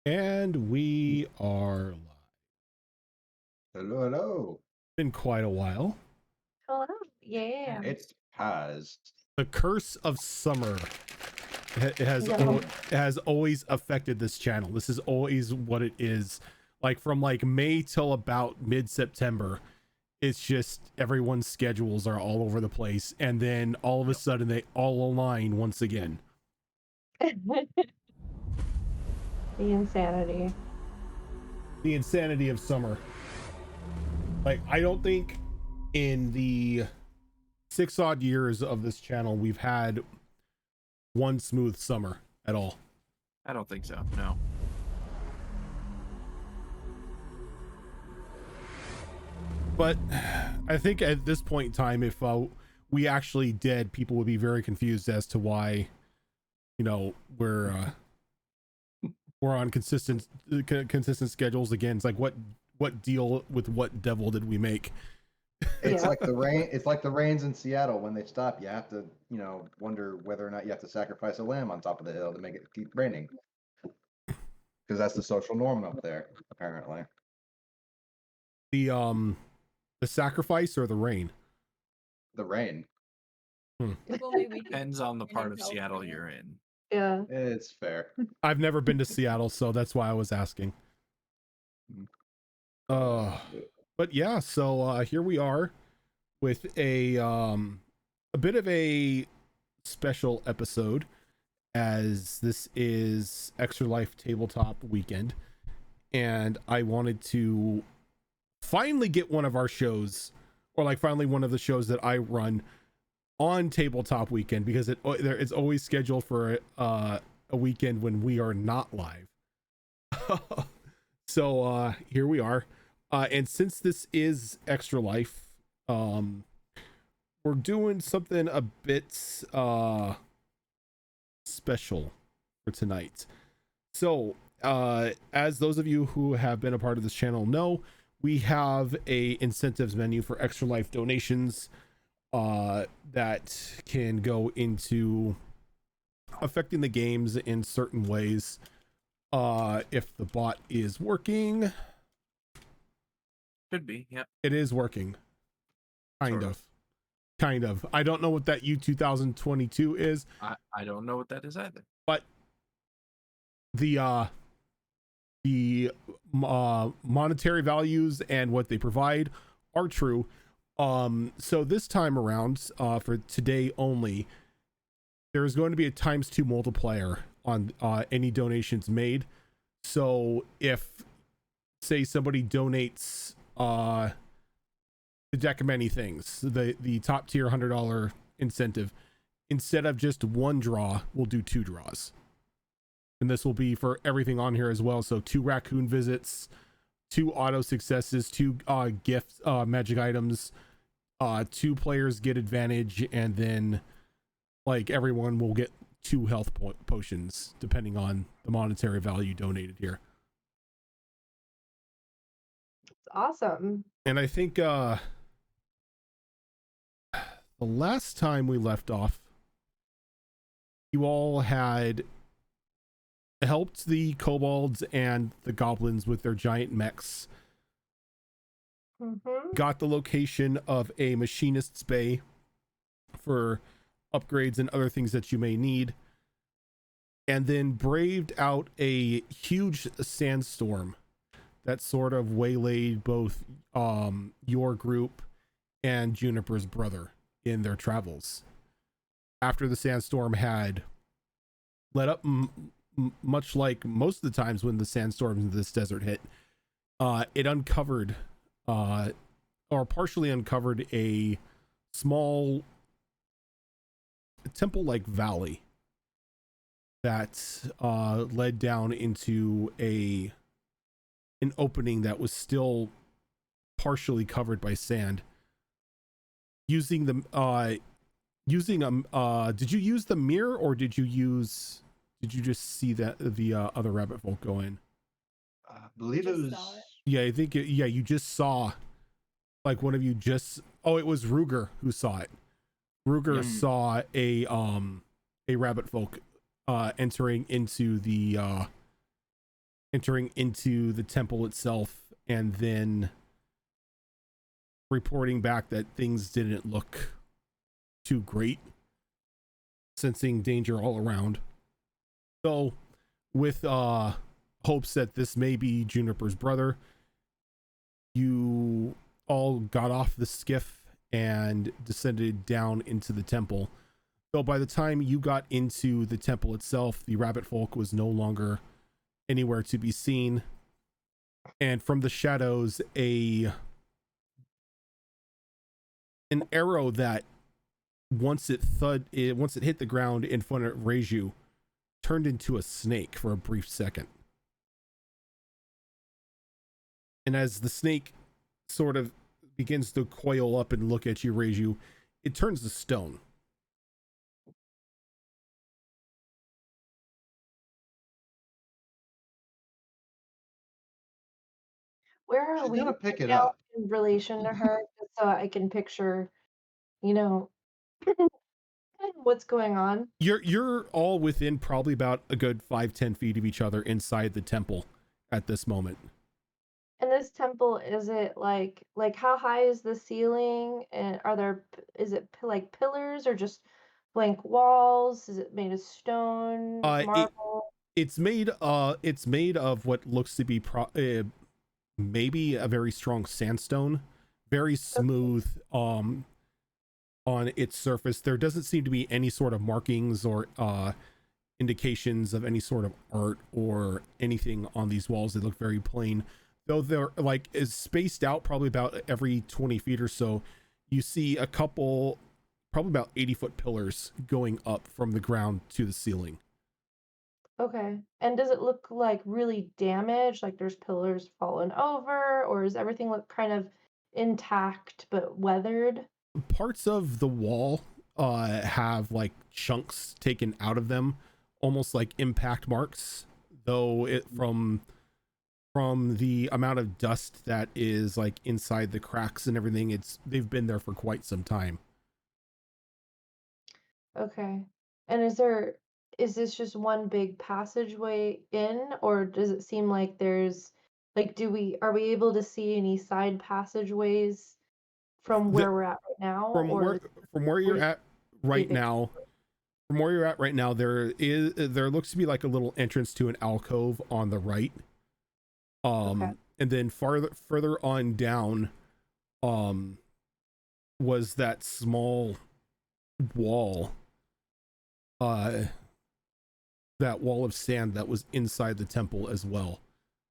And we are live. Hello, hello. Been quite a while. Hello. Yeah. It's Paz. The curse of summer No. has always affected this channel. This is always what it is. Like from like May till about mid-September, it's just everyone's schedules are all over the place, and then all of a sudden they all align once again. The insanity. The insanity of summer. Like, I don't think in the 6 odd years of this channel we've had one smooth summer at all. I don't think so. No. But I think at this point in time, if we actually did, people would be very confused as to why, you know, we're on consistent schedules again. It's like, what deal with what devil did we make? It's Yeah. like the rain. It's like the rains in Seattle. When they stop, you have to, wonder whether or not you have to sacrifice a lamb on top of the hill to make it keep raining. Because that's the social norm up there, apparently. The sacrifice or the rain? The rain. Depends on the part of Seattle you're in. Yeah. It's fair. I've never been to Seattle, so that's why I was asking. But yeah, so here we are with a bit of a special episode, as this is Extra Life Tabletop Weekend, and I wanted to finally get one of our shows, or like finally one of the shows that I run on Tabletop Weekend, because it's always scheduled for a weekend when we are not live. So here we are. And since this is Extra Life, we're doing something a bit special for tonight. So, as those of you who have been a part of this channel know, we have a incentives menu for Extra Life donations that can go into affecting the games in certain ways. If the bot is working. Could be, yeah. It is working. Kind of. I don't know what that U2022 is. I don't know what that is either. But the monetary values and what they provide are true. So this time around, for today only, there's going to be a ×2 multiplier on any donations made. So if, say, somebody donates the deck of many things, the top tier $100 incentive, instead of just one draw, we'll do 2 draws, and this will be for everything on here as well. So 2 raccoon visits, 2 auto successes, 2 gift magic items, 2 players get advantage, and then like everyone will get 2 health potions depending on the monetary value donated here. Awesome. And I think the last time we left off, you all had helped the kobolds and the goblins with their giant mechs. Got the location of a machinist's bay for upgrades and other things that you may need, and then braved out a huge sandstorm that sort of waylaid both your group and Juniper's brother in their travels. After the sandstorm had let up, much like most of the times when the sandstorms in this desert hit, it uncovered or partially uncovered a small temple-like valley that led down into an opening that was still partially covered by sand. Using did you use the mirror, or did you just see that the other rabbit folk go in? I believe it was. Yeah, I think you just saw, like, one of you just, it was Ruger who saw it. Ruger saw a rabbit folk entering into the entering into the temple itself, and then reporting back that things didn't look too great, sensing danger all around. So with hopes that this may be Juniper's brother, you all got off the skiff and descended down into the temple. So by the time you got into the temple itself, the rabbit folk was no longer anywhere to be seen, and from the shadows an arrow that once it hit the ground in front of Reiju turned into a snake for a brief second. And as the snake sort of begins to coil up and look at you, Reiju, it turns to stone. Where are She's we gonna pick it now up. in relation to her, just so I can picture, you know, what's going on? You're all within probably about a good 5-10 feet of each other inside the temple at this moment. And this temple, is it like how high is the ceiling? And is it like pillars or just blank walls? Is it made of stone, marble? It's made of what looks to be maybe a very strong sandstone, very smooth on its surface. There doesn't seem to be any sort of markings or indications of any sort of art or anything on these walls. They look very plain, though they're like is spaced out probably about every 20 feet or so. You see a couple probably about 80-foot pillars going up from the ground to the ceiling. Okay. And does it look like really damaged, like there's pillars fallen over, or does everything look kind of intact but weathered? Parts of the wall have like chunks taken out of them, almost like impact marks, though it from the amount of dust that is like inside the cracks and everything, they've been there for quite some time. Okay. And is this just one big passageway in, or does it seem like there's like are we able to see any side passageways from where we're at right now? From where you're at right big? now, there looks to be like a little entrance to an alcove on the right. Okay. And then further on down was that small wall, that wall of sand that was inside the temple as well,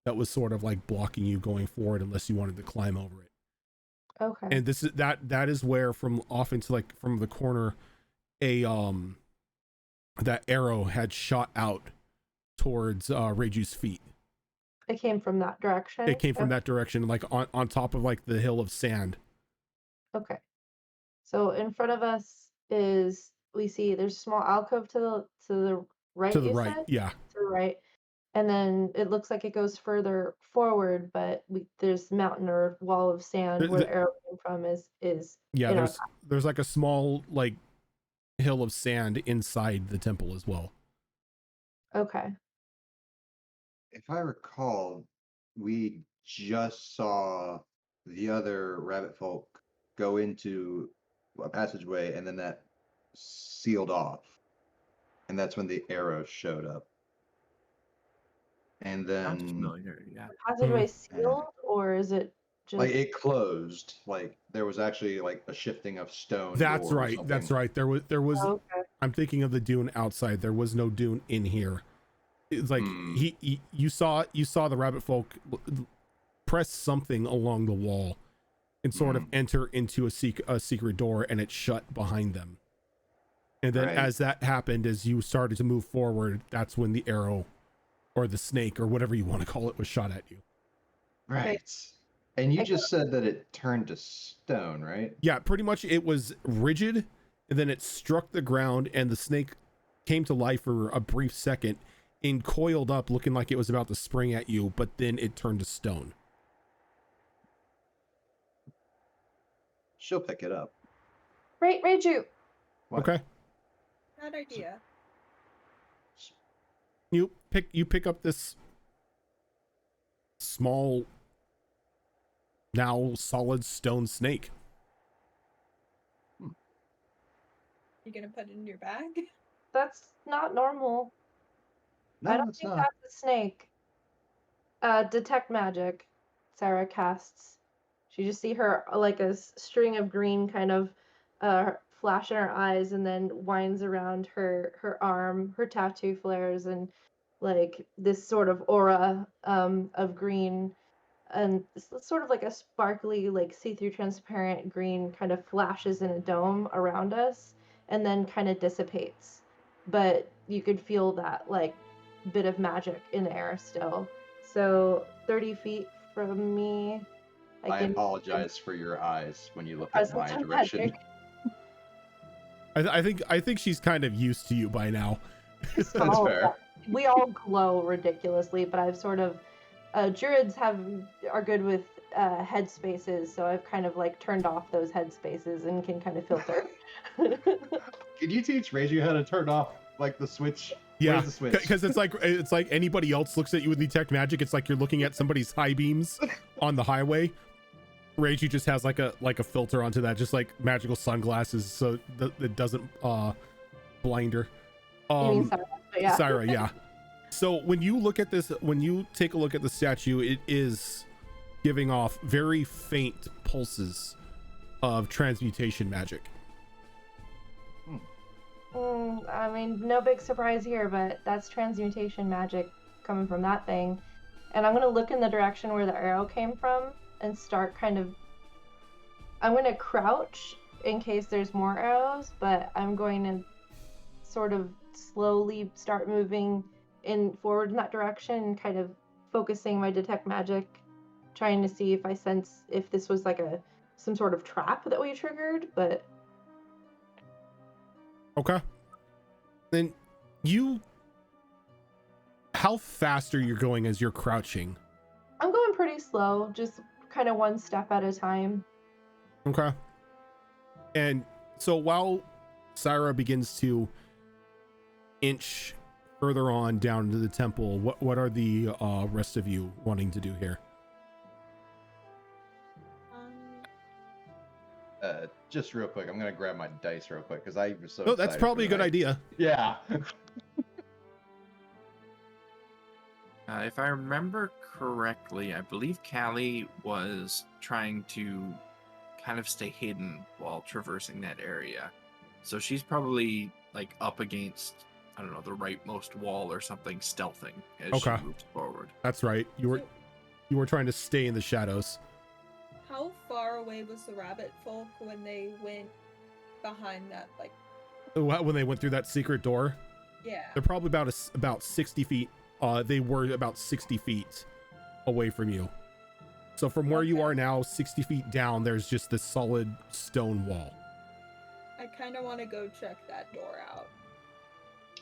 that was sort of like blocking you going forward unless you wanted to climb over it. Okay. And this is that is where from the corner that arrow had shot out towards Reiju's feet. It came from that direction? It came from that direction, like on top of like the hill of sand. Okay. So in front of us we see there's a small alcove to the right. To the right, yeah. To the right. And then it looks like it goes further forward, but there's mountain or wall of sand where the arrow came from is yeah, there's like a small like hill of sand inside the temple as well. Okay. If I recall, we just saw the other rabbit folk go into a passageway, and then that sealed off, and that's when the arrow showed up. And Sounds then familiar, yeah. The passageway sealed, or is it just like it closed, like there was actually like a shifting of stone. That's door or right. That's something. right. There was Oh, okay. I'm thinking of the dune outside. There was no dune in here. It's like you saw the rabbit folk press something along the wall and sort of enter into a secret door, and it shut behind them. And then as that happened, as you started to move forward, that's when the arrow or the snake or whatever you want to call it was shot at you. Right. And you just said that it turned to stone, right? Yeah, pretty much it was rigid, and then it struck the ground, and the snake came to life for a brief second and coiled up looking like it was about to spring at you, but then it turned to stone. She'll pick it up. Reiju. What? Okay. Bad idea. You pick up this small, now solid stone snake. You gonna put it in your bag? That's not normal. I No, don't it's think not. that's a snake. Detect magic. Sarah casts. She just see her like a string of green kind of flash in her eyes, and then winds around her arm. Her tattoo flares, and like this sort of aura of green, and it's sort of like a sparkly, like see-through transparent green kind of flashes in a dome around us, and then kind of dissipates. But you could feel that like bit of magic in the air still. So 30 feet from me, I can apologize for your eyes when you look at presence my of direction. magic. I think she's kind of used to you by now. That's Oh, fair. yeah. We all glow ridiculously, but I've sort of druids are good with head spaces, so I've kind of like turned off those head spaces and can kind of filter. Can you teach Reggie how to turn off like the switch? Yeah, Where's the switch? because it's like anybody else looks at you with detect magic. It's like you're looking at somebody's high beams on the highway. Reiji just has like a filter onto that, just like magical sunglasses, so it doesn't blind her. You mean Sarah, but yeah. Syra, yeah. So when you look at this, when you take a look at the statue, it is giving off very faint pulses of transmutation magic. I mean, no big surprise here, but that's transmutation magic coming from that thing. And I'm going to look in the direction where the arrow came from and start kind of... I'm going to crouch in case there's more arrows, but I'm going to sort of slowly start moving forward in that direction, kind of focusing my detect magic, trying to see if I sense if this was like some sort of trap that we triggered, but... Okay. Then how fast are you going as you're crouching? I'm going pretty slow, just kind of one step at a time. Okay. And so while Syra begins to inch further on down to the temple, what are the rest of you wanting to do here? Just real quick, I'm gonna grab my dice real quick because I was so. Oh, that's excited probably a for good tonight. idea. Yeah. If I remember correctly, I believe Callie was trying to kind of stay hidden while traversing that area. So she's probably like up against, I don't know, the rightmost wall or something, stealthing as Okay. she moves forward. That's right. You were trying to stay in the shadows. How far away was the rabbit folk when they went behind that, like... When they went through that secret door, Yeah. they're probably about 60 feet. They were about 60 feet away from you. So from where you Okay. are now, 60 feet down, there's just this solid stone wall. I kind of want to go check that door out.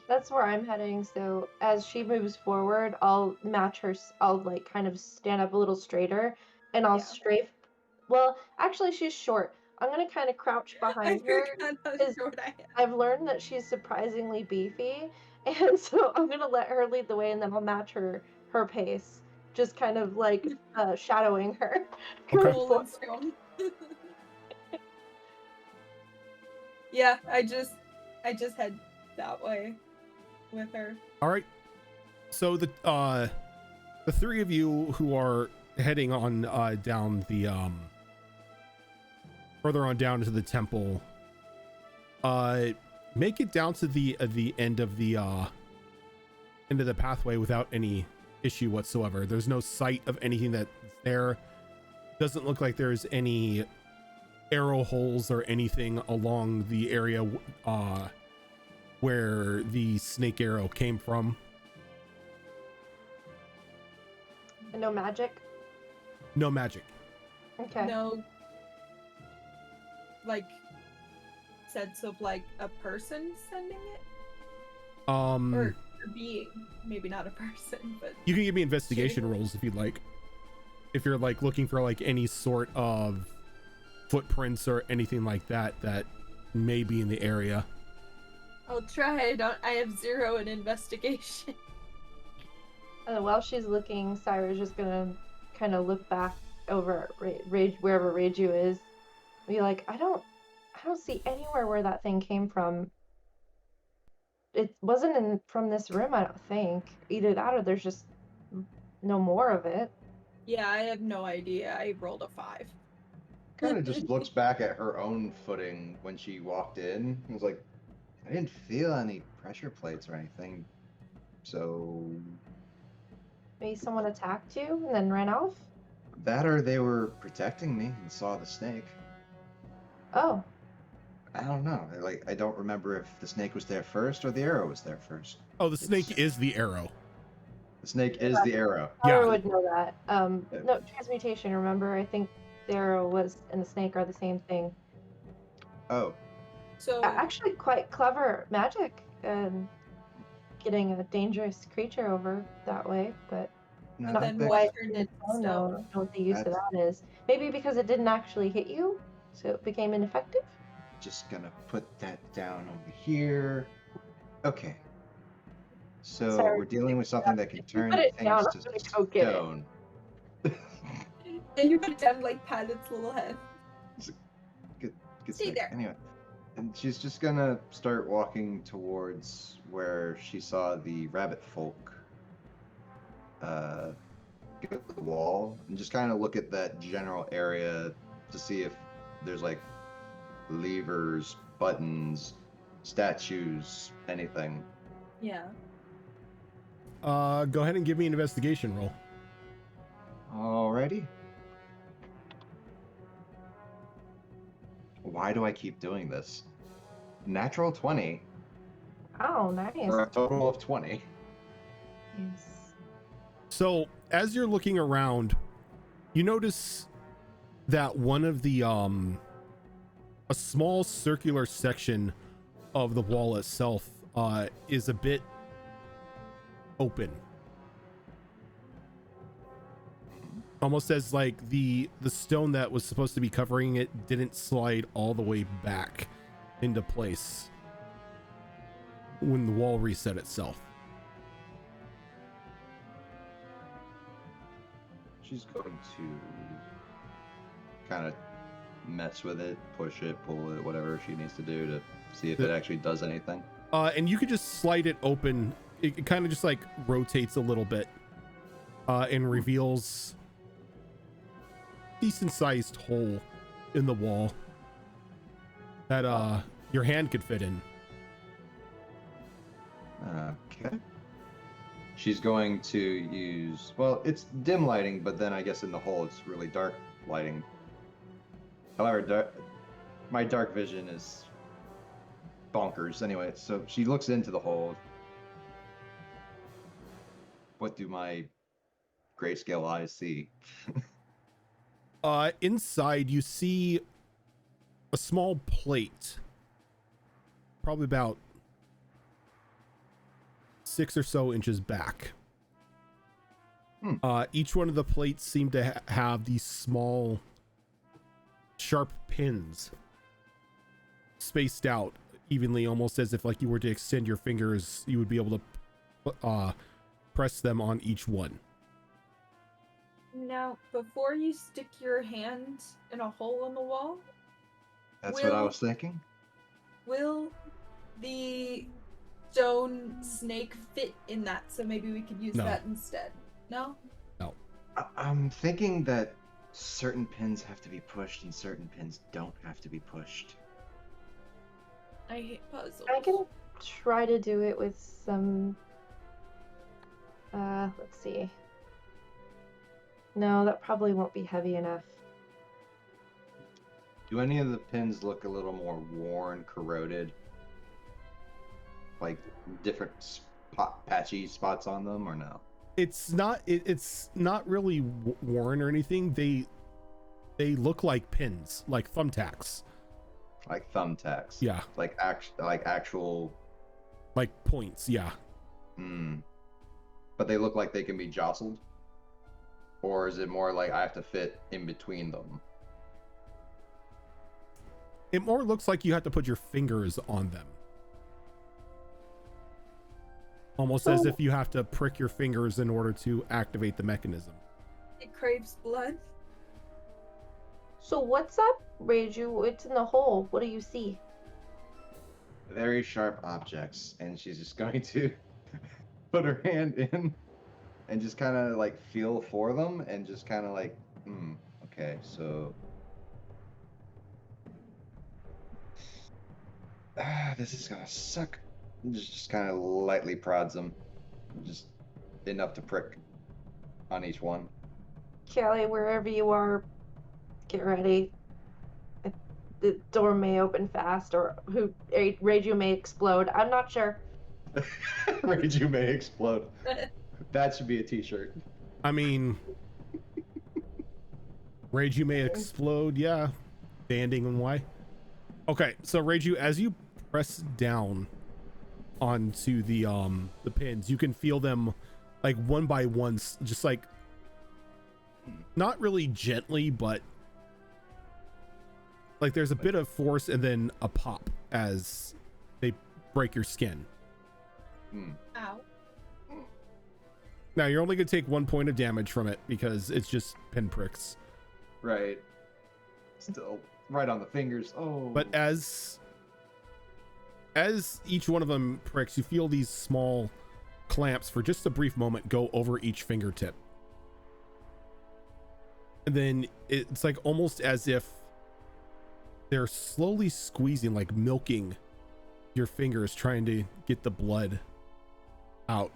That's where I'm heading, so as she moves forward, I'll match her, I'll like kind of stand up a little straighter, and I'll Yeah. strafe. Well, actually, she's short. I'm gonna kind of crouch I behind her. forgot how Is- short I am. I've learned that she's surprisingly beefy, and so I'm gonna let her lead the way, and then I'll match her pace, just kind of like shadowing her. Okay. going Cool forward. and strong. Yeah, I just head that way with her. All right. So the three of you who are heading on down the further on down to the temple, make it down to the end of the pathway without any issue whatsoever. There's no sight of anything that's there. Doesn't look like there's any arrow holes or anything along the area where the snake arrow came from. And no magic. No magic. Okay. No, like, sense of like a person sending it, or a being. Maybe not a person, but You can give me investigation Shooting. rolls if you'd like. If you're like looking for like any sort of footprints or anything like that that may be in the area. I'll try. I have 0 in investigation. While she's looking, Syra's just gonna kind of look back over at Rage wherever Reiju is, be like, I don't see anywhere where that thing came from. It wasn't from this room, I don't think. Either that or there's just no more of it. Yeah, I have no idea. I rolled a 5. Kind of just looks back at her own footing when she walked in. And was like, I didn't feel any pressure plates or anything. So Maybe someone attacked you and then ran off? that or they were protecting me and saw the snake. Oh, I don't know. I don't remember if the snake was there first or the arrow was there first. Oh, the snake is the arrow. The snake is the arrow. Tyler Yeah. would know that. No, transmutation, remember? I think the arrow was and the snake are the same thing. Oh, So Actually, quite clever magic, getting a dangerous creature over that way, but no, not then that- why quite. turned it I don't know what the use of That's- that is. Maybe because it didn't actually hit you, so it became ineffective? just gonna put that down over here. Okay. So Sorry. we're dealing with something that can If you turn put it things down, to I'm gonna go get it. stone. And you put down like pat its little head. Good Stay snake. there. Anyway, and she's just gonna start walking towards where she saw the rabbit folk get to the wall, and just kind of look at that general area to see if there's like levers, buttons, statues, anything. Yeah. Go ahead and give me an investigation roll. Alrighty. Why do I keep doing this? Natural 20 Oh, nice. for a total of 20. Yes. So as you're looking around, you notice that one of the a small circular section of the wall itself is a bit open, almost as like the stone that was supposed to be covering it didn't slide all the way back into place when the wall reset itself. She's going to kind of mess with it, push it, pull it, whatever she needs to do to see if it actually does anything. And you could just slide it open. It kind of just like rotates a little bit and reveals decent sized hole in the wall that your hand could fit in. Okay. She's going to use, well, it's dim lighting, but then I guess in the hole it's really dark lighting. However, my dark vision is bonkers. Anyway, so she looks into the hole. What do my grayscale eyes see? Inside you see a small plate, probably about 6 or so inches back. Each one of the plates seem to have these small sharp pins spaced out evenly, almost as if like you were to extend your fingers, you would be able to press them on each one. Now, before you stick your hand in a hole in the wall, That's what I was thinking. will the stone snake fit in that? So maybe we could use No. that instead. No? I'm thinking that certain pins have to be pushed and certain pins don't have to be pushed. I hate puzzles. I can try to do it with some. Let's see. No, that probably won't be heavy enough. Do any of the pins look a little more worn, corroded? Like different patchy spots on them, or no? It's not really worn or anything. They look like pins, like thumbtacks. Like thumbtacks. Yeah, Like actual. like points. Yeah. But they look like they can be jostled. Or is it more like I have to fit in between them? It more looks like you have to put your fingers on them. Almost as if you have to prick your fingers in order to activate the mechanism. craves blood. So what's up, Reiju? It's in the hole. What do you see? Very sharp objects, and she's just going to put her hand in and just kind of like feel for them, and just kind of like, okay, so this is gonna suck. And just kind of lightly prods them, just enough to prick on each one. Kelly, wherever you are, get ready. The door may open fast, or Reiju may explode. I'm not sure. Rage, you may explode. That should be a t-shirt. I mean, Rage, you may explode. Yeah. Banding and why. Okay, so Reiju, as you press down onto the pins, you can feel them like one by one, just like not really gently, but like there's a bit of force and then a pop as they break your skin. Ow. Now you're only gonna take 1 point of damage from it because it's just pinpricks. Right. Still right on the fingers. Oh. But as each one of them pricks, you feel these small clamps for just a brief moment go over each fingertip. And then it's like almost as if they're slowly squeezing, like milking your fingers, trying to get the blood out.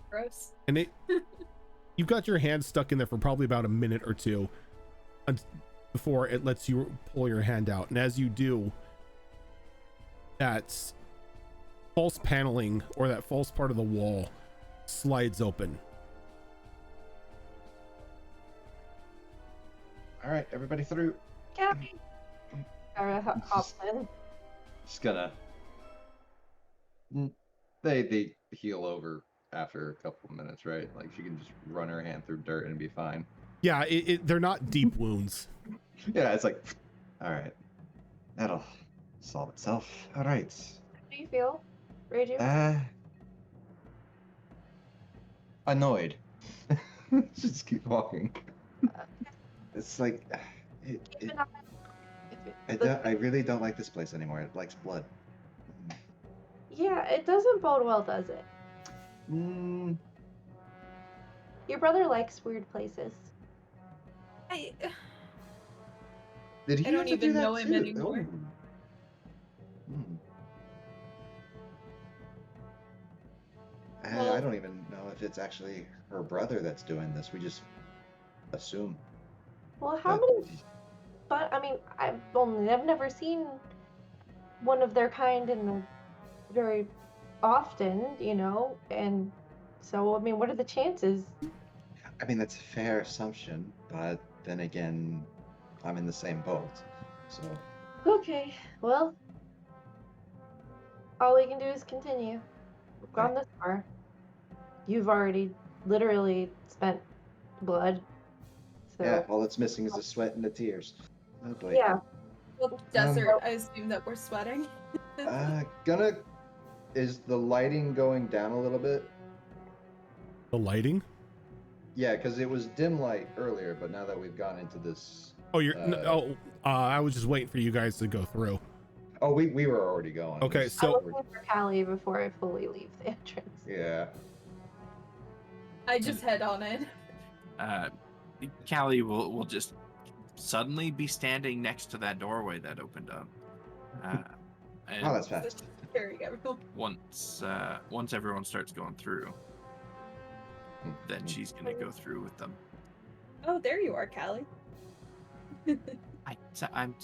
Gross. And you've got your hand stuck in there for probably about a minute or two before it lets you pull your hand out. And as you do, that false paneling or that false part of the wall slides open. All right, everybody through. Kelly. Kara hops in. Just gonna. They heal over after a couple of minutes, right? Like she can just run her hand through dirt and be fine. Yeah, they're not deep wounds. Yeah, it's like, all right, that'll solve itself. All right. How do you feel, Reiju? Annoyed. Just keep walking. It's like, I really don't like this place anymore. It likes blood. Yeah, it doesn't bode well, does it? Your brother likes weird places. Did he I don't have to even do that know him too? anymore. I don't even know if it's actually her brother that's doing this. We just assume. Well, how many? But I mean, I've never seen one of their kind in very often, you know, and so I mean, what are the chances? I mean, that's a fair assumption, but then again, I'm in the same boat, so. Okay, well, all we can do is continue. We've gone this far. You've already literally spent blood. So. Yeah, all that's missing is the sweat and the tears. Oh boy. Yeah. Well, desert, I assume that we're sweating. Is the lighting going down a little bit? The lighting? Yeah, because it was dim light earlier, but now that we've gone into this. Oh, I was just waiting for you guys to go through. Oh, we were already going. Okay, I'm so looking for Callie before I fully leave the entrance. Yeah. I just head on in. Callie will just suddenly be standing next to that doorway that opened up. And Oh, that's fast. Carrying everyone. once everyone starts going through, then she's gonna go through with them. Oh, there you are, Callie. I'm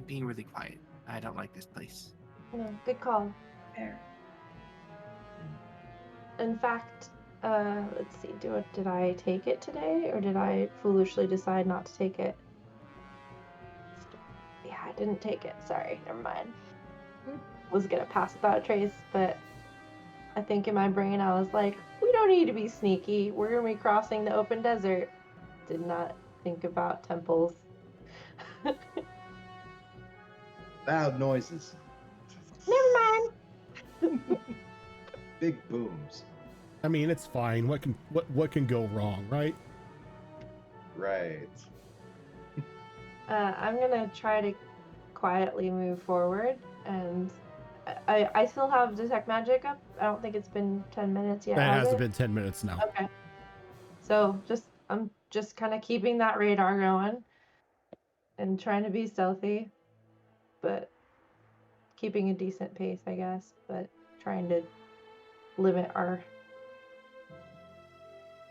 being really quiet. I don't like this place. No, good call. There. In fact, let's see, did I take it today, or did I foolishly decide not to take it? Yeah, I didn't take it. Sorry, never mind. Was gonna pass without a trace, but I think in my brain I was like, we don't need to be sneaky. We're gonna be crossing the open desert. Did not think about temples. Loud noises. Never mind. Big booms. I mean, it's fine. What can go wrong, right? Right. I'm gonna try to quietly move forward, and I still have detect magic up. I don't think it's been 10 minutes yet. That has hasn't it? been 10 minutes now. Okay. So I'm just kind of keeping that radar going and trying to be stealthy, but keeping a decent pace, I guess, but trying to limit our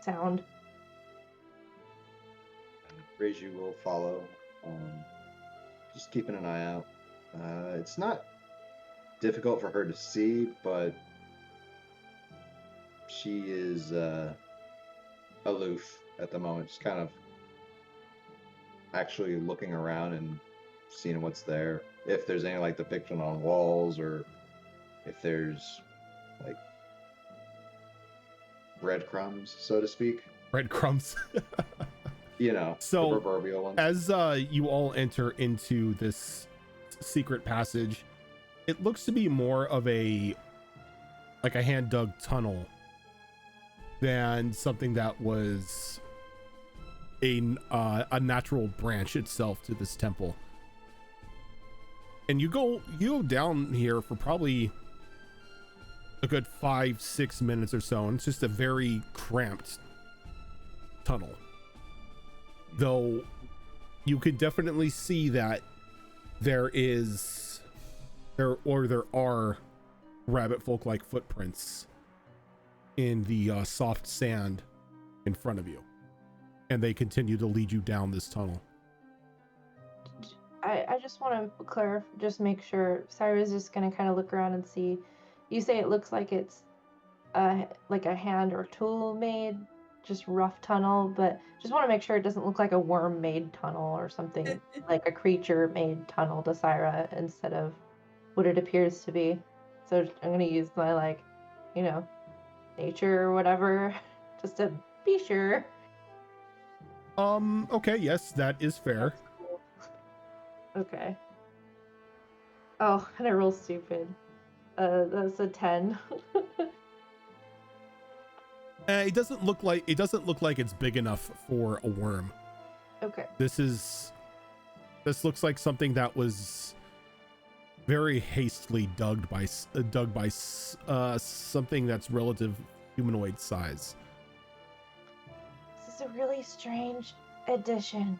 sound. Reiju will follow. Just keeping an eye out. It's not difficult for her to see, but she is aloof at the moment. Just kind of actually looking around and seeing what's there. If there's any like depiction on walls, or if there's like breadcrumbs, so to speak. Breadcrumbs. You know, So, the proverbial ones. As you all enter into this secret passage, it looks to be more of a hand dug tunnel than something that was a natural branch itself to this temple. And you go down here for probably a good 5-6 minutes or so, and it's just a very cramped tunnel. Though you can definitely see that there are rabbit folk like footprints in the soft sand in front of you, and they continue to lead you down this tunnel. I just want to clarify, just make sure. Syra's just gonna kind of look around and see. You say it looks like it's like a hand or tool made, just rough tunnel, but just want to make sure it doesn't look like a worm made tunnel or something like a creature made tunnel to Syra instead of what it appears to be. So I'm gonna use my nature or whatever just to be sure. Okay, yes, that is fair. That's cool. Okay. Oh, and I roll stupid. That's a 10. It doesn't look like it's big enough for a worm. Okay. This looks like something that was very hastily dug by something that's relative humanoid size. This is a really strange addition.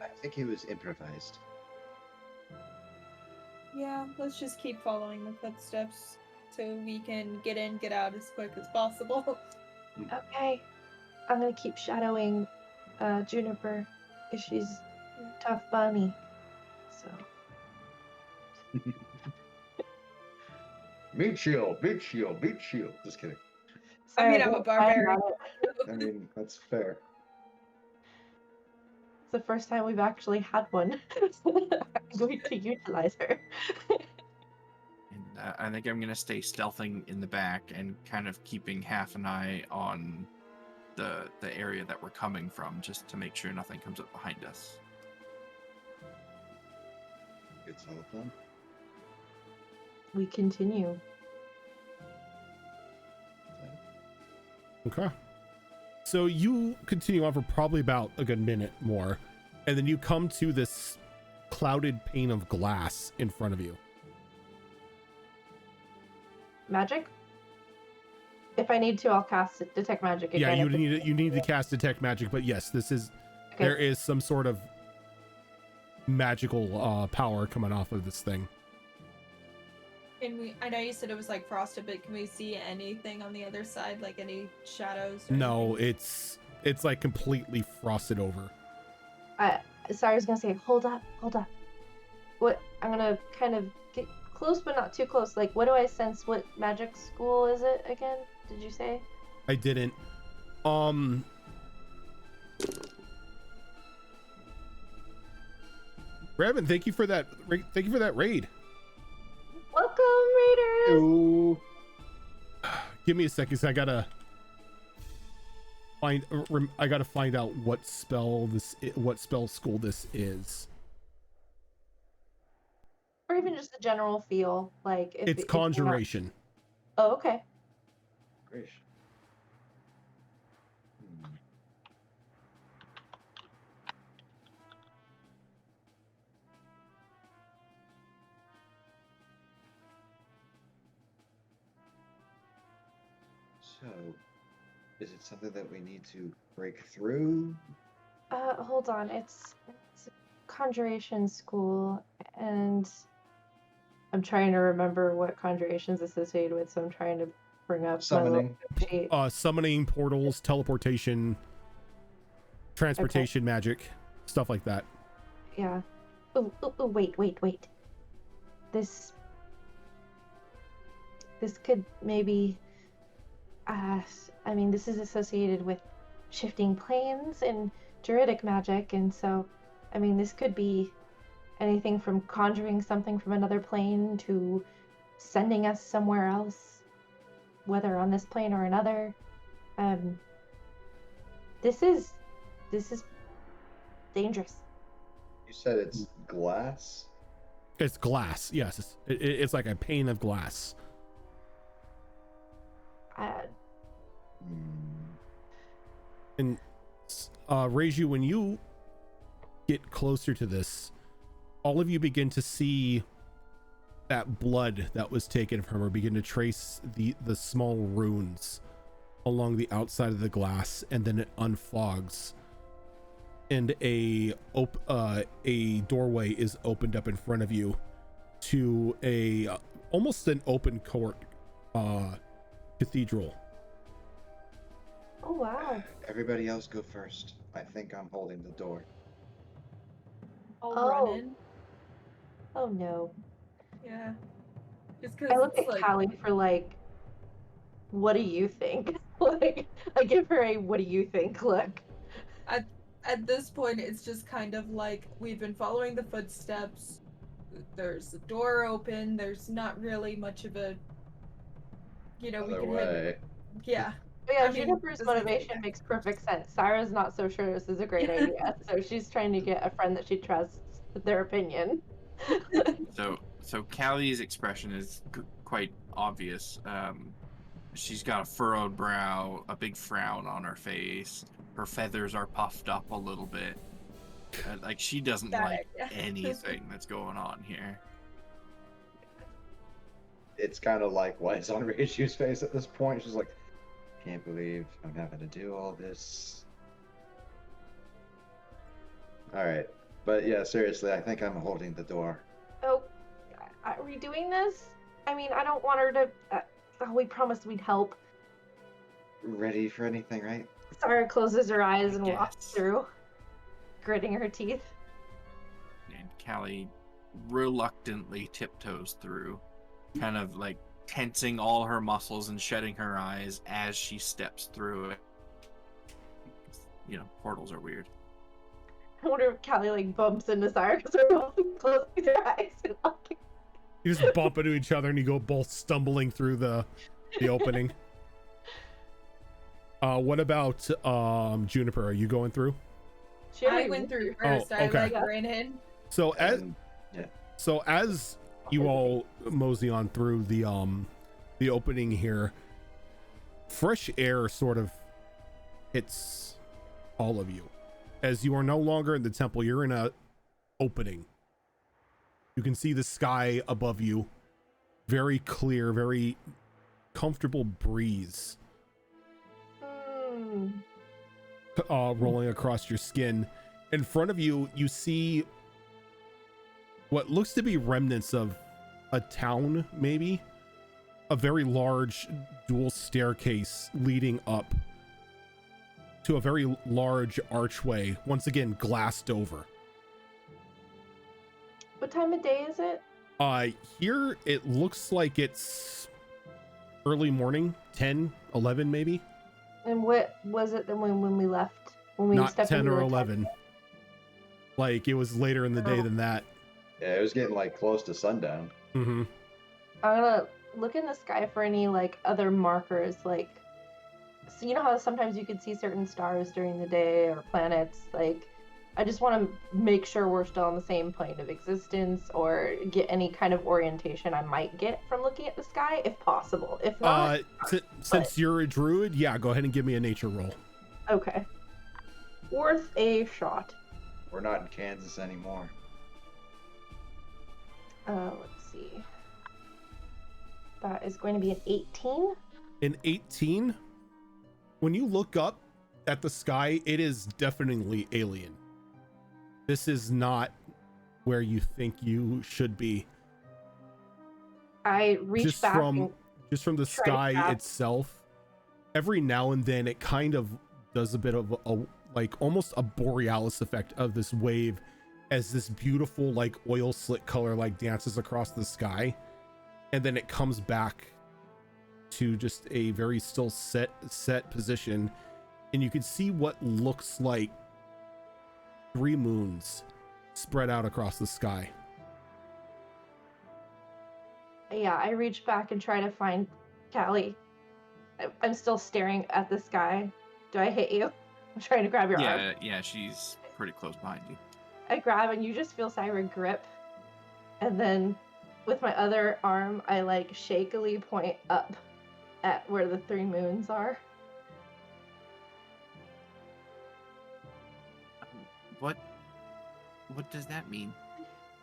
I think it was improvised. Yeah, let's just keep following the footsteps so we can get in, get out as quick as possible. Okay. I'm gonna keep shadowing Juniper because she's a tough bunny. So Meat shield, meat shield, meat shield. Just kidding. I mean, Syra, I'm a don't cry barbarian. about it. I mean, that's fair. It's the first time we've actually had one. I'm going to utilize her. And I think I'm going to stay stealthing in the back and kind of keeping half an eye on the area that we're coming from, just to make sure nothing comes up behind us. Good solid plan. We continue. Okay. So you continue on for probably about a good minute more, and then you come to this clouded pane of glass in front of you. Magic? If I need to, I'll cast detect magic again. Yeah, if you need to cast detect magic, but yes, Okay. there is some sort of magical power coming off of this thing. I know you said it was like frosted, but can we see anything on the other side, like any shadows? Or No, anything? it's like completely frosted over. Syra's gonna say, hold up. What? I'm gonna kind of get close, but not too close. Like, what do I sense? What magic school is it again? Did you say? I didn't. Raven, thank you for that. Thank you for that raid. Welcome, Raiders! Ooh. Give me a second, so I gotta find out what spell school this is. Or even just the general feel, like if It's if you're not- conjuration. Oh, okay. gracious. So, is it something that we need to break through? Hold on. It's a conjuration school, and I'm trying to remember what conjuration's associated with, so I'm trying to bring up my little Summoning. sheet. Summoning, portals, teleportation, transportation, magic, stuff like that. Yeah. Oh, wait. This could maybe, I mean, this is associated with shifting planes and druidic magic, and so, I mean, this could be anything from conjuring something from another plane to sending us somewhere else, whether on this plane or another. This is dangerous. You said it's glass? It's glass. Yes, it's like a pane of glass. And Reiju, when you get closer to this, all of you begin to see that blood that was taken from her begin to trace the small runes along the outside of the glass, and then it unfogs, and a doorway is opened up in front of you to a almost an open court cathedral. Oh wow. Everybody else go first. I think I'm holding the door. I'll Oh. run in. Oh no. Yeah. Just I because look it's at like, Callie for like, what do you think? Like, I give her a what do you think look. at this point, it's just kind of like we've been following the footsteps. There's a door open. There's not really much of a, we Other can way. head. Yeah. But yeah, I mean, Juniper's this makes motivation sense. makes perfect sense. Sarah's not so sure this is a great idea, so she's trying to get a friend that she trusts with their opinion. So Callie's expression is quite obvious. She's got a furrowed brow, a big frown on her face. Her feathers are puffed up a little bit. Like she doesn't Bad like idea. anything that's going on here. It's kind of like what is on Reiju's face at this point. She's like, can't believe I'm having to do all this. Alright. But yeah, seriously, I think I'm holding the door. Oh, are we doing this? I mean, I don't want her to. We promised we'd help. Ready for anything, right? Sarah closes her eyes and walks Yes. through, gritting her teeth. And Callie reluctantly tiptoes through, kind of like tensing all her muscles and shutting her eyes as she steps through it. Portals are weird. I wonder if Callie like bumps into Sarah because they're both closing their eyes and looking. You just bump into each other and you go both stumbling through the opening. What about Juniper? Are you going through? I went through first. Oh, okay. I ran in. So Yeah. as you all mosey on through the opening here, fresh air sort of hits all of you. As you are no longer in the temple, you're in a opening. You can see the sky above you. Very clear, very comfortable breeze rolling across your skin. In front of you, you see what looks to be remnants of a town, maybe. A very large dual staircase leading up to a very large archway, once again glassed over. What time of day is it? Here it looks like it's early morning, 10, 11 maybe. And what was it then when we left? When we Not stepped 10 into or the 11. Like it was later in the day than that. Yeah, it was getting like close to sundown. Mm-hmm. I'm gonna look in the sky for any like other markers, like, so you know how sometimes you could see certain stars during the day or planets, like I just want to make sure we're still on the same plane of existence, or get any kind of orientation I might get from looking at the sky, if possible. If not, since you're a druid, yeah, go ahead and give me a nature roll. okay. Worth a shot. We're not in Kansas anymore. Let's see. That is going to be an 18. An 18. When you look up at the sky, it is definitely alien. This is not where you think you should be. I reach back and just from the try to sky grab- itself. Every now and then, it kind of does a bit of a like almost a borealis effect of this wave, as this beautiful like oil slick color like dances across the sky, and then it comes back to just a very still set position, and you can see what looks like 3 moons spread out across the sky. Yeah, I reach back and try to find Callie. I'm still staring at the sky. Do I hit you? I'm trying to grab your arm. Yeah, she's pretty close behind you. I grab and you just feel Syra grip. And then with my other arm, I like shakily point up at where the 3 moons are. What does that mean?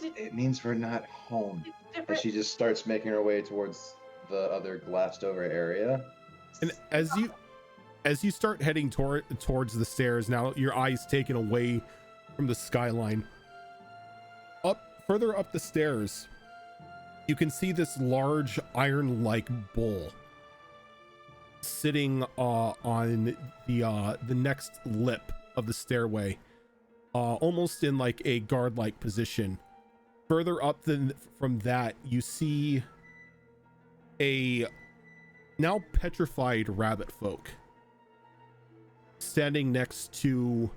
It means we're not home. It's And different. she just starts making her way towards the other glassed over area. And as you start heading towards the stairs, now your eyes taken away from the skyline, further up the stairs, you can see this large iron-like bowl sitting on the next lip of the stairway, almost in like a guard-like position. Further up from that, you see a now petrified rabbit folk standing next to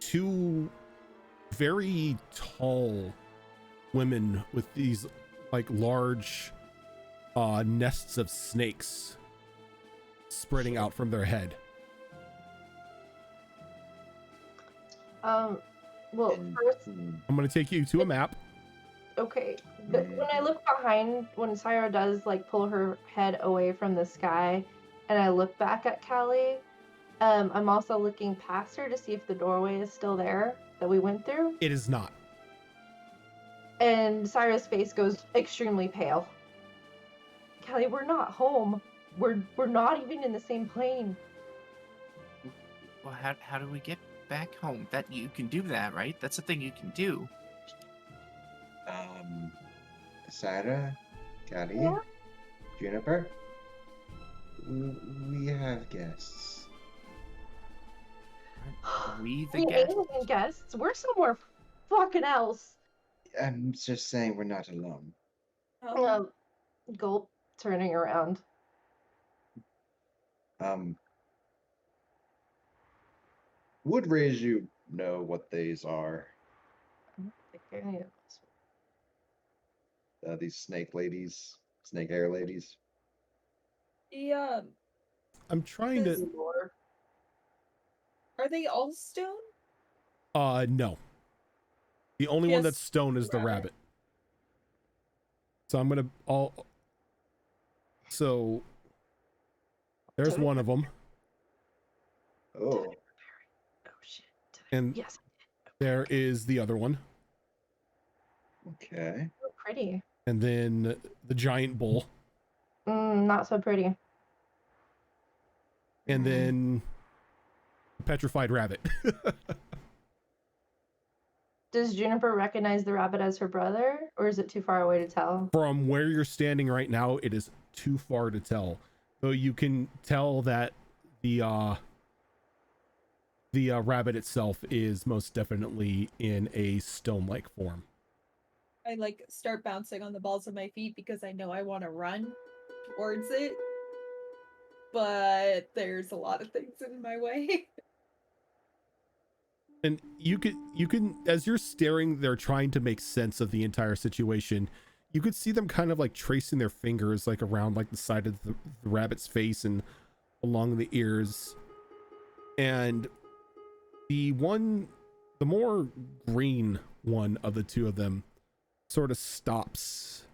2 very tall women with these like large nests of snakes spreading out from their head. Well, And- first, I'm going to take you to a map. okay. When I look behind, when Syra does like pull her head away from the sky, and I look back at Callie, I'm also looking past her to see if the doorway is still there that we went through. It is not. And Syra's face goes extremely pale. Callie, we're not home. We're not even in the same plane. Well, how do we get back home? That you can do that, right? That's a thing you can do. Sarah, Callie, Yeah? Juniper, we have guests. We the We guests. alien guests. We're somewhere fucking else. I'm just saying we're not alone. Gulp, turning around. Would raise you know what these are? These snake ladies, snake hair ladies. Yeah. I'm trying to Are they all stone? no. The only one Yes, that's stone is the rabbit. So I'm going to so there's one of them, Oh, Oh shit. and Yes. there is the other one, okay. So pretty. and then the giant bull, Not so pretty. and then the petrified rabbit. Does Juniper recognize the rabbit as her brother, or is it too far away to tell? From where you're standing right now, it is too far to tell, though you can tell that the rabbit itself is most definitely in a stone-like form. I like start bouncing on the balls of my feet because I know I want to run towards it. But there's a lot of things in my way. And you can as you're staring there trying to make sense of the entire situation, you could see them kind of like tracing their fingers like around like the side of the rabbit's face and along the ears. And the one The more green one of the two of them sort of stops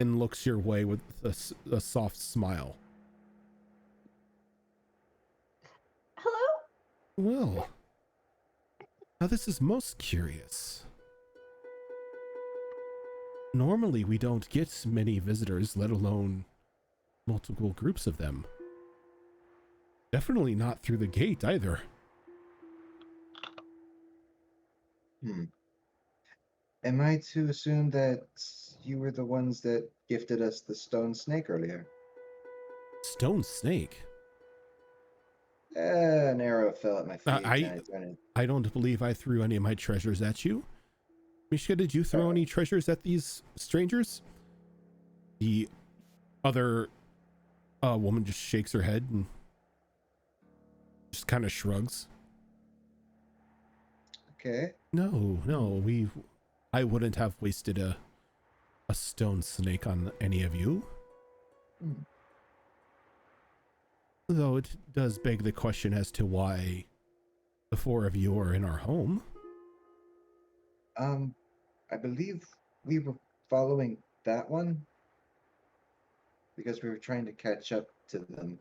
and looks your way with a soft smile. Hello? Well, now this is most curious. Normally we don't get many visitors, let alone multiple groups of them. Definitely not through the gate either. Am I to assume that you were the ones that gifted us the stone snake earlier? Stone snake? An arrow fell at my feet. I don't believe I threw any of my treasures at you. Mishka, did you throw any treasures at these strangers? The other woman just shakes her head and just kind of shrugs. Okay. No, I wouldn't have wasted a stone snake on any of you. Though it does beg the question as to why the four of you are in our home. I believe we were following that one because we were trying to catch up to them,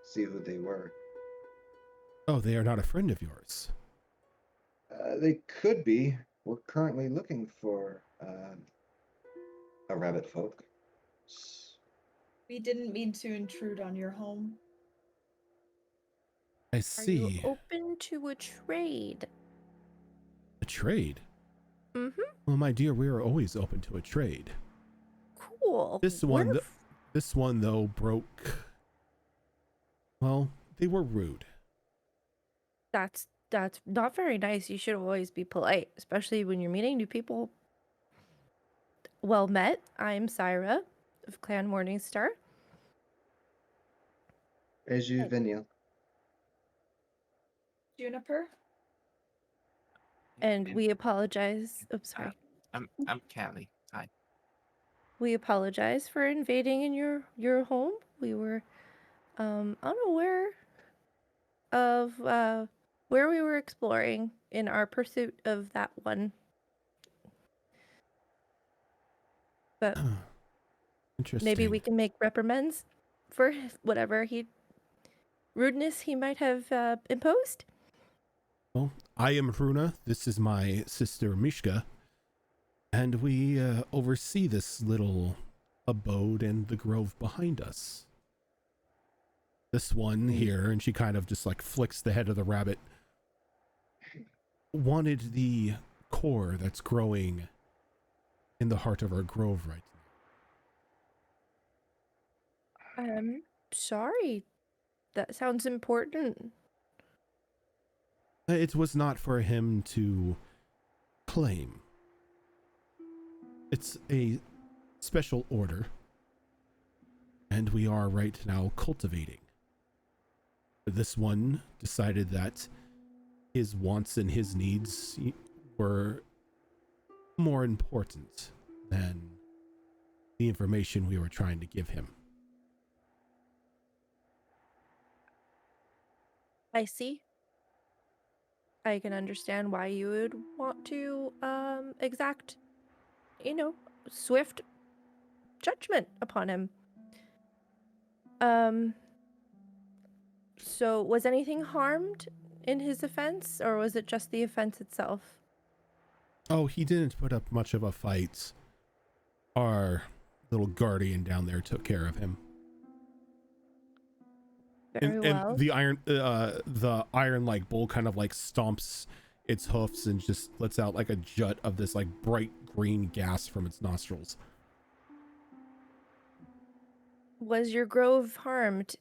see who they were. Oh, they are not a friend of yours. They could be. We're currently looking for a rabbit folk. We didn't mean to intrude on your home. I Are see. you open to a trade? A trade? Mm-hmm. Well, my dear, we are always open to a trade. Cool. This one though broke. Well, they were rude. That's not very nice. You should always be polite, especially when you're meeting new people. Well met. I'm Syra of Clan Morningstar. As you, Veniel. Juniper? And we apologize. Oops, sorry. I'm Callie. Hi. We apologize for invading in your home. We were unaware of where we were exploring in our pursuit of that one. But Interesting. maybe we can make reprimands for whatever rudeness he might have imposed. Well, I am Runa. This is my sister Mishka. And we oversee this little abode and the grove behind us. This one here, and she kind of just like flicks the head of the rabbit, wanted the core that's growing in the heart of our grove right now. I'm sorry. That sounds important. It was not for him to claim. It's a special order, and we are right now cultivating. This one decided that his wants and his needs were more important than the information we were trying to give him. I see. I can understand why you would want to exact, swift judgment upon him. So was anything harmed in his offense, or was it just the offense itself? Oh, he didn't put up much of a fight. Our little guardian down there took care of him. Very well. And the iron like bull kind of like stomps its hoofs and just lets out like a jut of this like bright green gas from its nostrils. Was your grove harmed?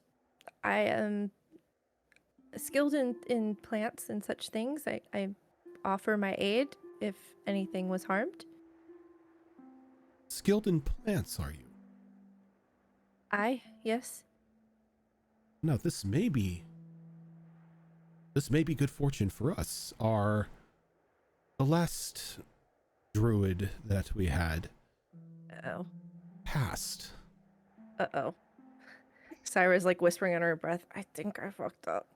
I am skilled in plants and such things. I offer my aid if anything was harmed. Skilled in plants, are you? Yes. No, this may be good fortune for us. The last druid that we had Oh. passed. Uh-oh. Syra's like whispering under her breath, I think I fucked up.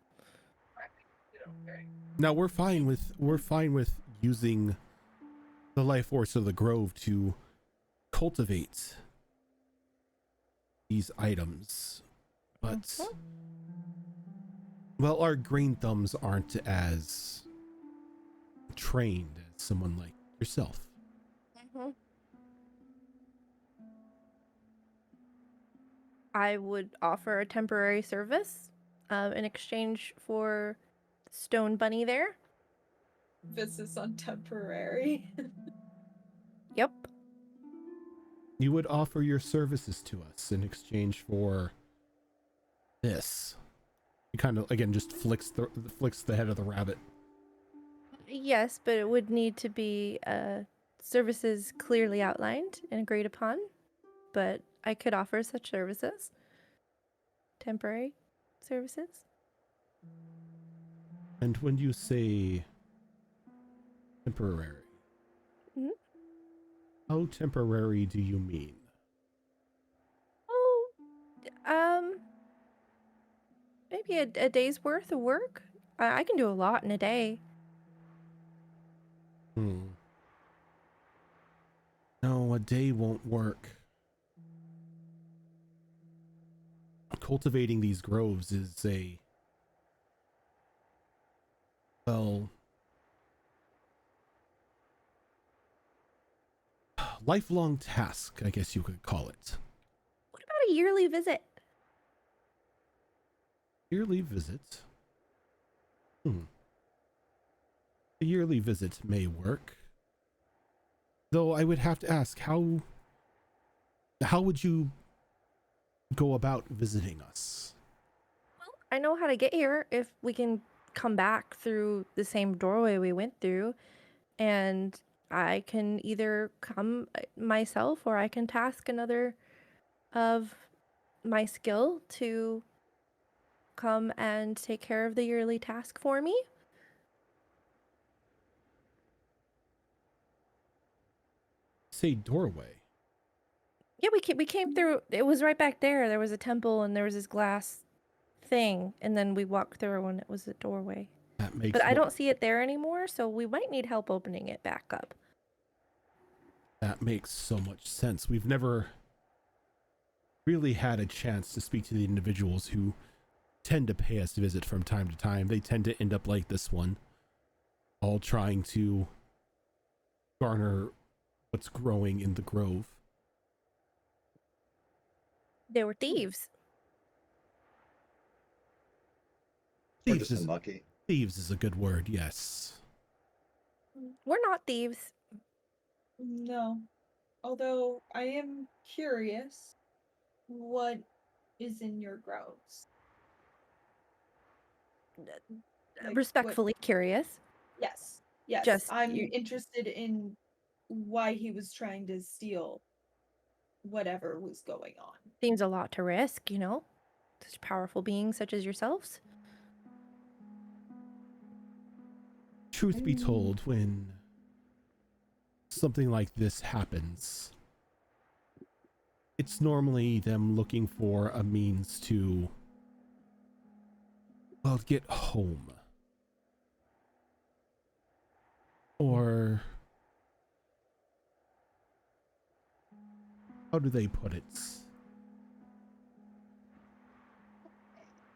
Now we're fine with using the life force of the grove to cultivate these items, but well, our green thumbs aren't as trained as someone like yourself. I would offer a temporary service in exchange for Stone Bunny there. Emphasis on temporary. Yep. You would offer your services to us in exchange for this. He kind of again just flicks the head of the rabbit. Yes, but it would need to be services clearly outlined and agreed upon. But I could offer such services. Temporary services. And when you say temporary, how temporary do you mean? Oh, maybe a day's worth of work. I can do a lot in a day. No, a day won't work. Cultivating these groves is a, well, lifelong task, I guess you could call it. What about a yearly visit? Yearly visit? A yearly visit may work. Though I would have to ask, how would you go about visiting us? Well, I know how to get here if we can come back through the same doorway we went through, and I can either come myself or I can task another of my skill to come and take care of the yearly task for me. Say doorway. Yeah, we came through. It was right back there. There was a temple and there was this glass thing, and then we walked through and it was a doorway. That makes But I don't see it there anymore, so we might need help opening it back up. That makes so much sense. We've never really had a chance to speak to the individuals who tend to pay us a visit from time to time. They tend to end up like this one, all trying to garner what's growing in the grove. They were thieves. Or just unlucky. Thieves is a good word, yes. We're not thieves. No. Although I am curious what is in your groves. Like, Respectfully curious. Yes. Yes. Just I'm interested in why he was trying to steal whatever was going on. Seems a lot to risk, you know? Such powerful beings such as yourselves. Truth be told, when something like this happens, it's normally them looking for a means to, well, get home. Or how do they put it?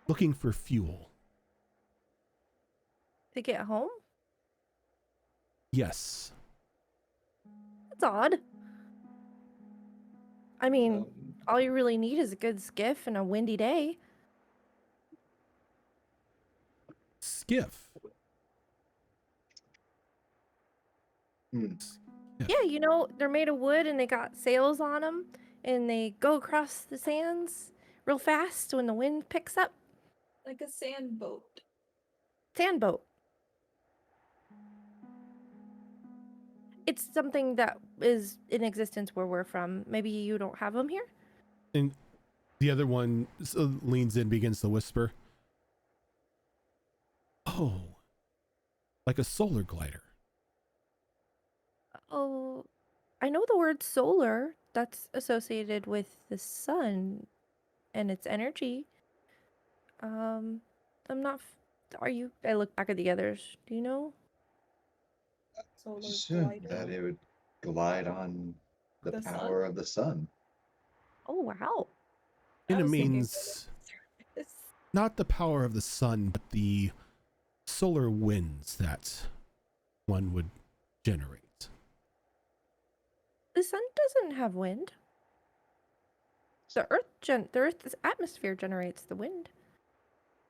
Looking for fuel. To get home? Yes. That's odd. I mean, all you really need is a good skiff and a windy day. Skiff? Yeah, you know, they're made of wood and they got sails on them and they go across the sands real fast when the wind picks up. Like a sand boat. Sandboat. It's something that is in existence where we're from. Maybe you don't have them here? And the other one leans in, begins to whisper. Oh, like a solar glider. Oh, I know the word solar. That's associated with the sun and its energy. I'm not are you? I look back at the others. Do you know? Solar Assume glider. that it would glide on the The sun? power of the sun. Oh wow. I It was thinking means this. not the power of the sun, but the solar winds that one would generate. The sun doesn't have wind. The Earth's atmosphere generates the wind.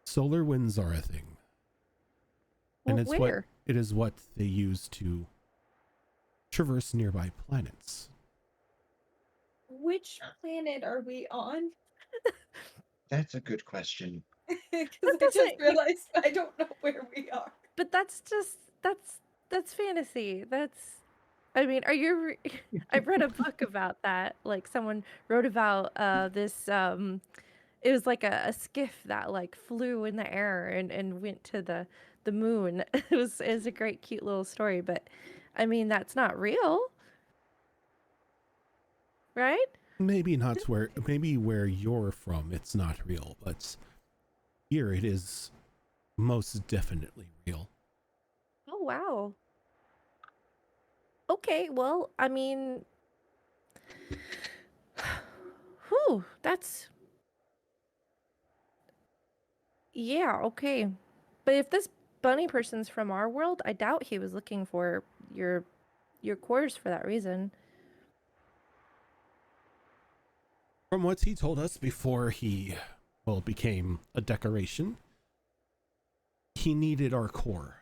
Solar winds are a thing. And Well, it's where? it is what they use to traverse nearby planets. Which planet are we on? That's a good question. Because That I just doesn't- realized I don't know where we are. But that's fantasy. I mean, are you? I read a book about that. Like someone wrote about this. It was like a skiff that like flew in the air and went to the moon. It was a great, cute little story. But I mean, that's not real, right? Maybe where you're from, it's not real, but here it is most definitely real. Oh wow. Okay, well, I mean, whew, that's yeah, okay. But if this bunny person's from our world, I doubt he was looking for your quarters for that reason. From what he told us before he, well, became a decoration, he needed our core.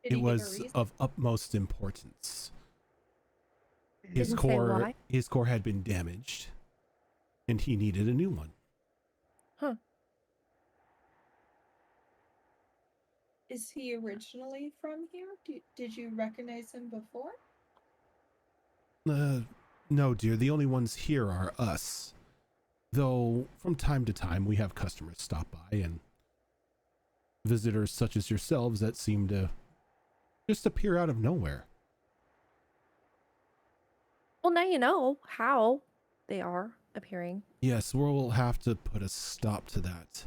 Did It he give a was reason? of utmost importance. His Didn't say why. core had been damaged, and he needed a new one. Huh. Is he originally from here? Did you recognize him before? No, dear. The only ones here are us. Though from time to time we have customers stop by and visitors such as yourselves that seem to just appear out of nowhere. Well, now you know how they are appearing. Yes, we'll have to put a stop to that.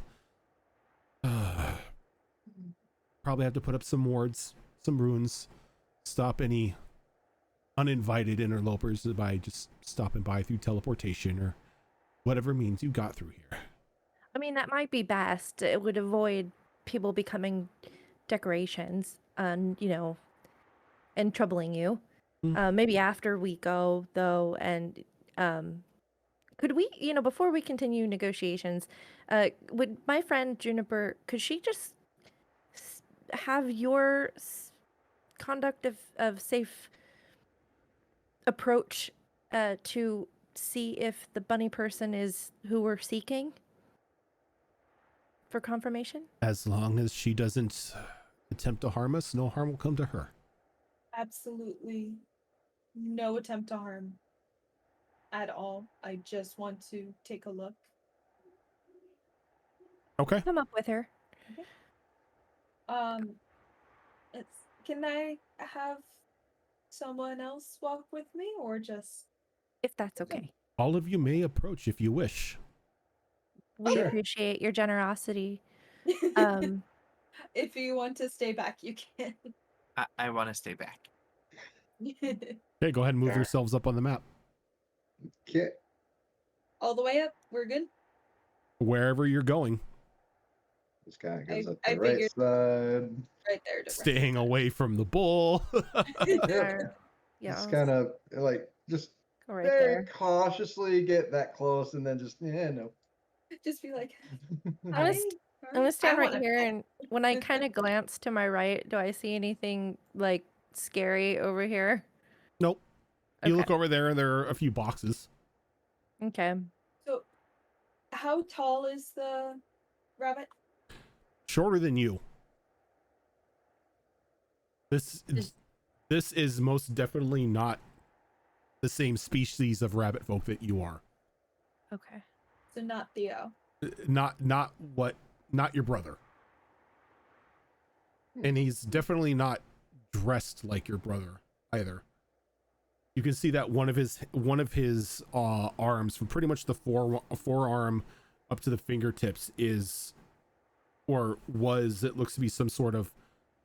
Probably have to put up some wards, some runes, stop any uninvited interlopers by just stopping by through teleportation or whatever means you got through here. I mean, that might be best. It would avoid people becoming decorations and, and troubling you. Maybe after we go, though, and could we, before we continue negotiations, would my friend Juniper, could she just have your conduct of safe approach to see if the bunny person is who we're seeking for confirmation? As long as she doesn't attempt to harm us, no harm will come to her. Absolutely no attempt to harm at all. I just want to take a look. Okay. Come up with her. Can I have someone else walk with me, or just If that's okay. All of you may approach if you wish. We Sure. appreciate your generosity. if you want to stay back, you can. I want to stay back. Okay, go ahead and move Sure. yourselves up on the map. Okay. All the way up. We're good. Wherever you're going, This guy goes up I the right figured- side. Right there. to staying away from the bull. Yeah. Yeah, Just kind of like just go right very there. cautiously get that close and then just no. Just be like, I'm "Hi, gonna stand I right wanna here, pet." and when I kind of glance to my right, do I see anything like scary over here? Nope. You Okay. look over there and there are a few boxes. Okay. So, how tall is the rabbit? Shorter than you. This is most definitely not the same species of rabbit folk that you are. Okay. So not Theo. Not your brother. And he's definitely not dressed like your brother either. You can see that one of his arms, from pretty much the forearm up to the fingertips is, or was, it looks to be some sort of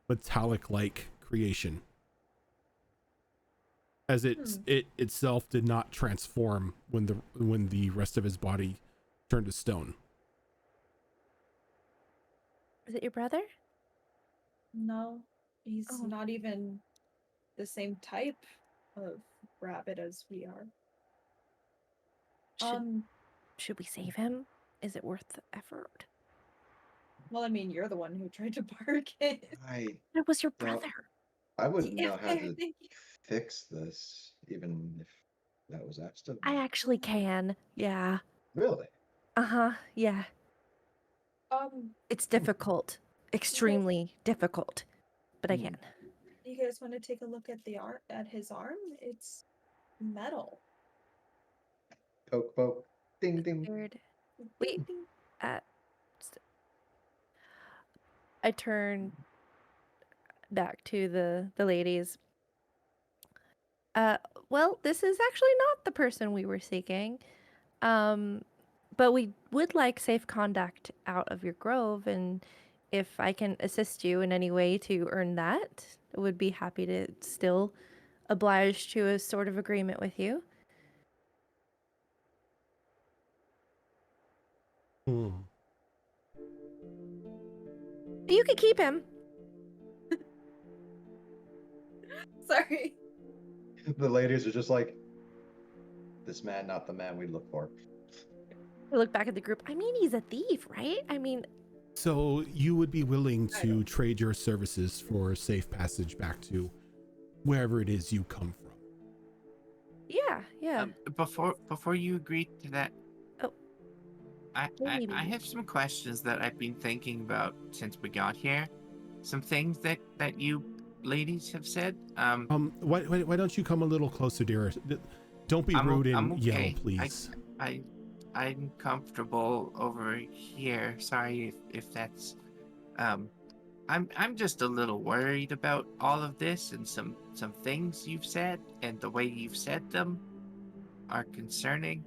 metallic-like creation, as it itself did not transform when the rest of his body turned to stone. Is it your brother? No, he's Oh. not even the same type of rabbit as we are. Should we save him? Is it worth the effort? Well, I mean, you're the one who tried to bargain. It was your Well, brother. I wouldn't Yeah, know how to thank you. fix this, even if that was asked of I me. actually can. Yeah. Really? Uh-huh. Yeah. You It's difficult. Extremely difficult. But I can. guys want to take a look at his arm? It's metal. Poke, poke, ding, ding. Weird. Wait. I turn back to the ladies. Well, this is actually not the person we were seeking. But we would like safe conduct out of your grove, and if I can assist you in any way to earn that, I would be happy to still oblige to a sort of agreement with you. You could keep him. Sorry. The ladies are just like, this man, not the man we look for. I look back at the group. I mean, he's a thief, right? I mean, So you would be willing to trade your services for safe passage back to wherever it is you come from? yeah. Before you agree to that, Oh. I have some questions that I've been thinking about since we got here. Some things that you ladies have said. Why don't you come a little closer, dear? Don't be rude and okay. yell, please. I'm comfortable over here. Sorry if that's I'm just a little worried about all of this, and some things you've said and the way you've said them are concerning.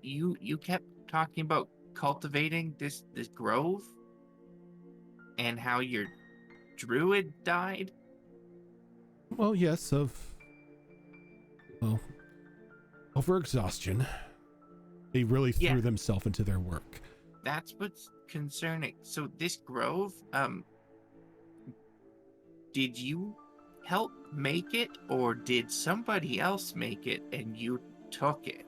You kept talking about cultivating this grove and how your druid died. Well, yes, overexhaustion. They really threw themselves into their work. That's what's concerning. So this grove, did you help make it, or did somebody else make it and you took it?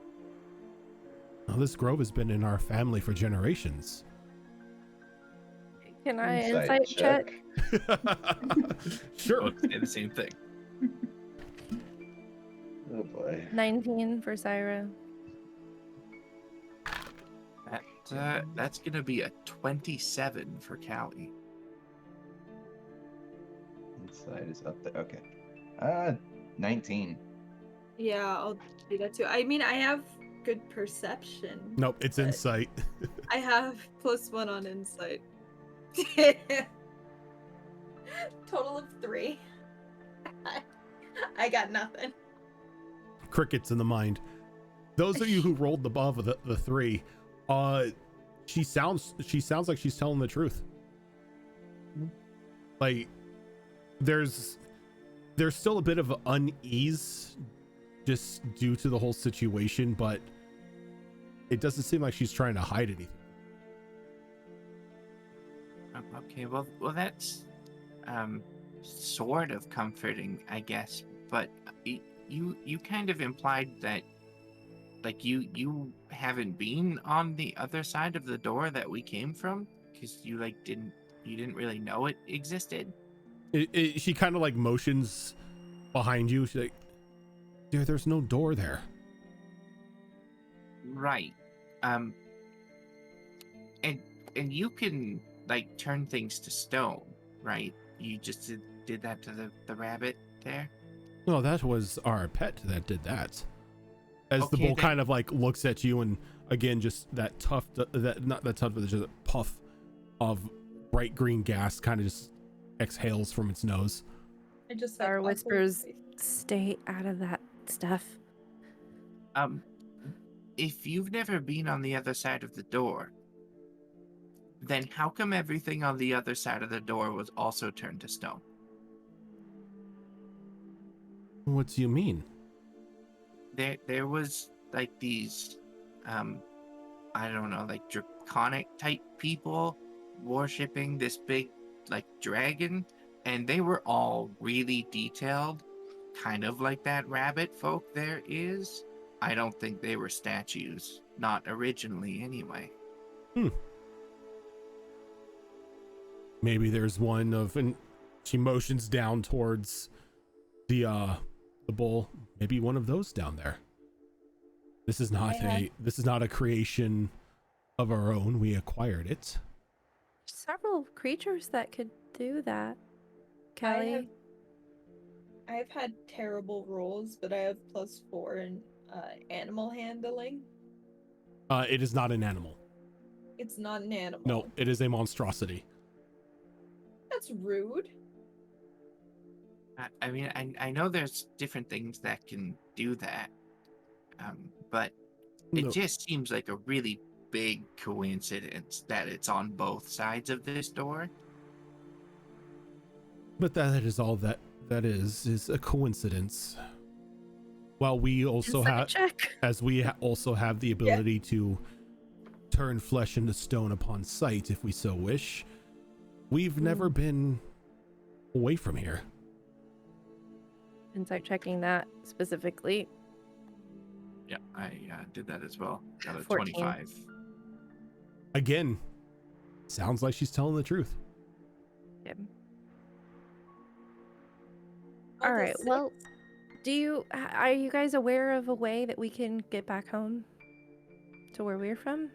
Well, this grove has been in our family for generations. Can I insight check? Sure. Both say the same thing. Oh boy. 19 for Syra. That's gonna be a 27 for Callie. Inside is up there. Okay. 19. Yeah, I'll do that too. I mean, I have good perception. Nope, it's insight. I have +1 on insight. Total of 3. I got nothing. Crickets in the mind. Those of you who rolled above the 3, she sounds like she's telling the truth. Like there's still a bit of unease just due to the whole situation, but it doesn't seem like she's trying to hide anything. Okay, well that's sort of comforting, I guess. But you kind of implied that, like, you haven't been on the other side of the door that we came from, because you didn't really know it existed. She kind of like motions behind you. She's like, "Dear, there's no door there." Right. And you can like turn things to stone, right? You just did that to the rabbit there. No, that was our pet that did that. As the Okay, bull kind of like looks at you, and again, just that tuft, not that tuft, but just a puff of bright green gas kind of just exhales from its nose. I just Syra whispers, "Stay out of that stuff." if you've never been on the other side of the door, then how come everything on the other side of the door was also turned to stone? What do you mean? There was like these, I don't know, like draconic type people worshipping this big like dragon, and they were all really detailed, kind of like that rabbit folk there is. I don't think they were statues, not originally anyway. Maybe there's one of, and she motions down towards the bowl. Maybe one of those down there. This is not a creation of our own. We acquired it. Several creatures that could do that. Kelly. I have had terrible rolls, but I have +4 in animal handling. It is not an animal. It's not an animal. No, it is a monstrosity. That's rude. I mean, I know there's different things that can do that, but it No. just seems like a really big coincidence that it's on both sides of this door. But that is all that is a coincidence. While we also Insight have, check. as we also have the ability to turn flesh into stone upon sight if we so wish, we've never been away from here. Insight checking that specifically. Yeah, I did that as well. Got a 14. 25. Again, sounds like she's telling the truth. Yeah. Oh, All the right. Well, are you guys aware of a way that we can get back home to where we're from?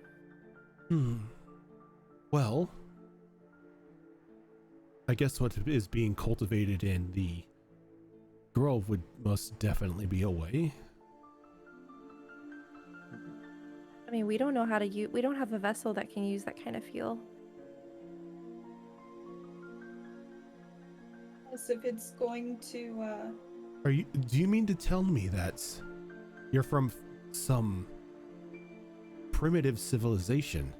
Well, I guess what is being cultivated in the grove would most definitely be a way. I mean, we don't know how to use. We don't have a vessel that can use that kind of fuel. Yes, if it's going to Do you mean to tell me that you're from some primitive civilization?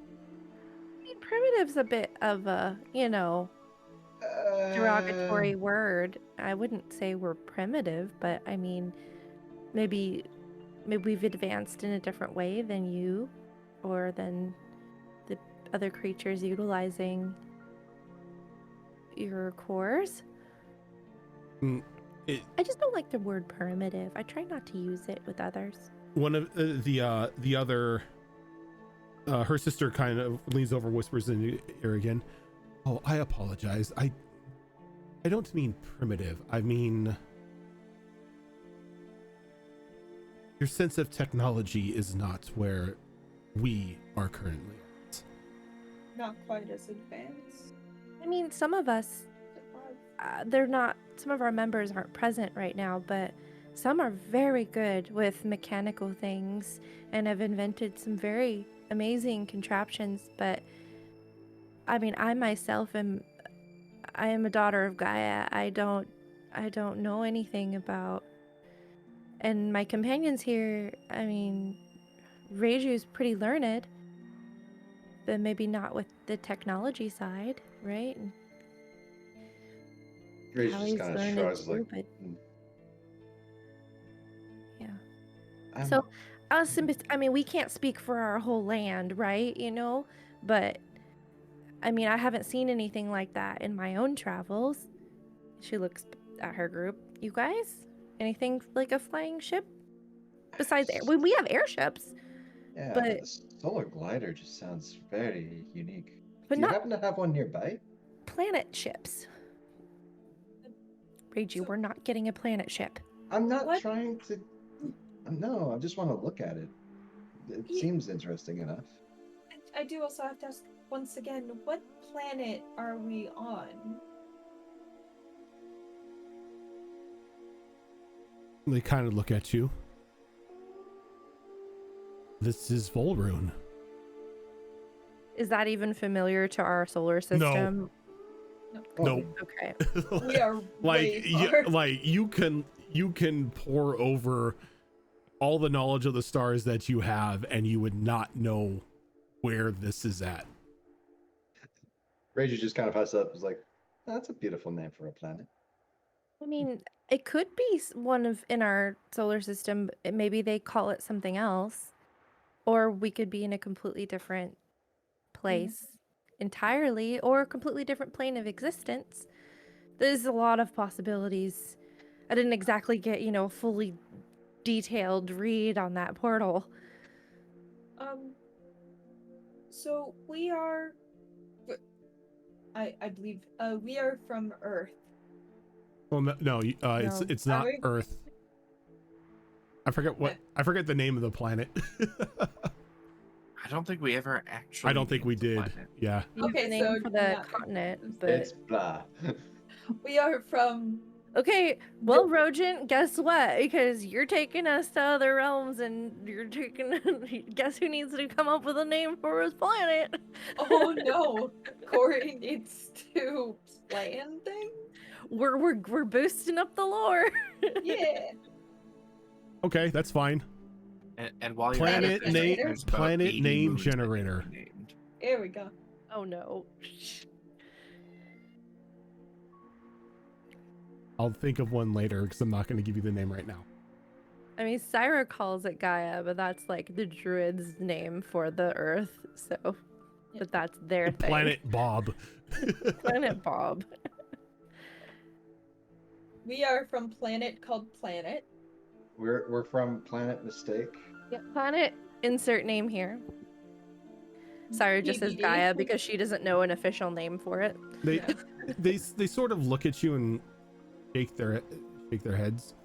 I mean, primitive's a bit of a, derogatory word. I wouldn't say we're primitive, but I mean, maybe we've advanced in a different way than you or than the other creatures utilizing your cores. I just don't like the word primitive. I try not to use it with others. One of the other, her sister kind of leans over, whispers in the ear again. Oh, I apologize. I don't mean primitive. I mean, your sense of technology is not where we are currently at. not quite as advanced. I mean, some of us, some of our members aren't present right now, but some are very good with mechanical things and have invented some very amazing contraptions. But I mean, I myself am a daughter of Gaia. I don't know anything about, and my companions here, I mean, Reiju's pretty learned, but maybe not with the technology side, right? Grace just Callie's kind of learned shrugs too, like, but yeah. I'm- So, I mean, we can't speak for our whole land, right? But I mean, I haven't seen anything like that in my own travels. She looks at her group. You guys, anything like a flying ship? Besides, we have airships, yeah, but- the solar glider just sounds very unique. but Do you not happen to have one nearby? planet ships. Reiju, we're not getting a planet ship. I'm not What? trying to. No, I just want to look at it. It Ye- seems interesting enough. I do also have to ask once again, what planet are we on? They kind of look at you. This is Volrune. Is that even familiar to our solar system? No. Okay. We are way far. Like you can pour over all the knowledge of the stars that you have, and you would not know where this is at. Ranger just kind of huffs up. Is like, that's a beautiful name for a planet. I mean, it could be one of in our solar system. Maybe they call it something else, or we could be in a completely different place entirely, or a completely different plane of existence. There's a lot of possibilities. I didn't exactly get, a fully detailed read on that portal. So we are, I believe, we are from Earth. Well, no, it's not we? Earth. I forget the name of the planet. I don't think we ever actually. I don't think we named the did. planet. Yeah. You have Okay, the name so for the not- continent, but It's blah. We are from. okay. Well, Rogent, guess what? Because you're taking us to other realms, and you're taking. Guess who needs to come up with a name for his planet? Oh no, Corey needs to plan things. We're boosting up the lore. Yeah. Okay, that's fine. And while you're Planet at it, name- there's about planet 80 name moons that can be generator. named. There we go. Oh no. I'll think of one later because I'm not going to give you the name right now. I mean, Syra calls it Gaia, but that's like the druid's name for the Earth. So, but that's their thing. Planet Bob. Planet Bob. We are from planet called Planet. We're from Planet Mistake. Yeah, planet. Insert name here. Syra just says TBD. Gaia because she doesn't know an official name for it. They Yeah. they sort of look at you and shake their heads.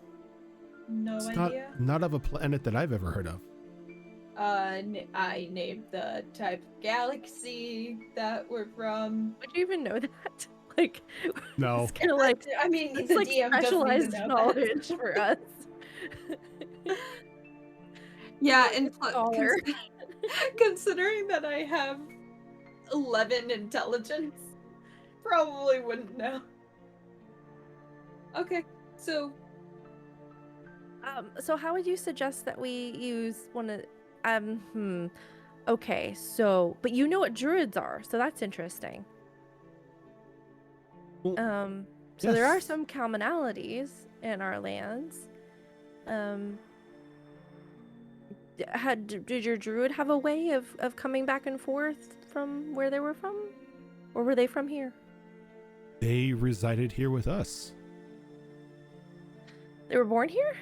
No It's idea. not of a planet that I've ever heard of. I named the type of galaxy that we're from. Would you even know that? Like, No. it's kind of like I mean, it's the like DM doesn't specialized even know knowledge that. for us. Yeah, and scholar. Considering that I have 11 intelligence, probably wouldn't know. Okay, so So how would you suggest that we use one of okay, so but you know what druids are, so that's interesting. Well, So there are yes. some commonalities in our lands. Did your druid have a way of coming back and forth from where they were from? Or were they from here? They resided here with us. They were born here?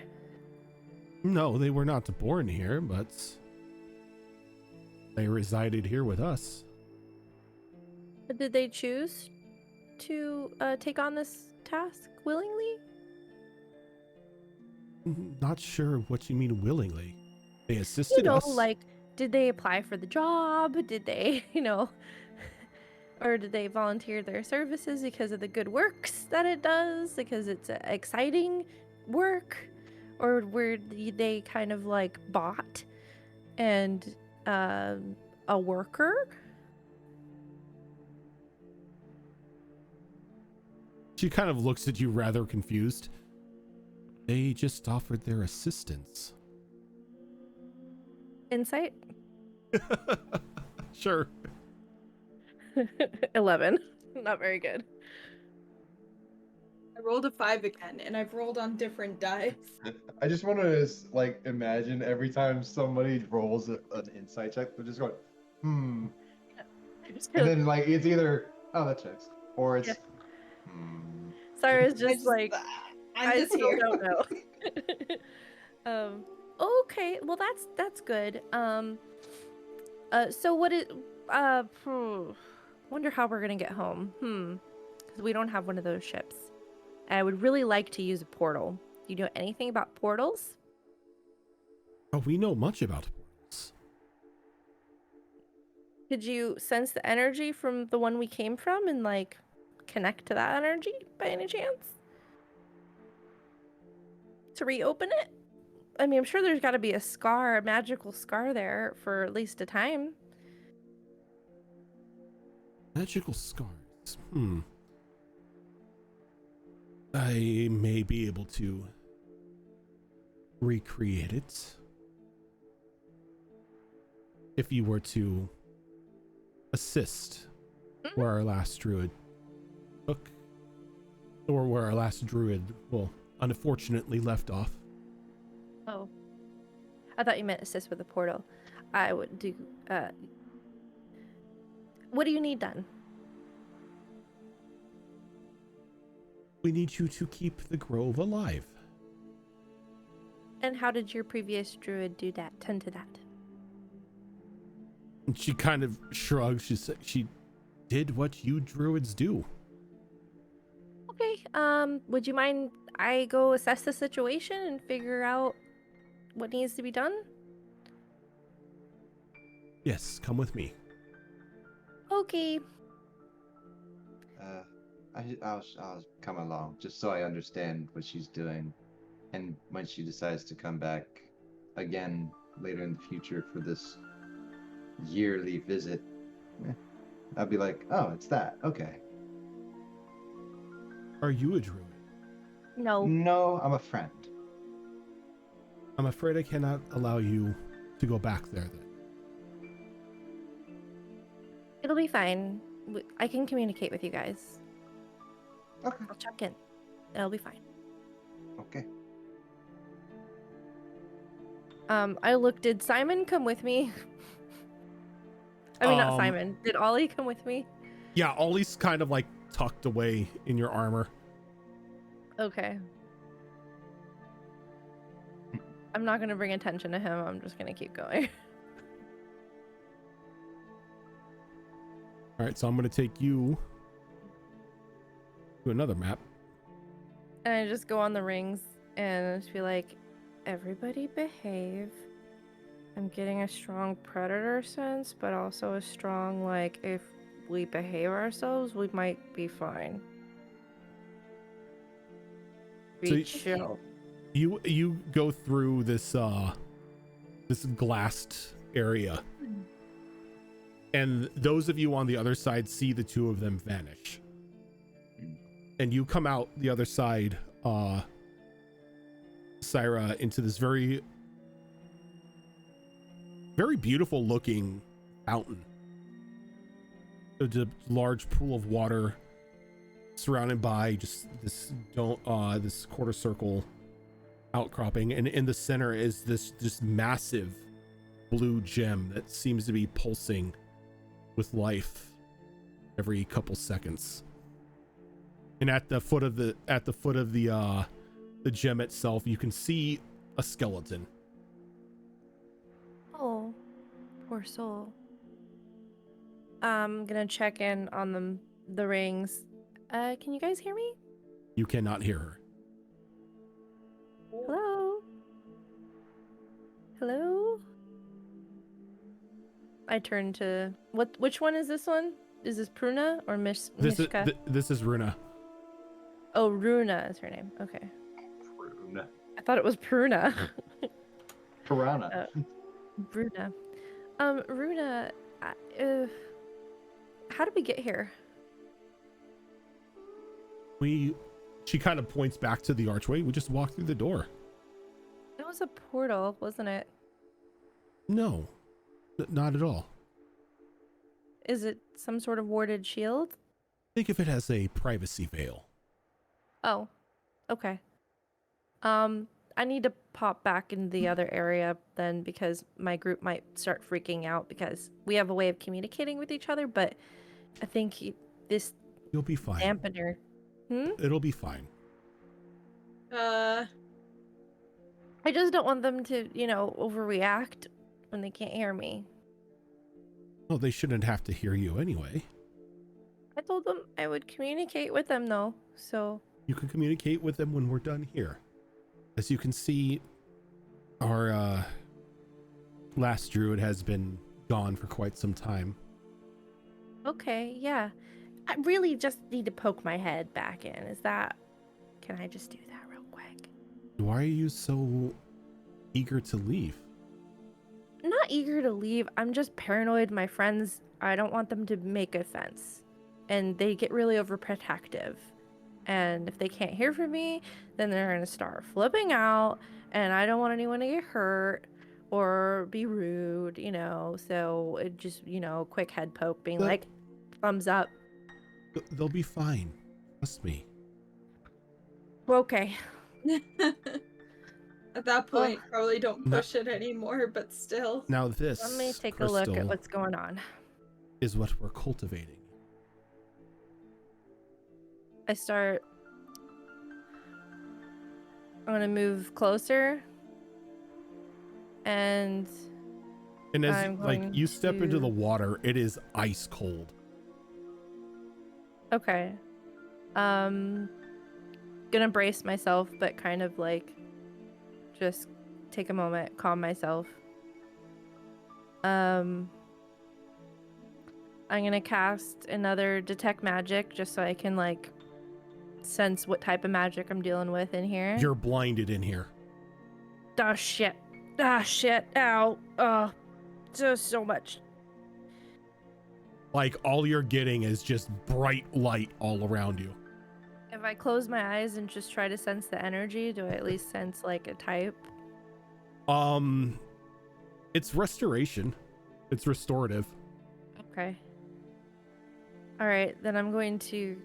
No, they were not born here, but they resided here with us. But did they choose to take on this task willingly? Not sure what you mean willingly. They assisted us. Like, did they apply for the job? Did they, or did they volunteer their services because of the good works that it does? Because it's exciting work? Or were they kind of like bought and a worker? She kind of looks at you rather confused. They just offered their assistance. Insight? Sure. 11. Not very good. I rolled a 5 again, and I've rolled on different dice. I just want to like imagine every time somebody rolls an insight check, they're just going, and then like it's either that checks, or it's Sarah's just like, I'm I just still here. don't know. Okay, well that's good. So what it wonder how we're gonna get home. Because we don't have one of those ships. I would really like to use a portal. Do you know anything about portals? Oh, we know much about portals. Could you sense the energy from the one we came from and like connect to that energy by any chance? To reopen it? I mean, I'm sure there's got to be a magical scar there for at least a time. Magical scars. I may be able to recreate it. if you were to assist where our last druid took, or where our last druid, well, unfortunately left off. Oh. I thought you meant assist with the portal. I would do, what do you need done? We need you to keep the grove alive. And how did your previous druid do that? Tend to that? And she kind of shrugs. She did what you druids do. Okay. Would you mind I go assess the situation and figure out what needs to be done? Yes, come with me. Okay. I'll come along just so I understand what she's doing, and when she decides to come back again later in the future for this yearly visit, I'll be like, oh, it's that. Okay. Are you a druid? No. No, I'm a friend. I'm afraid I cannot allow you to go back there then. It'll be fine. I can communicate with you guys. Okay. I'll check in. It'll be fine. Okay. Did Simon come with me? I mean, not Um, Simon. Did Ollie come with me? Yeah, Ollie's kind of like tucked away in your armor. Okay. I'm not gonna bring attention to him. I'm just gonna keep going. All right, so I'm going to take you to another map. And I just go on the rings and just be like, everybody behave. I'm getting a strong predator sense, but also a strong, like, if we behave ourselves, we might be fine. Be chill. You go through this this glassed area, and those of you on the other side see the two of them vanish, and you come out the other side, Syra, into this very beautiful looking fountain. It's a large pool of water surrounded by just this quarter circle outcropping, and in the center is this massive blue gem that seems to be pulsing with life every couple seconds. And at the foot of the gem itself, you can see a skeleton. Oh, poor soul. I'm gonna check in on the rings. Can you guys hear me? You cannot hear her. Hello? Hello? I turn to which one is this one? Is this Pruna or Mishka? This is Runa. Oh, Runa is her name. Okay. Pruna. I thought it was Pruna. Piranha. Bruna. Runa, how did we get here? She kind of points back to the archway. We just walked through the door. It was a portal, wasn't it? No, not at all. Is it some sort of warded shield? Think of it as a privacy veil. Oh, okay. I need to pop back into the other area then, because my group might start freaking out because we have a way of communicating with each other, but I think this You'll be fine. dampener. It'll be fine. I just don't want them to, overreact when they can't hear me. Well, they shouldn't have to hear you anyway. I told them I would communicate with them though, so. You can communicate with them when we're done here. As you can see, our last druid has been gone for quite some time. Okay, yeah. I really just need to poke my head back in. Can I just do that real quick? Why are you so eager to leave? I'm not eager to leave. I'm just paranoid. My friends, I don't want them to make offense. And they get really overprotective. And if they can't hear from me, then they're going to start flipping out. And I don't want anyone to get hurt. or be rude, you know. So it just, you know, quick head poke being But- like, thumbs up. They'll be fine. Trust me. Okay. At that Oh. point, probably don't No- push it anymore, but still. Now this Let me take a crystal look at what's going on. is what we're cultivating. I'm gonna move closer, and And as I'm like going you step into the to- water, it is ice cold. okay, gonna brace myself, but kind of like just take a moment, calm myself. I'm gonna cast another detect magic just so I can like sense what type of magic I'm dealing with in here. You're blinded in here. Ah shit. Ah shit. Ow. Oh, just so much. Like all you're getting is just bright light all around you. If I close my eyes and just try to sense the energy, do I at least sense like a type? It's restoration. It's restorative. Okay. All right, then I'm going to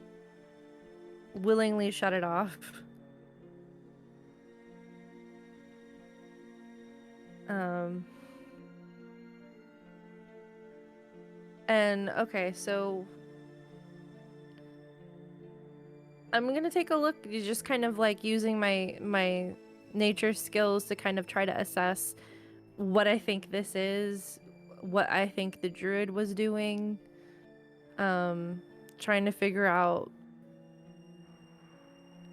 willingly shut it off. And okay, so I'm gonna take a look, just kind of like using my nature skills to kind of try to assess what I think this is, what I think the druid was doing. Trying to figure out,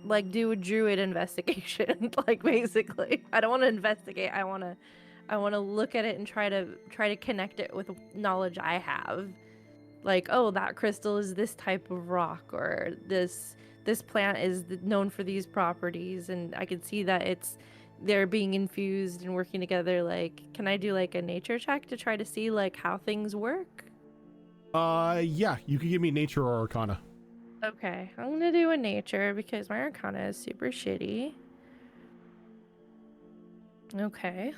like, do a druid investigation, like basically. I don't want to investigate. I want to look at it and try to connect it with knowledge I have. Like, oh, that crystal is this type of rock, or this plant is known for these properties, and I can see that they're being infused and working together. Like, can I do like a nature check to try to see like how things work? Yeah, you can give me nature or arcana. Okay, I'm gonna do a nature because my arcana is super shitty. Okay.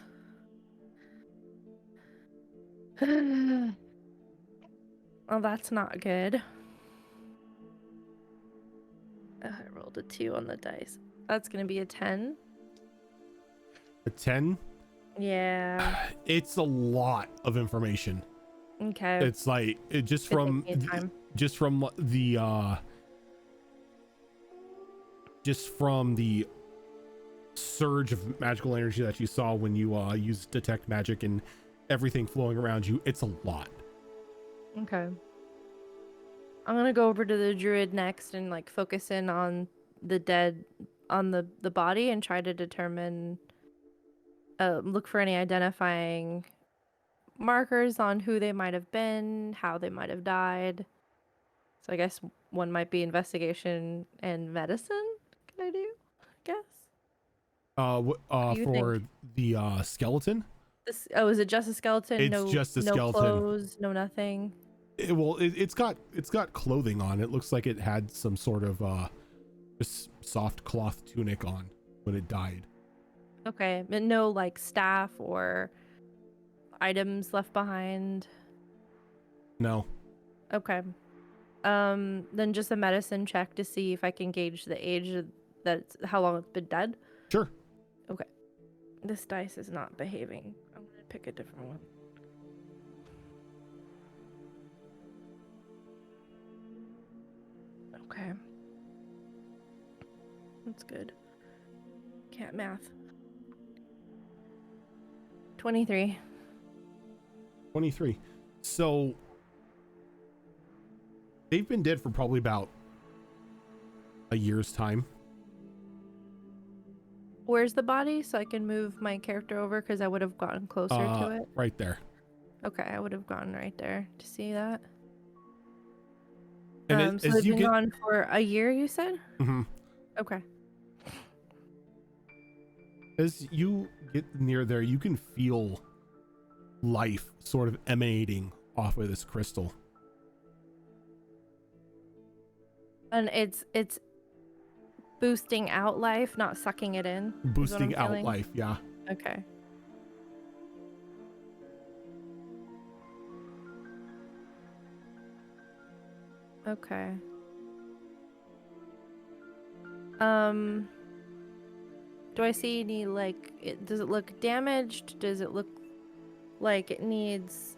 Well, that's not good. I rolled a 2 on the dice. That's gonna be a 10. A 10? Yeah. It's a lot of information. Okay. It's like just It'll from take me time. just from the surge of magical energy that you saw when you used detect magic and everything flowing around you. It's a lot. Okay. I'm gonna go over to the druid next and like focus in on the dead, on the body, and try to determine, look for any identifying markers on who they might have been, how they might have died. So I guess one might be investigation and medicine. Can I do? I guess. Do you For think? the skeleton, Is it just a skeleton? It's No, just a no skeleton. clothes, no nothing. it's got clothing on. It looks like it had some sort of just soft cloth tunic on when it died. Okay, but no like staff or items left behind. No. Okay. Then just a medicine check to see if I can gauge the age how long it's been dead. Sure. Okay. This dice is not behaving. I'm gonna pick a different one. Okay. That's good. Can't math. 23. 23. So they've been dead for probably about a year's time. Where's the body so I can move my character over, because I would have gotten closer to it? Right there. Okay, I would have gone right there to see that. And So as they've you been get, gone for a year, you said? Mhm. Okay. As you get near there, you can feel life sort of emanating off of this crystal. And it's boosting out life, not sucking it in. is what Boosting I'm out feeling? life, yeah. Okay. Okay. Do I see any, like, does it look damaged? Does it look like it's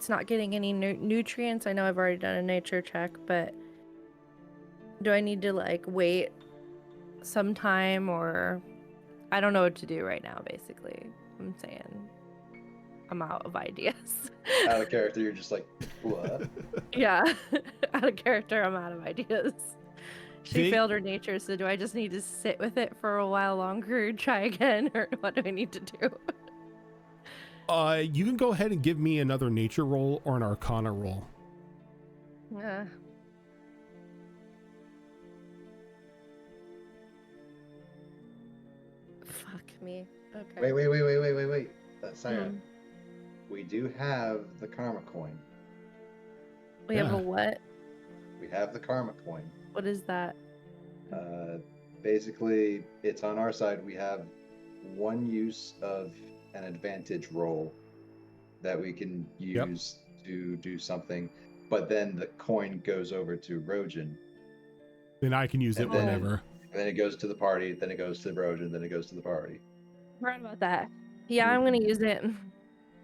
not getting any nutrients? I know I've already done a nature check, but do I need to, like, wait some time, or I don't know what to do right now, basically. I'm saying I'm out of ideas. Out of character, you're just like, what? Yeah. Out of character, I'm out of ideas. She They- failed her nature, so do I just need to sit with it for a while longer and try again, or what do I need to do? You can go ahead and give me another nature roll or an arcana roll. Fuck me. Okay. Wait. Sarah, Hmm. we do have the karma coin. We have Yeah. a what? We have the karma coin. What is that? Basically, it's on our side. We have one use of an advantage roll that we can use to do something, but then the coin goes over to Rojan. Then I can use it And then- whenever. And then it goes to the party, then it goes to Rojan, then it goes to the party. Forgot about that. Yeah, I'm gonna use it.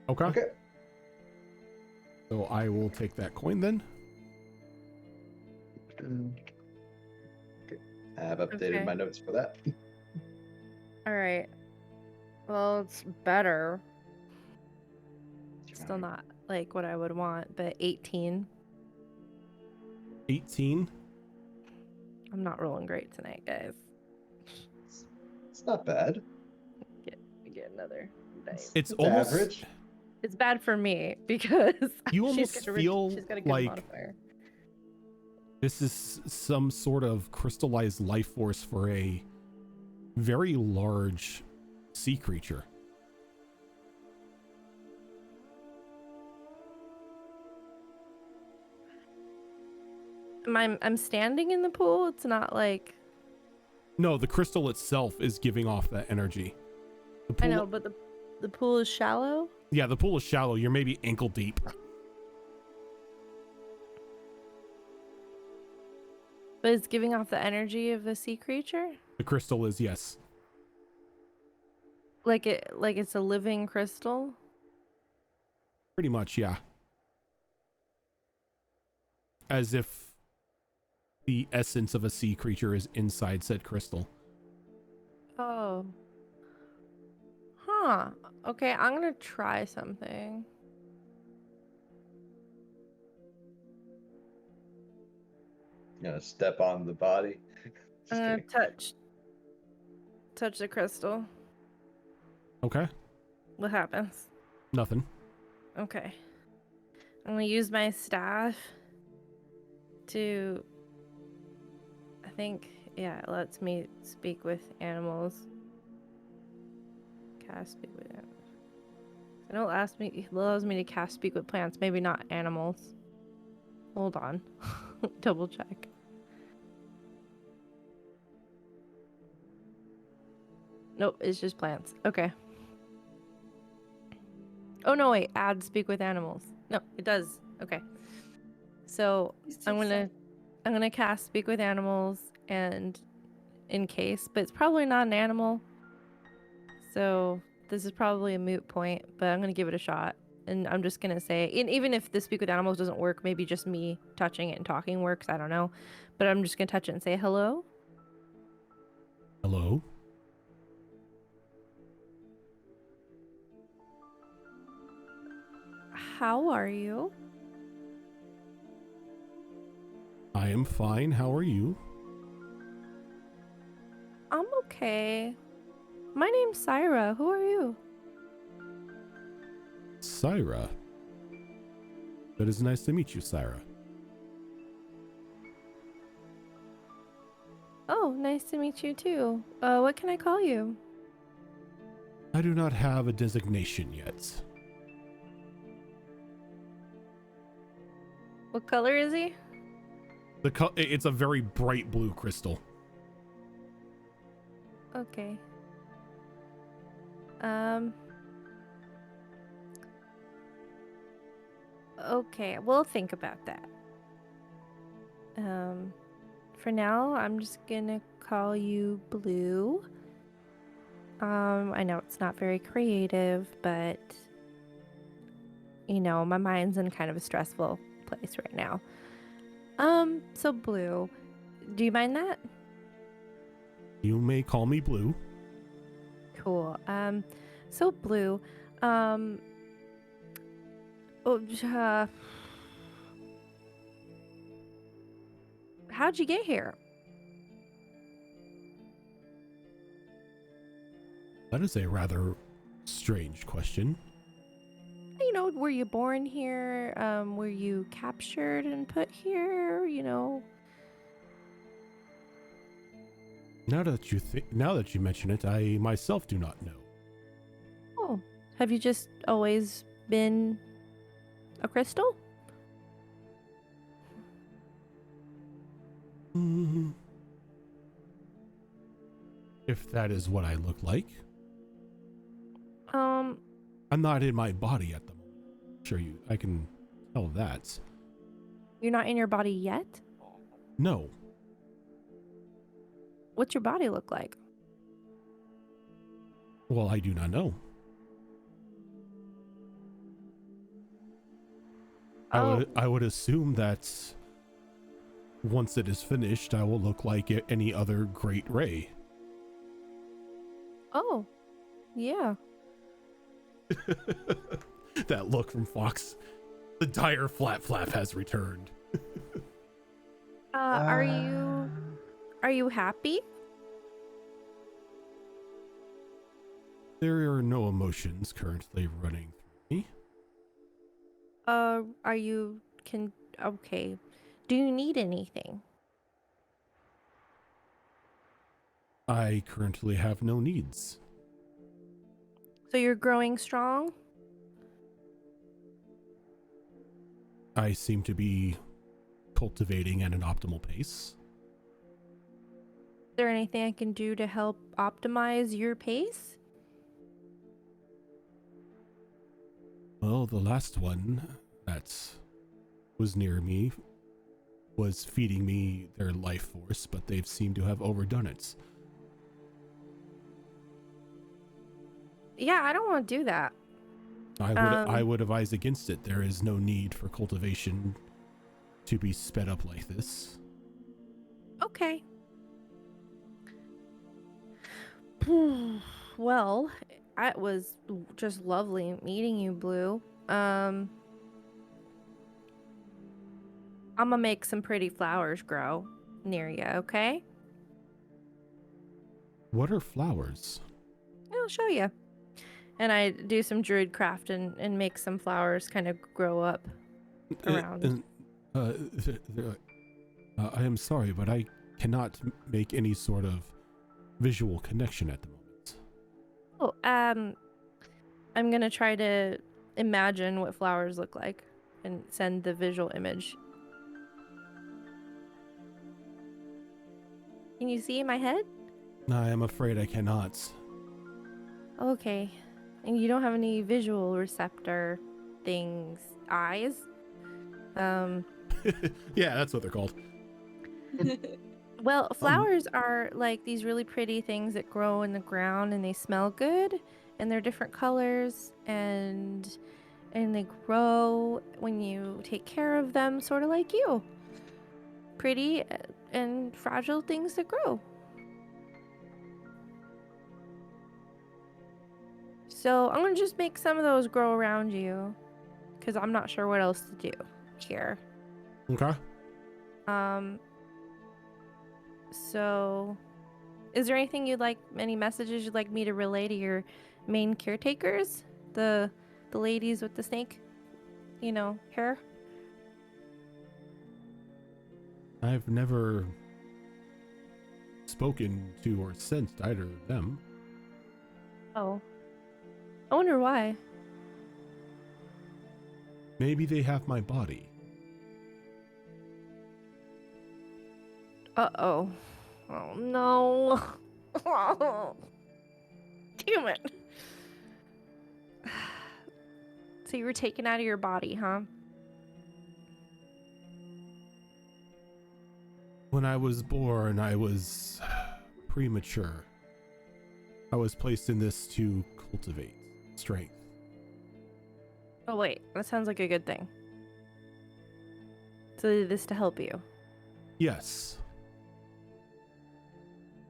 Okay. Okay. So I will take that coin then. Okay. I have updated Okay. my notes for that. All right. Well, it's better. Still not like what I would want, but 18. 18. I'm not rolling great tonight, guys. It's not bad. Get another dice. It's almost average. It's bad for me because You she's almost got feel she's got a good like modifier. this is some sort of crystallized life force for a very large sea creature. I'm standing in the pool. It's not like No, the crystal itself is giving off that energy. The pool, I know, but the pool is shallow. Yeah, the pool is shallow. You're maybe ankle deep. But it's giving off the energy of a sea creature? The crystal is, yes. Like it's a living crystal? Pretty much, yeah. As if the essence of a sea creature is inside said crystal. Oh. Huh. Okay, I'm gonna try something. You know, step on the body. I'm gonna touch the crystal. Okay. What happens? Nothing. Okay. I'm gonna use my staff to, I think, yeah, it lets me speak with animals. Cast speak with animals. I know it allows me to cast speak with plants, maybe not animals. Hold on. Double check. Nope, it's just plants. Okay. Oh no, wait, add speak with animals. No, it does. Okay. So I'm gonna cast speak with animals and in case, but it's probably not an animal. So this is probably a moot point, but I'm gonna give it a shot. And I'm just gonna say, and even if the speak with animals doesn't work, maybe just me touching it and talking works. I don't know, but I'm just gonna touch it and say hello. Hello? How are you? I am fine. How are you? I'm okay. My name's Syra. Who are you? Syra. It is nice to meet you, Syra. Oh, nice to meet you too. What can I call you? I do not have a designation yet. What color is he? It's a very bright blue crystal. Okay. Okay, we'll think about that. For now, I'm just gonna call you Blue. I know it's not very creative, but my mind's in kind of a stressful place right now. So Blue, do you mind that? You may call me Blue. Cool. So Blue, oh, how'd you get here? That is a rather strange question. Were you born here? Were you captured and put here? Now that you mention it, I myself do not know. Oh, have you just always been a crystal? If that is what I look like. Um, I'm not in my body at the moment. Sure, I can tell that. you're not in your body yet? No. What's your body look like? Well, I do not know. Oh, I would assume that once it is finished, I will look like any other great ray. oh, yeah. That look from Fox. The dire flat flap has returned. Are you happy? There are no emotions currently running through me. Okay. Do you need anything? I currently have no needs. So you're growing strong? I seem to be cultivating at an optimal pace. Is there anything I can do to help optimize your pace? Well, the last one that was near me was feeding me their life force, but they've seemed to have overdone it. Yeah, I don't want to do that. I would advise against it. There is no need for cultivation to be sped up like this. Okay. Well, it was just lovely meeting you, Blue. I'm gonna make some pretty flowers grow near you, okay? What are flowers? I'll show you. And I do some druid craft and make some flowers kind of grow up around. I am sorry, but I cannot make any sort of visual connection at the moment. Oh, I'm gonna try to imagine what flowers look like and send the visual image. Can you see in my head? I am afraid I cannot. Okay. And you don't have any visual receptor eyes? Yeah, that's what they're called. Well, flowers are like these really pretty things that grow in the ground and they smell good and they're different colors and they grow when you take care of them, sort of like you. Pretty and fragile things that grow. So I'm gonna just make some of those grow around you because I'm not sure what else to do here. Okay. So is there anything any messages you'd like me to relay to your main caretakers? The ladies with the snake, hair? I've never spoken to or sensed either of them. Oh. I wonder why. Maybe they have my body. Uh-oh. Oh, no. Damn it. So you were taken out of your body, huh? When I was born, I was premature. I was placed in this to cultivate strength. Oh wait, that sounds like a good thing. So they did this to help you. Yes.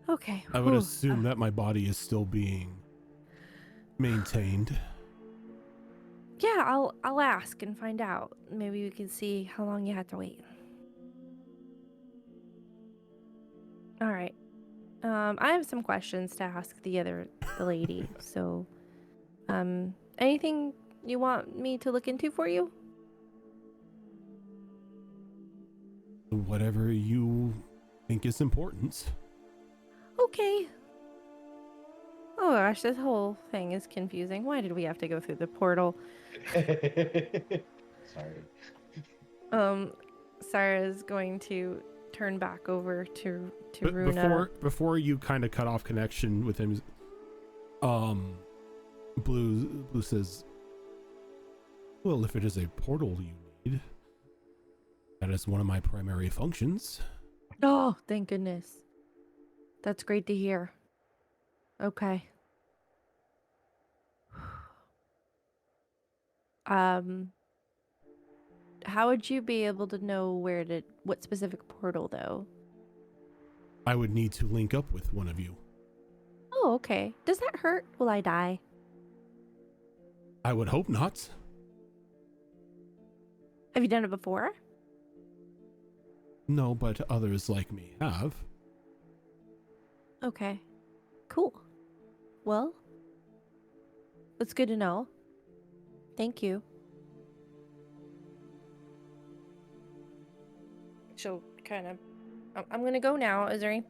Okay. I would whew. assume that my body is still being maintained. Yeah, I'll ask and find out. Maybe we can see how long you had to wait. All right. I have some questions to ask the lady. So, anything you want me to look into for you? Whatever you think is important. Okay. Oh gosh, this whole thing is confusing. Why did we have to go through the portal? Sorry. Sarah's going to turn back over to But Runa. before you kind of cut off connection with him, Blue says, well, if it is a portal you need, that is one of my primary functions. Oh, thank goodness. That's great to hear. Okay. How would you be able to know what specific portal though? I would need to link up with one of you. Oh, okay. Does that hurt? Will I die? I would hope not. Have you done it before? No, but others like me have. Okay. Cool. Well, it's good to know. Thank you. She'll kind of... I'm gonna go now. Is there any...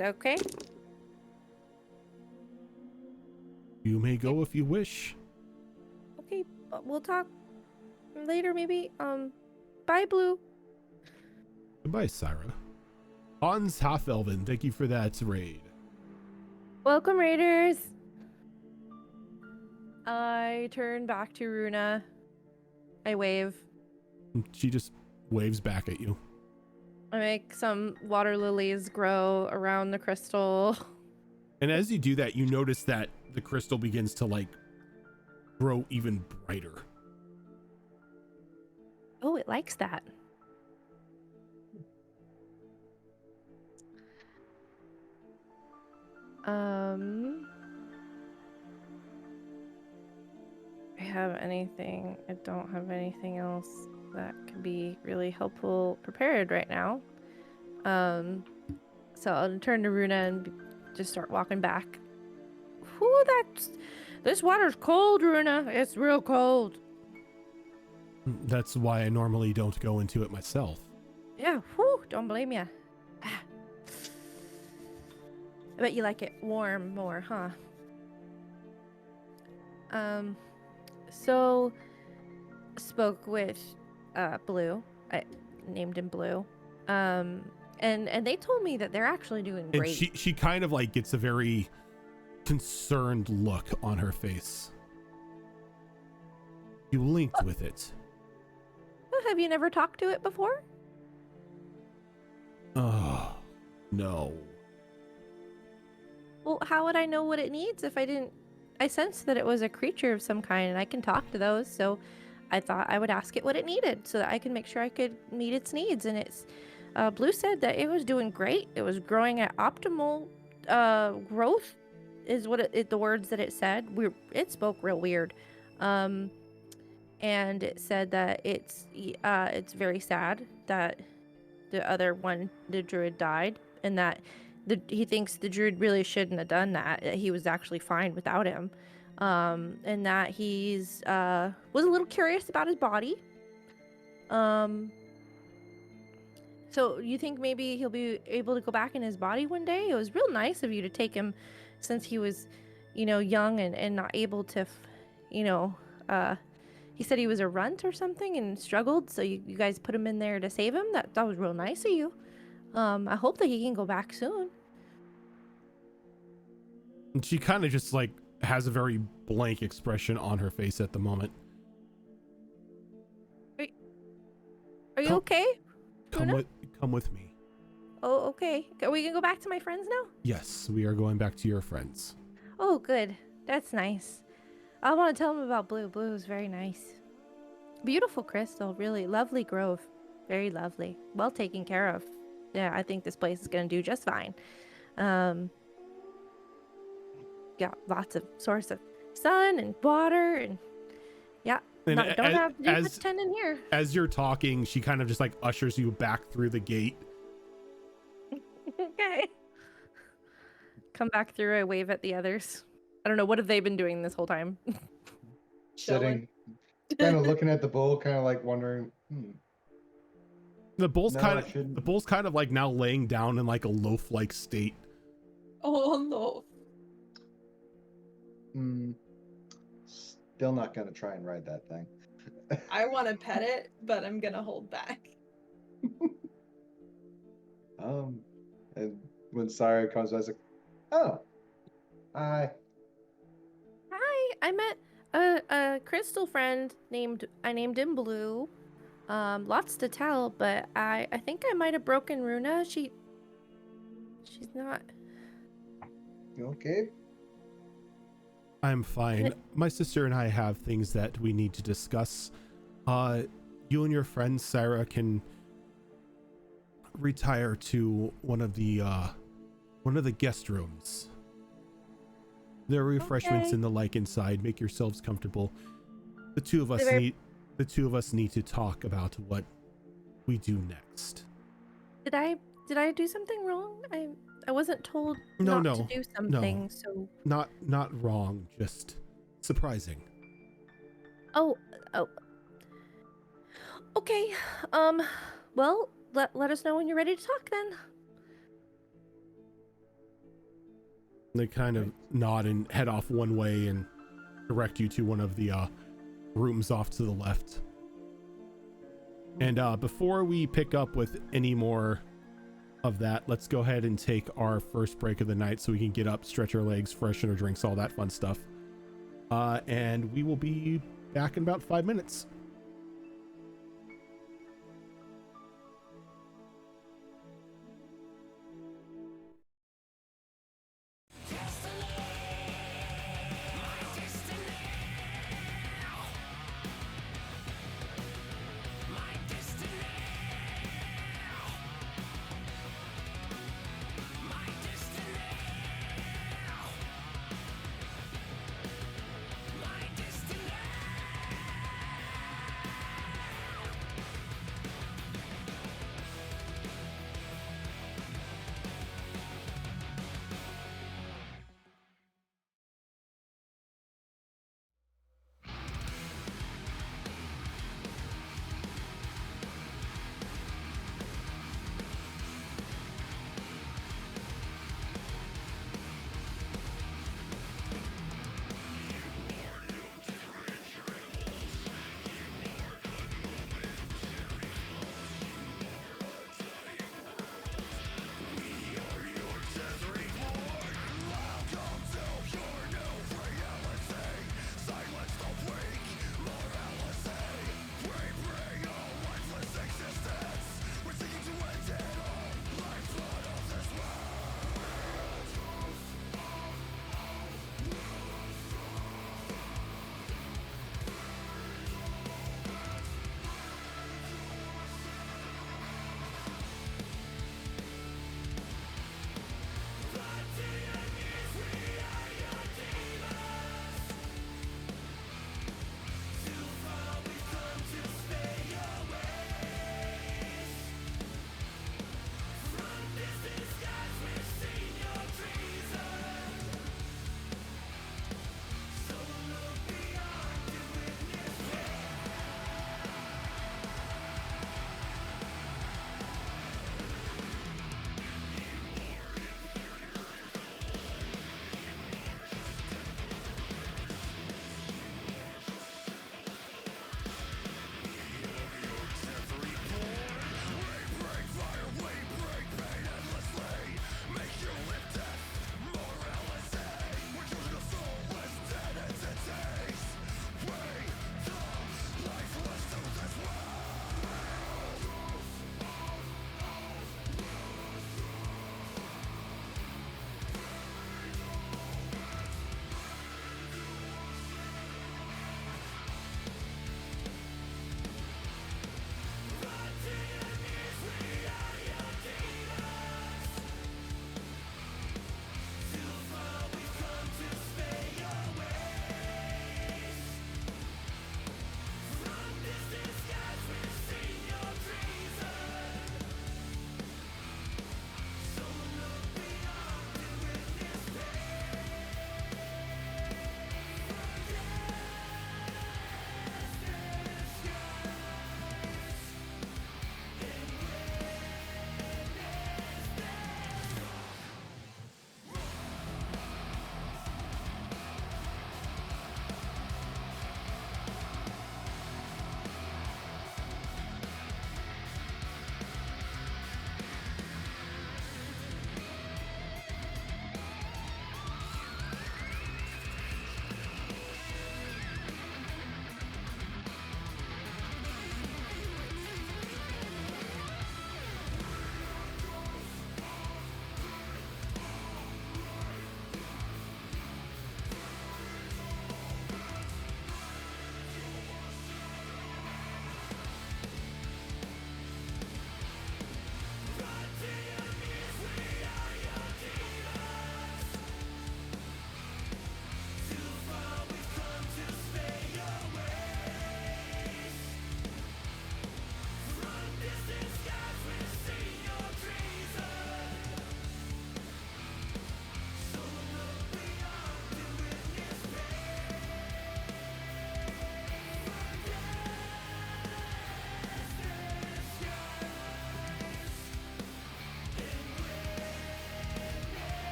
Okay? You may go if you wish. Okay, we'll talk later maybe. Bye, Blue. Goodbye, Sarah. Hans Half-Elven, thank you for that raid. Welcome, Raiders. I turn back to Runa. I wave. She just waves back at you. I make some water lilies grow around the crystal. And as you do that, you notice that the crystal begins to like grow even brighter. Oh, it likes that. I don't have anything else that could be really helpful prepared right now. So I'll turn to Runa and just start walking back. Whew, this water's cold, Runa. It's real cold. That's why I normally don't go into it myself. Yeah, whew, don't blame ya. I bet you like it warm more, huh? So spoke with Blue. I named him Blue. And they told me that they're actually doing great. And she kind of like gets a very concerned look on her face. You linked with it. Have you never talked to it before? Oh, no. Well, how would I know what it needs if I didn't? I sensed that it was a creature of some kind and I can talk to those, so I thought I would ask it what it needed so that I could make sure I could meet its needs. And it's Blue said that it was doing great. It was growing at optimal growth is what the words that it said. It spoke real weird. And it said that it's very sad that the other one, the druid, died, and that he thinks the druid really shouldn't have done that. He was actually fine without him, and that he's was a little curious about his body. So you think maybe he'll be able to go back in his body one day? It was real nice of you to take him, since he was, young and not able to, he said he was a runt or something and struggled, so you guys put him in there to save him. That was real nice of you. I hope that he can go back soon. And she kind of just like has a very blank expression on her face at the moment. Are you okay? Come with me. Okay. We can go back to my friends now? Yes, we are going back to your friends. Oh, good. That's nice. I want to tell them about Blue. Blue is very nice. Beautiful crystal, really lovely grove. Very lovely. Well taken care of. Yeah, I think this place is going to do just fine. Got lots of source of sun and water and yeah, And don't have to do as- much tending here. As you're talking, she kind of just like ushers you back through the gate. Okay. Come back through, I wave at the others. I don't know, what have they been doing this whole time? Sitting, kind of looking at the bull, kind of like wondering, The bull's No, kind I of shouldn't. the bull's kind of like now laying down in like a loaf-like state. Oh no. Still not gonna try and ride that thing. I want to pet it, but I'm gonna hold back. And when Sarah comes, I was like, "Oh, hi." Hi, I met a crystal friend named him Blue. Lots to tell, but I think I might have broken Runa. She's not. You okay? I'm fine. My sister and I have things that we need to discuss. You and your friend Sarah can retire to one of the guest rooms. There are refreshments Okay. and the like inside. Make yourselves comfortable. The two of us need to talk about what we do next. Did I do something wrong? I wasn't told No, not no, to do something. So Not wrong, just surprising. oh. Okay. Well, let us know when you're ready to talk then. They kind of nod and head off one way and direct you to one of the rooms off to the left. And before we pick up with any more of that, let's go ahead and take our first break of the night so we can get up, stretch our legs, freshen our drinks, all that fun stuff. And we will be back in about 5 minutes.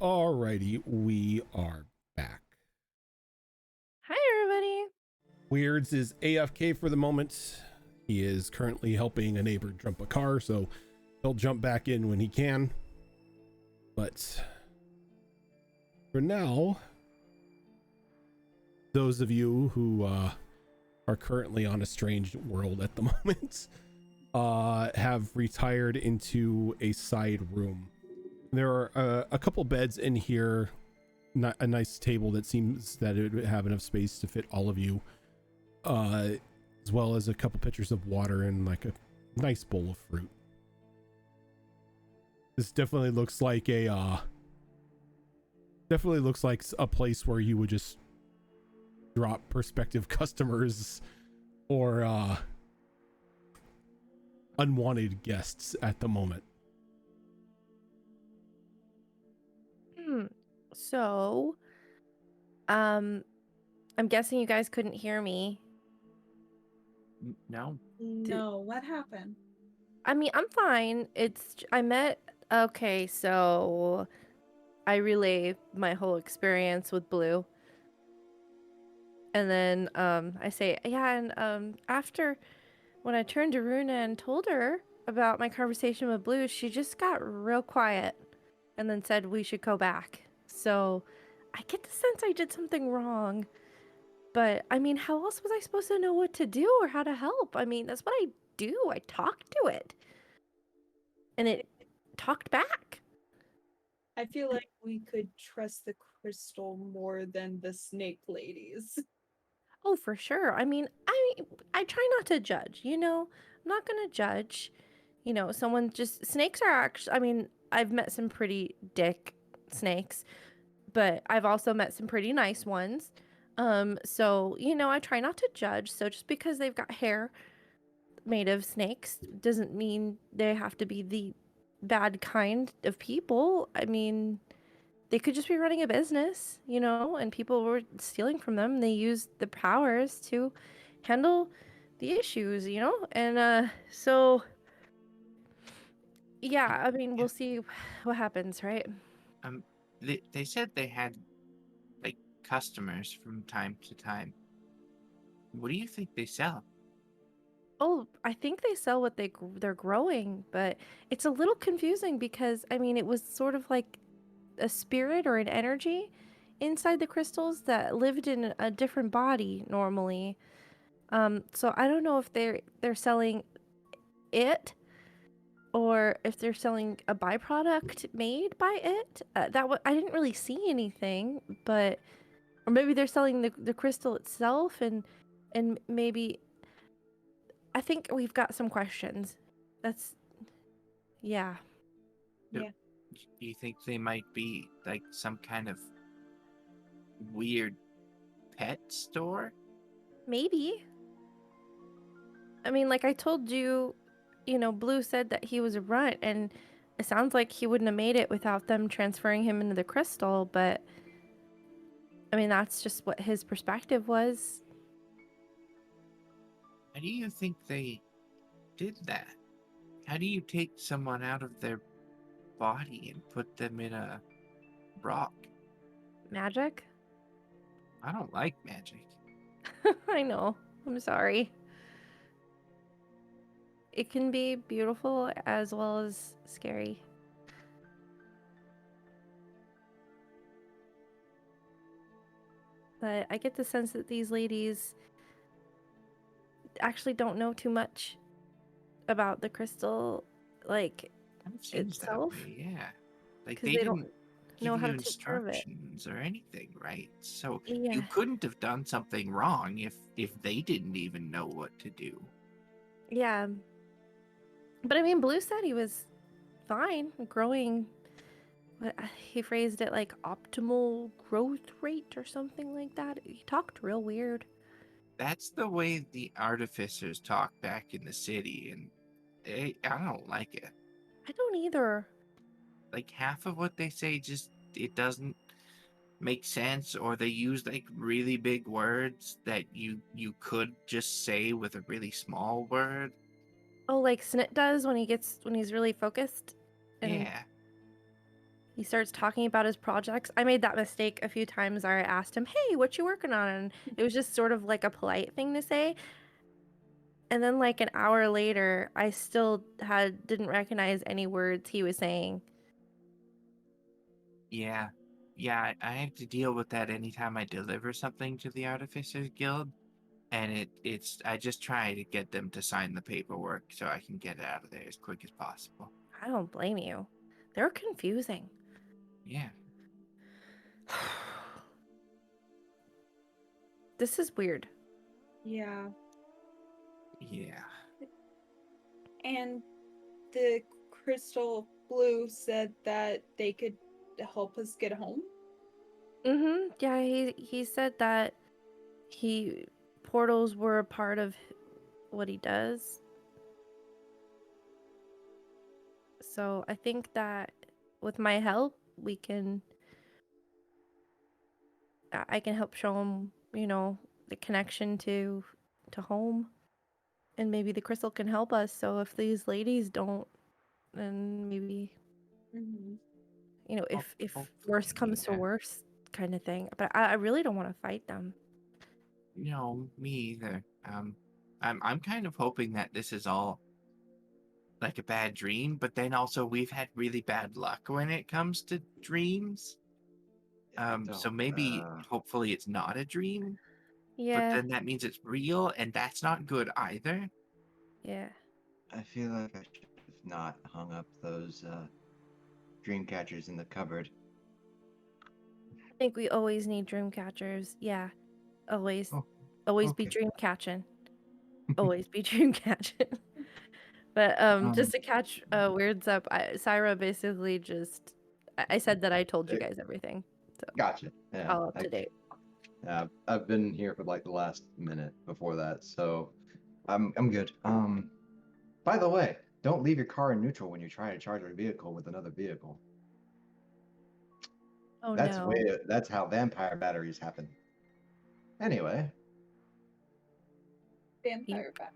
Alrighty, we are back. Hi, everybody. Weirds is AFK for the moment. He is currently helping a neighbor jump a car, so he'll jump back in when he can. But for now, those of you who are currently on a strange world at the moment have retired into a side room. There are a couple beds in here, a nice table that seems that it would have enough space to fit all of you, as well as a couple pitchers of water and like a nice bowl of fruit. This definitely looks like a place where you would just drop prospective customers or unwanted guests at the moment. So, I'm guessing you guys couldn't hear me. No. No, what happened? I mean, I'm fine. Okay, so I relay my whole experience with Blue. And then I say, yeah, and after when I turned to Runa and told her about my conversation with Blue, she just got real quiet and then said we should go back. So I get the sense I did something wrong. But I mean, how else was I supposed to know what to do or how to help? I mean, that's what I do. I talk to it. And it talked back. I feel like we could trust the crystal more than the snake ladies. Oh, for sure. I mean, I try not to judge, you know? I'm not going to judge. You know, snakes are actually, I mean, I've met some pretty dick snakes, but I've also met some pretty nice ones. So, you know, I try not to judge. So just because they've got hair made of snakes doesn't mean they have to be the bad kind of people. I mean, they could just be running a business, you know, and people were stealing from them. They used the powers to handle the issues, you know? And so yeah, I mean, we'll see what happens, right? They said they had like customers from time to time. What do you think they sell? Oh, I think they sell what they're growing, but it's a little confusing because I mean, it was sort of like a spirit or an energy inside the crystals that lived in a different body normally. So I don't know if they're selling it or if they're selling a byproduct made by it. I didn't really see anything, but or maybe they're selling the crystal itself and maybe I think we've got some questions. That's yeah. Do you think they might be like some kind of weird pet store? Maybe. I mean, like I told you, you know, Blue said that he was a runt, and it sounds like he wouldn't have made it without them transferring him into the crystal, but I mean, that's just what his perspective was. How do you think they did that? How do you take someone out of their body and put them in a rock? Magic? I don't like magic. I know. I'm sorry. It can be beautiful as well as scary. But I get the sense that these ladies actually don't know too much about the crystal, like, It seems itself. that way, yeah. Like 'Cause they they don't didn't know give how you to take care of it. instructions or anything, right? So Yeah. you couldn't have done something wrong if they didn't even know what to do. Yeah. But I mean, Blue said he was fine growing. He phrased it like optimal growth rate or something like that. He talked real weird. That's the way the artificers talk back in the city, and I don't like it. I don't either. Like half of what they say it doesn't make sense, or they use like really big words that you could just say with a really small word. Oh, like Snit does when he's really focused. And Yeah. He starts talking about his projects. I made that mistake a few times where I asked him, "Hey, what you working on?" And it was just sort of like a polite thing to say. And then like an hour later, I still didn't recognize any words he was saying. Yeah. Yeah, I have to deal with that anytime I deliver something to the Artificers Guild. And I just try to get them to sign the paperwork so I can get it out of there as quick as possible. I don't blame you. They're confusing. Yeah. This is weird. Yeah. Yeah. And the crystal blue said that they could help us get home. Mm-hmm. Yeah, he said that portals were a part of what he does. So I think that with my help, I can help show him, the connection to home, and maybe the crystal can help us. So if these ladies don't, then maybe, Mm-hmm. if Hopefully, worse comes to yeah. worse, kind of thing. But I really don't want to fight them. No, me either. I'm kind of hoping that this is all like a bad dream, but then also we've had really bad luck when it comes to dreams. So maybe hopefully it's not a dream, but Yeah, then that means it's real, and that's not good either. yeah. I feel like I should have not hung up those dream catchers in the cupboard. I think we always need dream catchers. Yeah, always, Oh, always be okay. dream catching. Always be dream catching. But just to catch weirds up, Syra basically just I said that I told you guys everything. So Gotcha. Yeah, all up to date. I've been here for like the last minute before that, so I'm good. By the way, don't leave your car in neutral when you try to charge your vehicle with another vehicle. Oh That's no. that's how vampire batteries happen. Anyway, Vampire bat.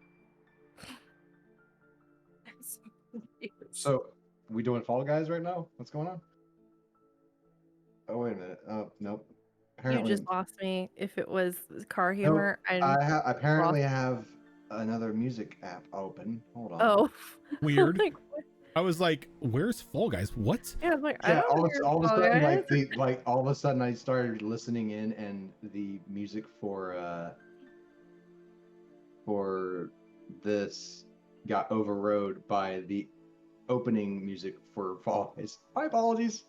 I'm so confused. so we doing Fall Guys right now? What's going on? Oh wait a minute. Oh nope. You Apparently, just lost me. If it was car nope. humor, I'm Apparently lost. have another music app open. Hold on. Oh. I'm Weird. like, what? I was like, "Where's Fall Guys? What?" Yeah, I'm like, I Yeah, don't hear all of a Fall sudden, Guys. all of a sudden, I started listening in, and the music for this got overrode by the opening music for Fall Guys. My apologies.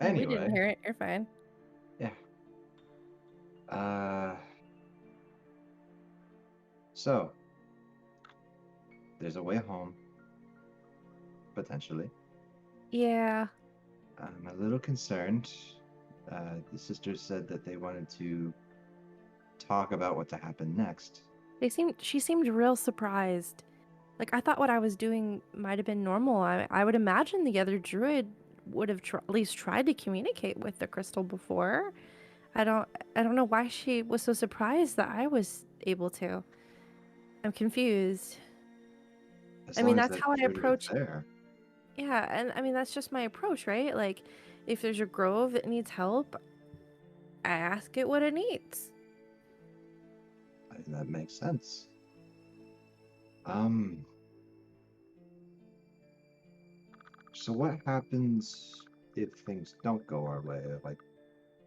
We didn't Anyway, hear it. You're fine. yeah. So there's a way home, potentially. Yeah. I'm a little concerned. The sisters said that they wanted to talk about what to happen next. She seemed real surprised. Like I thought what I was doing might have been normal. I would imagine the other druid would have at least tried to communicate with the crystal before. I don't know why she was so surprised that I was able to. I'm confused. As I long mean, as that's that how I druid was approach. there. Yeah, and I mean that's just my approach, right? Like if there's a grove that needs help, I ask it what it needs. That makes sense. So what happens if things don't go our way? Like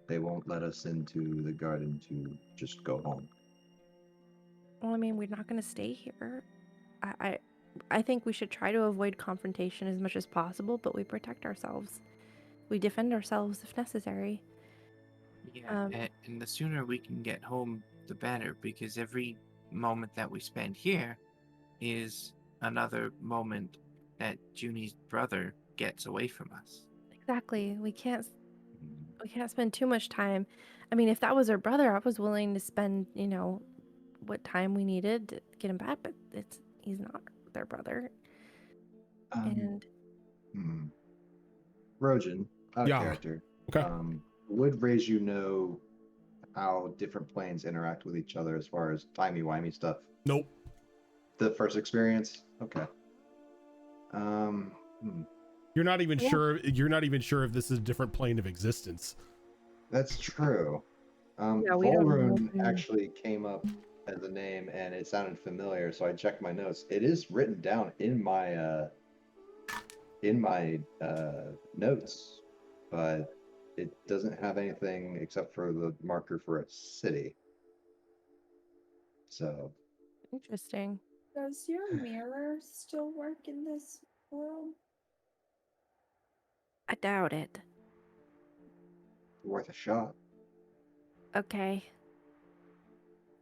they won't let us into the garden to just go home. Well, I mean, we're not going to stay here. I think we should try to avoid confrontation as much as possible, but we protect ourselves. We defend ourselves if necessary. Yeah, and the sooner we can get home, the better, because every moment that we spend here is another moment that Junie's brother gets away from us. Exactly. We can't spend too much time. I mean, if that was our brother, I was willing to spend, what time we needed to get him back, but he's not their brother. And Rojan, out of Yeah. character. Okay. Would raise know how different planes interact with each other as far as timey-wimey stuff? Nope. The first experience? Okay. You're not even Yeah. sure. You're not even sure if this is a different plane of existence. That's true. Yeah, we don't know. Volrune actually came up as a name and it sounded familiar, so I checked my notes. It is written down in my notes, but it doesn't have anything except for the marker for a city. So Interesting. Does your mirror still work in this world? I doubt it. worth a shot. Okay.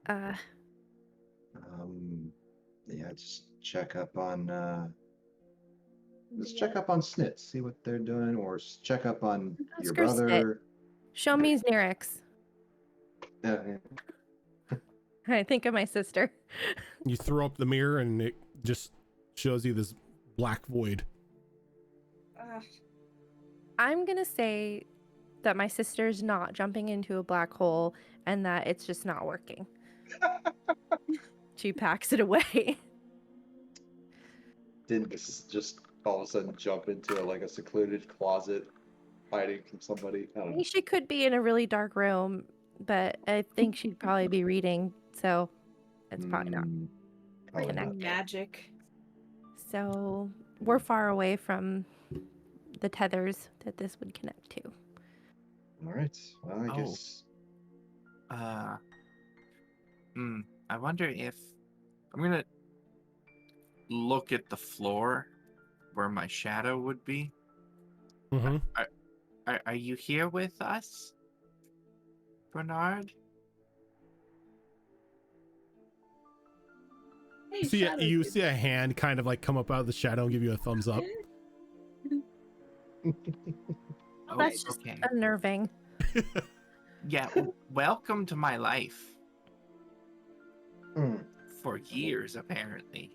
Yeah, just check up on Yeah. Snitz, see what they're doing, or check up on your Screw Snit. brother. Show me Xerix. Yeah. I think of my sister. You throw up the mirror and it just shows you this black void. I'm gonna say that my sister's not jumping into a black hole and that it's just not working. She packs it away. Didn't just all of a sudden jump into like a secluded closet hiding from somebody? I I don't know. mean, she could be in a really dark room, but I think she'd probably be reading, so it's probably not. Probably not. Connected. Magic. So we're far away from the tethers that this would connect to. All right. Well, I Oh. guess. I wonder if I'm gonna look at the floor where my shadow would be. Mm-hmm. Are you here with us, Bernard? Hey, See, Shadow you Dude. see a hand kind of like come up out of the shadow and give you a thumbs up. Oh, That's just okay. unnerving. Yeah, welcome to my life. Hmm. For years, apparently.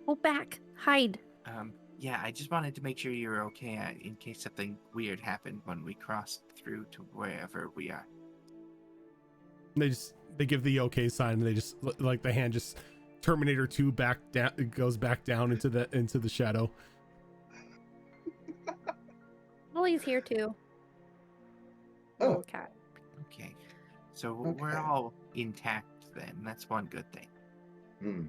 Go back. Hide. Yeah, I just wanted to make sure you were okay in case something weird happened when we crossed through to wherever we are. They give the okay sign and they just like the hand just Terminator 2 back down, it goes back down into the shadow. Lily's here too. Oh. Little cat. Okay, so Okay. we're all intact then. That's one good thing. Hmm.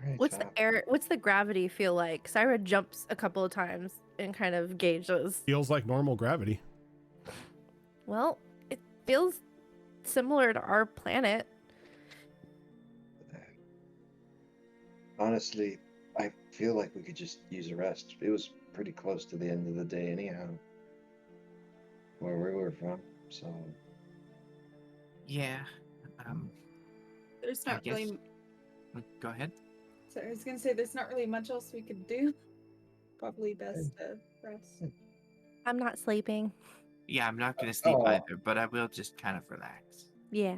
All right, What's the gravity feel like? Syra jumps a couple of times and kind of gauges. Feels like normal gravity. Well, it feels similar to our planet. Honestly, I feel like we could just use a rest. It was pretty close to the end of the day anyhow, where we were from, so... Yeah. There's I not guess. really. Go ahead. So I was gonna say there's not really much else we could do. Probably best to rest. I'm not sleeping. Yeah, I'm not gonna sleep Oh. either, but I will just kind of relax. Yeah.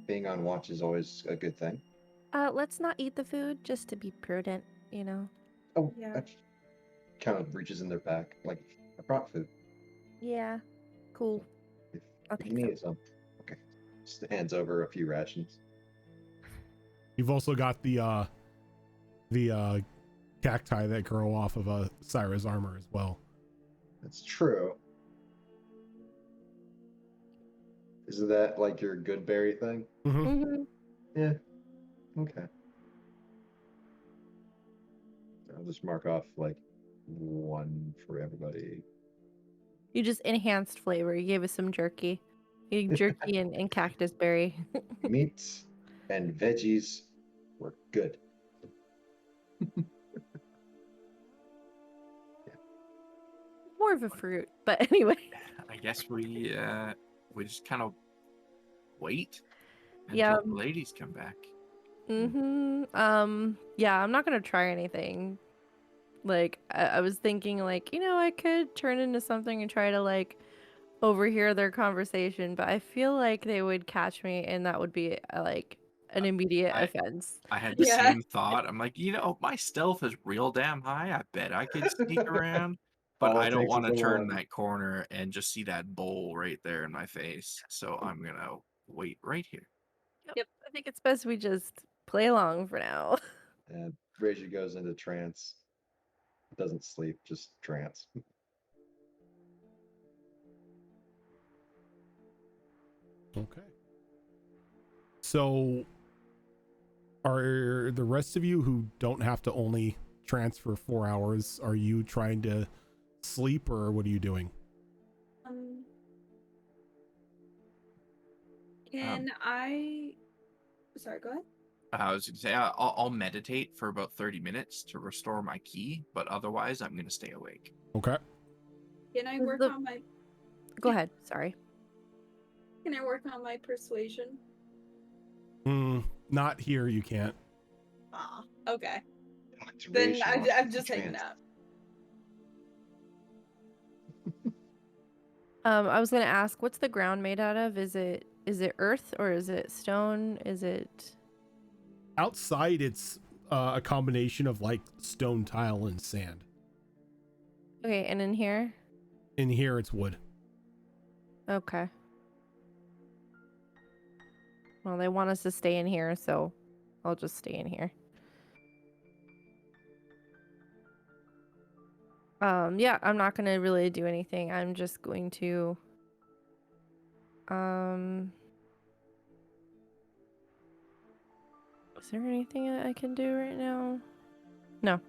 Being on watch is always a good thing. Let's not eat the food just to be prudent, you know. Oh, Yeah. that kind of reaches in their back, like, I brought food. Yeah. Cool. If, I'll if take you some. need some. Okay. Just hands over a few rations. You've also got the cacti that grow off of Syra's armor as well. That's true. Isn't that like your good berry thing? Mm-hmm. Mm-hmm. Yeah. Okay. I'll just mark off like one for everybody. You just enhanced flavor. You gave us some jerky. You jerky and cactus berry. Meats and veggies were good. More of a fruit, but anyway. I guess we just kind of wait until Yeah. the ladies come back. Mm-hmm. Yeah, I'm not gonna try anything. Like, I was thinking, like, I could turn into something and try to, like, overhear their conversation, but I feel like they would catch me and that would be, like, an immediate offense. I had the Yeah. same thought. I'm like, my stealth is real damn high. I bet I could sneak around. But All it I don't takes is want to the turn one. that corner and just see that bowl right there in my face. So I'm going to wait right here. Yep. I think it's best we just play along for now. And Reggie goes into trance. Doesn't sleep, just trance. Okay. So, are the rest of you who don't have to only trance for 4 hours, are you trying to sleep or what are you doing? Can I? Sorry, go ahead. I was gonna say I'll meditate for about 30 minutes to restore my ki, but otherwise I'm gonna stay awake. Okay. Can I Is work the- on my? Go ahead. Sorry. Can I work on my persuasion? Not here, you can't. Ah, okay. Then Duration wants to I'm be just hanging trance. out. I was gonna ask, what's the ground made out of? Is it earth or is it stone? Is it? Outside, it's a combination of like stone, tile, and sand. Okay, and in here? In here, it's wood. Okay. Well, they want us to stay in here, so I'll just stay in here. Yeah, I'm not gonna really do anything. I'm just going to is there anything I can do right now? No.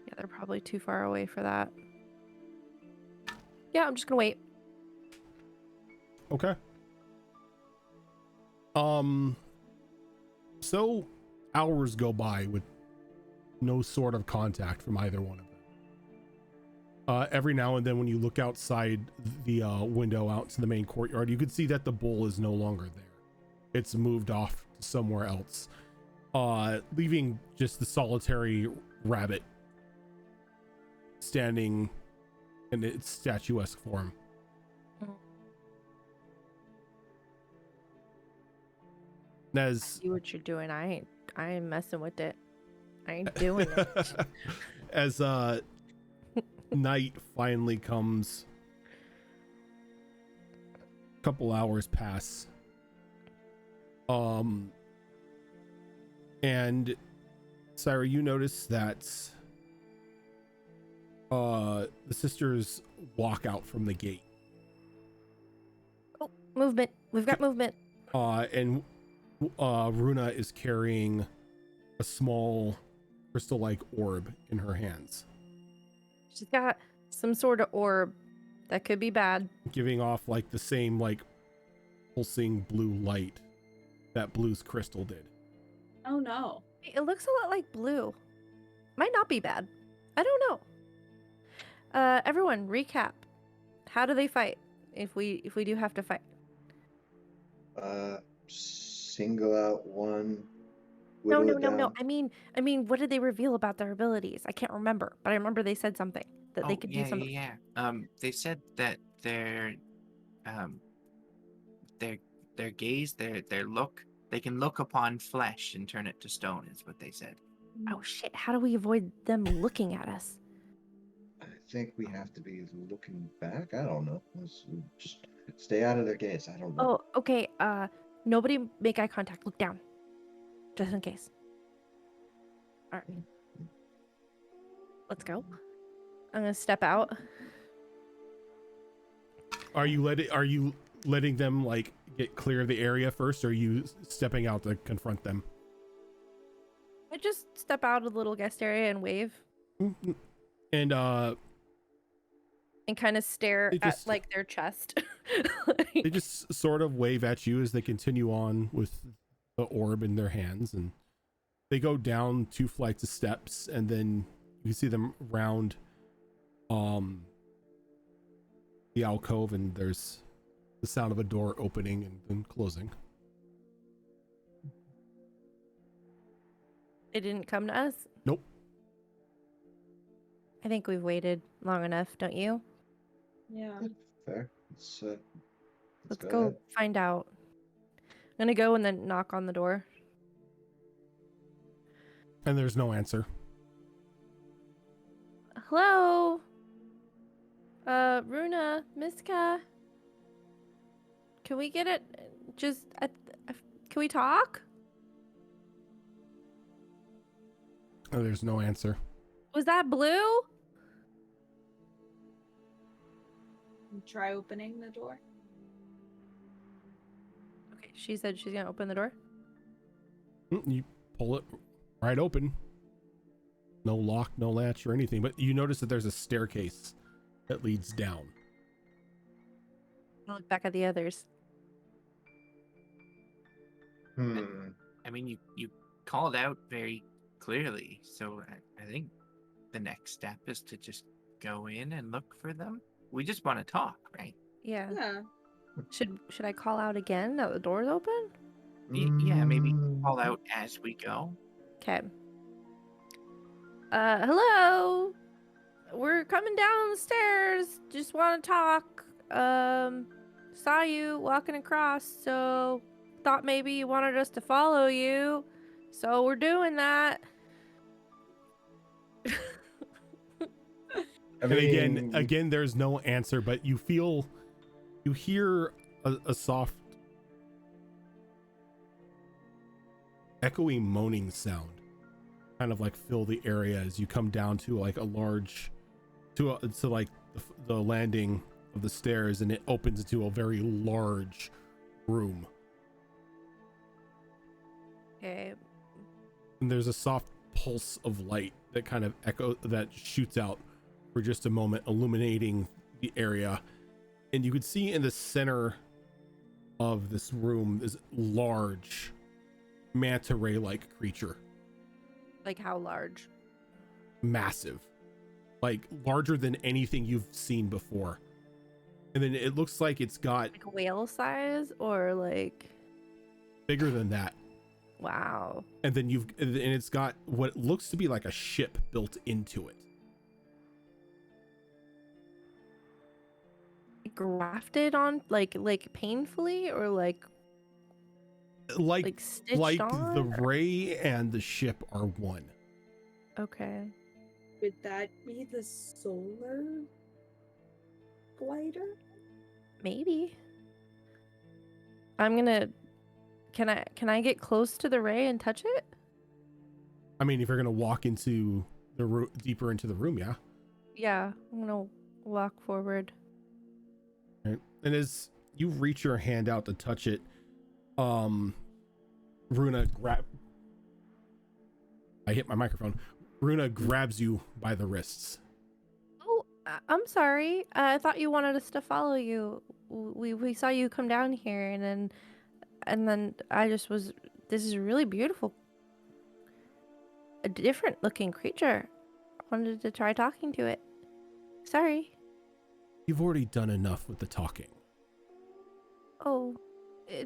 Yeah, they're probably too far away for that. Yeah, I'm just gonna wait. Okay. So hours go by with no sort of contact from either one of them. Every now and then when you look outside the window out to the main courtyard, you can see that the bull is no longer there. It's moved off to somewhere else, leaving just the solitary rabbit standing in its statuesque form. As See what you're doing. I ain't messing with it. I ain't doing it. as night finally comes, a couple hours pass, and Syra, you notice that the sisters walk out from the gate, Oh, movement. We've got movement. and Runa is carrying a small crystal-like orb in her hands, She's got some sort of orb that could be bad. giving off like the same like pulsing blue light that Blue's crystal did. Oh no. It looks a lot like blue. Might not be bad. I don't know. Everyone, recap. How do they fight? If we do have to fight. Single out one. No. Whittle it down. I mean, what did they reveal about their abilities? I can't remember, but I remember they said something that they could do something. Yeah. They said that their gaze, their look, they can look upon flesh and turn it to stone, is what they said. Oh shit! How do we avoid them looking at us? I think we have to be looking back. I don't know. Let's just stay out of their gaze. I don't know. Oh, okay. Nobody make eye contact. Look down, just in case. All right. Let's go. I'm gonna step out. Are you letting them like get clear of the area first, or are you stepping out to confront them? I just step out of the little guest area and wave And and kind of stare They at just- like their chest. they just sort of wave at you as they continue on with the orb in their hands, and they go down 2 flights of steps, and then you see them round the alcove, and there's the sound of a door opening and then closing. They didn't come to us. Nope. I think we've waited long enough, don't you? Yeah. Fair. Let's Let's go ahead. find out. I'm gonna go and then knock on the door. And there's no answer. Hello? Runa, Miska, can we get it? Just, can we talk? Oh, there's no answer. Was that Blue? Try opening the door. Okay, she said she's gonna open the door. You pull it right open. No lock, no latch or anything, but you notice that there's a staircase that leads down. I look back at the others. I mean, you called out very clearly, so I think the next step is to just go in and look for them. We just want to talk, right? Yeah. Yeah. Should I call out again that the door's open? Yeah, maybe call out as we go. Okay. Hello. We're coming down the stairs. Just want to talk. Saw you walking across, so thought maybe you wanted us to follow you. So we're doing that. And again, there's no answer, but you hear a soft, echoing moaning sound, kind of like fill the area as you come down to like a large, to like the landing of the stairs, and it opens into a very large room. Okay. And there's a soft pulse of light that kind of that shoots out for just a moment, illuminating the area. And you could see in the center of this room this large manta ray like creature. Like how large? Massive, like larger than anything you've seen before. And then it looks like it's got Like whale size or like bigger than that. wow. And then it's got what looks to be like a ship built into it. Grafted on like painfully or like stitched like on? the ray and the ship are one. Okay. Would that be the solar glider? Maybe. I'm gonna. Can I get close to the ray and touch it? I mean, if you're gonna walk into the deeper into the room, yeah. Yeah, I'm gonna walk forward. Right. And as you reach your hand out to touch it, Runa I hit my microphone. Runa grabs you by the wrists. Oh, I'm sorry. I thought you wanted us to follow you. We saw you come down here, and then I just was. This is a really beautiful, a different looking creature. I wanted to try talking to it. Sorry. You've already done enough with the talking. Oh,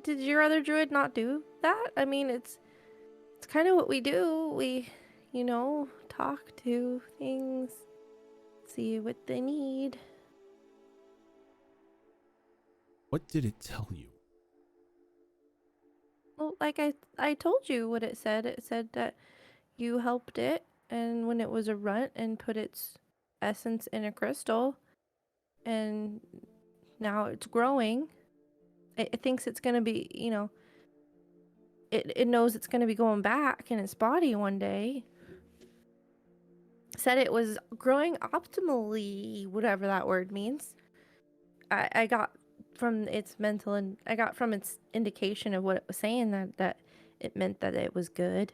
did your other druid not do that? I mean, it's kind of what we do. We, talk to things, see what they need. What did it tell you? Well, like I told you what it said. It said that you helped it, and when it was a runt, and put its essence in a crystal, and now it's growing. It thinks it's gonna be, it knows it's gonna be going back in its body one day. Said it was growing optimally, whatever that word means. I got from its mental, and I got from its indication of what it was saying that it meant that it was good.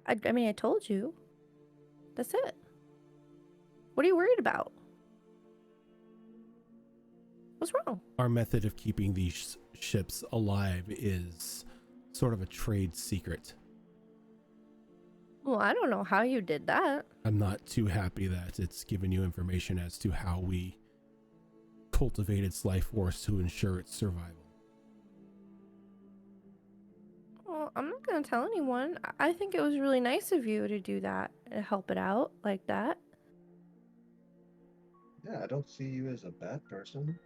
I mean, I told you. That's it. What are you worried about? What's wrong? Our method of keeping these ships alive is sort of a trade secret. Well, I don't know how you did that. I'm not too happy that it's given you information as to how we cultivate its life force to ensure its survival. Well, I'm not going to tell anyone. I think it was really nice of you to do that and help it out like that. Yeah, I don't see you as a bad person.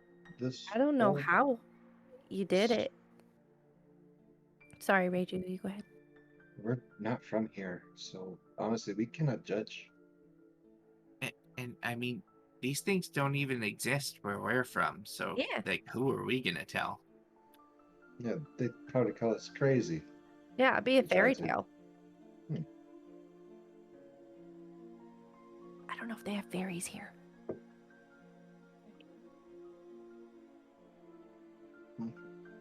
I don't know how you did it. Sorry, Reiju, you go ahead. we're not from here, so honestly, we cannot judge. And I mean, these things don't even exist where we're from. So, Yeah. like, who are we gonna tell? Yeah, they probably call us crazy. Yeah, be a We try fairy to. tale. Hmm. I don't know if they have fairies here.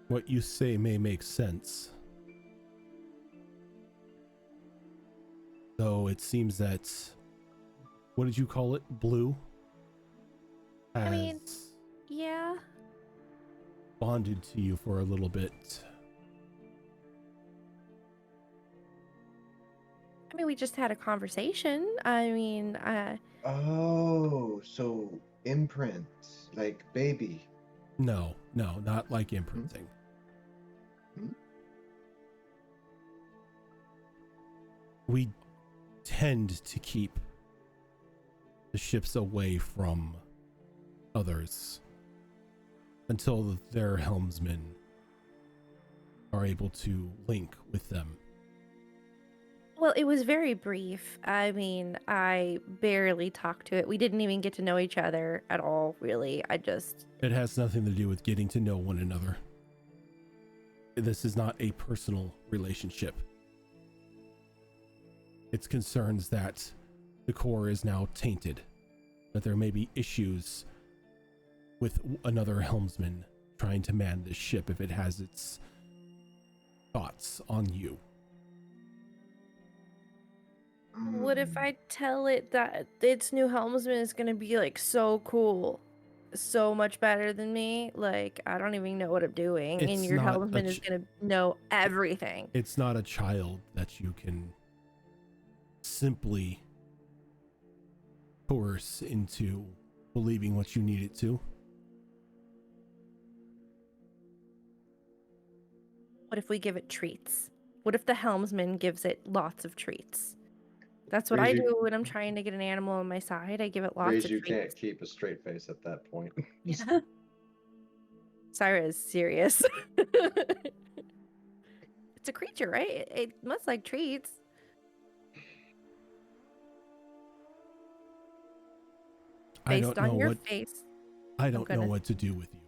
What you say may make sense. Though it seems that, what did you call it? Blue? I mean- Has Yeah. bonded to you for a little bit. I mean, we just had a conversation. I mean, Oh, so imprints, like baby. No, not like imprinting. Hmm? We tend to keep the ships away from others until their helmsmen are able to link with them. well, it was very brief. I mean, I barely talked to it. We didn't even get to know each other at all, really. It has nothing to do with getting to know one another. This is not a personal relationship. It's concerns that the core is now tainted, that there may be issues with another helmsman trying to man this ship if it has its thoughts on you. What if I tell it that its new helmsman is gonna be like so cool, so much better than me? Like, I don't even know what I'm doing, and It's your not a helmsman is gonna know everything. It's not a child that you can simply coerce into believing what you need it to. What if we give it treats? What if the helmsman gives it lots of treats? That's what I Raise you- do when I'm trying to get an animal on my side. I give it lots Rage, of you treats. can't keep a straight face at that point. Yeah. Syra is serious. It's a creature, right? It must like treats. I Based don't on know your what face. I don't know gonna- what to do with you.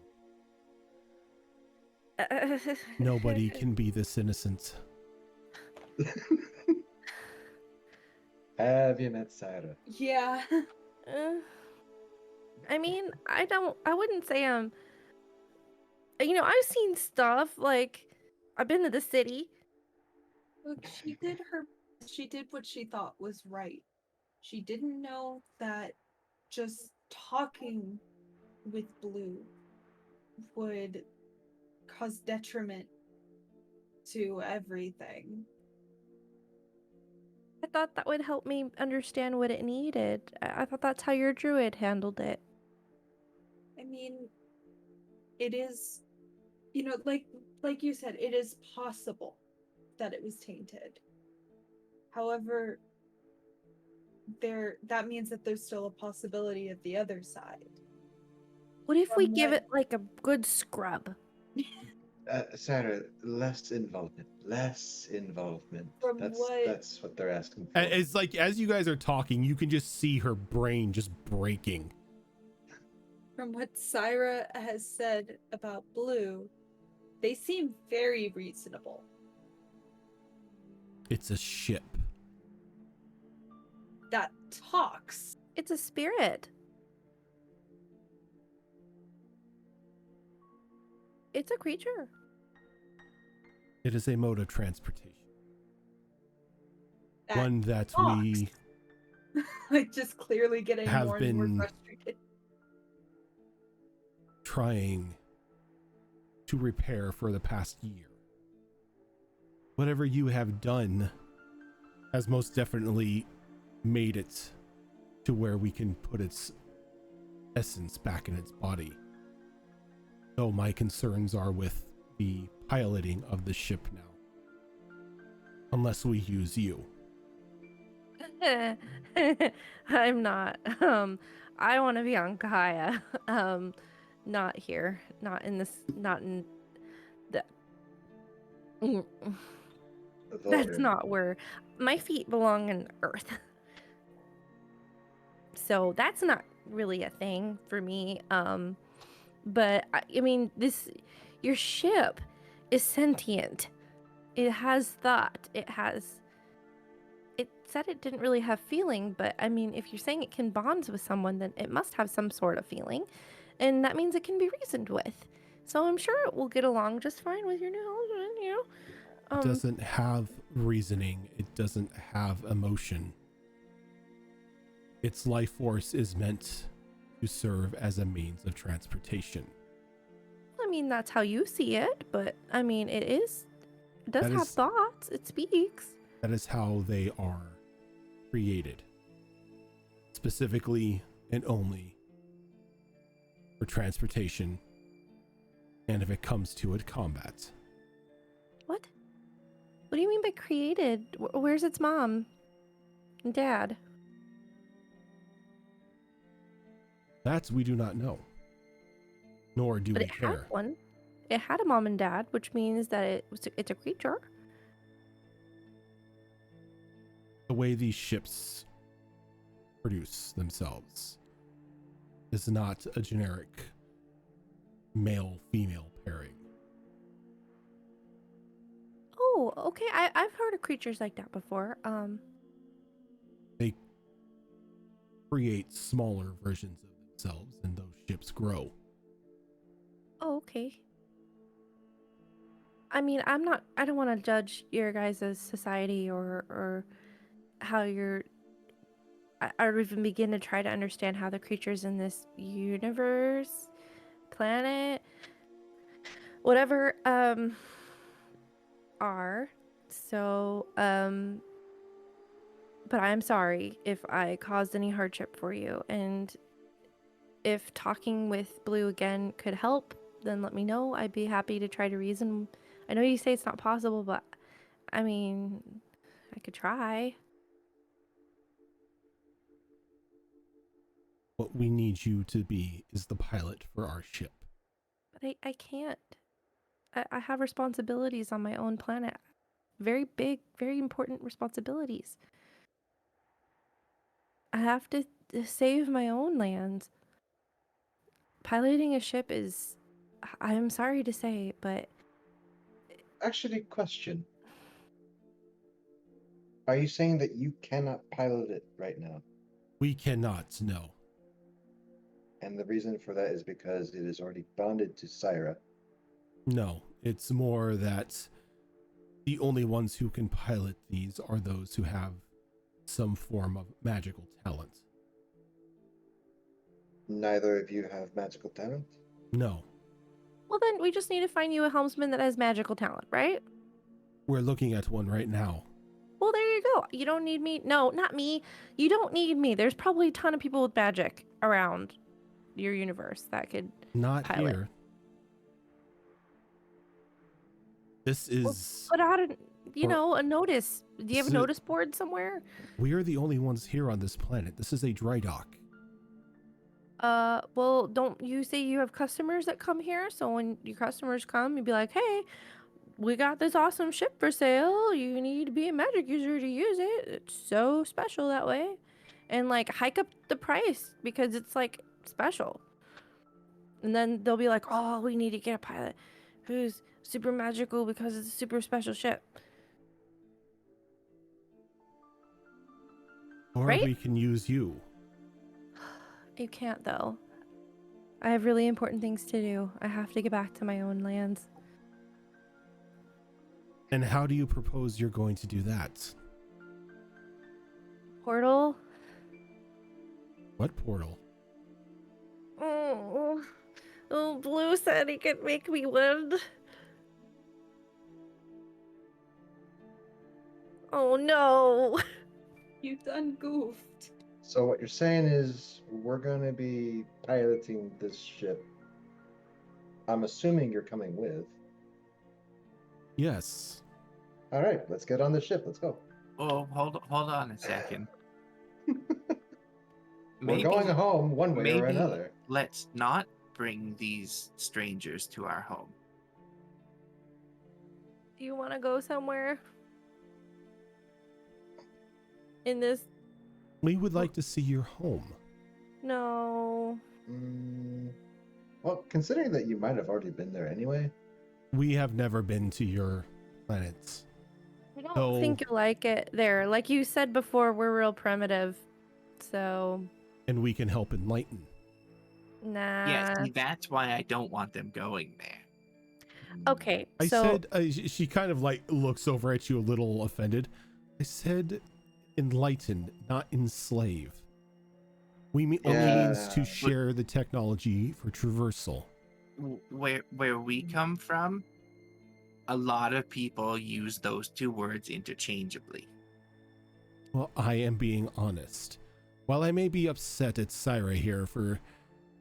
Nobody can be this innocent. Have you met Sarah? Yeah. I mean, I wouldn't say I've seen stuff, like, I've been to the city. Look, she did what she thought was right. She didn't know that just talking with Blue would cause detriment to everything. I thought that would help me understand what it needed. I thought that's how your druid handled it. I mean, it is, like you said, it is possible that it was tainted. However, that means that there's still a possibility of the other side. What if we From give what- it like a good scrub? Sarah, less involvement. Less involvement. From That's what they're asking for. It's like, as you guys are talking, you can just see her brain just breaking. From what Syra has said about Blue, they seem very reasonable. It's a ship. That talks. It's a spirit. It's a creature. It is a mode of transportation. That One that talks. we Like, just clearly getting have more and more been frustrated. trying to repair for the past year. Whatever you have done has most definitely made it to where we can put its essence back in its body. Though my concerns are with the piloting of the ship now. Unless we use you. I'm not. I want to be on Gaia. Not here. Not in this. Not in the. That's Vulgar. not where my feet belong in earth. So that's not really a thing for me. But I mean, your ship is sentient. It has thought. It said it didn't really have feeling, but I mean, if you're saying it can bond with someone, then it must have some sort of feeling, and that means it can be reasoned with. So I'm sure it will get along just fine with your new husband, you know? It doesn't have reasoning. It doesn't have emotion. Its life force is meant to serve as a means of transportation. I mean, that's how you see it, but I mean, it does have thoughts. It speaks. That is how they are created. Specifically and only for transportation, and if it comes to it, combat. What? What do you mean by created? Where's its mom and dad? That we do not know. Nor do But we it care. had one. It had a mom and dad, which means that it's a creature. The way these ships produce themselves is not a generic male-female pairing. Oh, okay. I've heard of creatures like that before. They create smaller versions of themselves, and those ships grow. Oh, okay. I mean, I don't want to judge your guys' society or how you're, or even begin to try to understand how the creatures in this universe, planet, whatever, are. So, but I'm sorry if I caused any hardship for you. And if talking with Blue again could help, then let me know. I'd be happy to try to reason. I know you say it's not possible, but I mean, I could try. What we need you to be is the pilot for our ship. But I can't. I have responsibilities on my own planet. Very big, very important responsibilities. I have to save my own lands. Piloting a ship is, I'm sorry to say, but Actually, question. Are you saying that you cannot pilot it right now? We cannot know. And the reason for that is because it is already bonded to Syra. No, it's more that the only ones who can pilot these are those who have some form of magical talent. Neither of you have magical talent? No, well, then we just need to find you a helmsman that has magical talent, right? we're looking at one right now. Well, there you go. You don't need me. No, not me. You don't need me. There's probably a ton of people with magic around your universe that could Not pilot. here. This is... Put out a, Or- a notice. Do you have a So- notice board somewhere? We are the only ones here on this planet. This is a dry dock. Well, don't you say you have customers that come here? So when your customers come, you'd be like, hey, we got this awesome ship for sale. You need to be a magic user to use it. It's so special that way. And like hike up the price because it's like special. And then they'll be like, oh, we need to get a pilot who's super magical because it's a super special ship. Or Right? we can use you. You can't though. I have really important things to do. I have to get back to my own lands. And how do you propose you're going to do that? Portal? What portal? Oh, Blue said he could make me one. Oh no. You done goofed. So what you're saying is we're going to be piloting this ship. I'm assuming you're coming with. Yes. All right, let's get on the ship. Let's go. Oh, hold on a second. We're going home one way or maybe another. let's not bring these strangers to our home. Do you want to go somewhere? in this? We would like to see your home. No. Well, considering that you might have already been there anyway. We have never been to your planets. I don't So- think you'll like it there. Like you said before, we're real primitive. So, And we can help enlighten. nah. Yeah, see, that's why I don't want them going there. Okay, I so said, she kind of like looks over at you a little offended. I said enlighten, not enslave. Only means to Yeah. share the technology for traversal. Where we come from, a lot of people use those two words interchangeably. Well, I am being honest. While I may be upset at Syra here for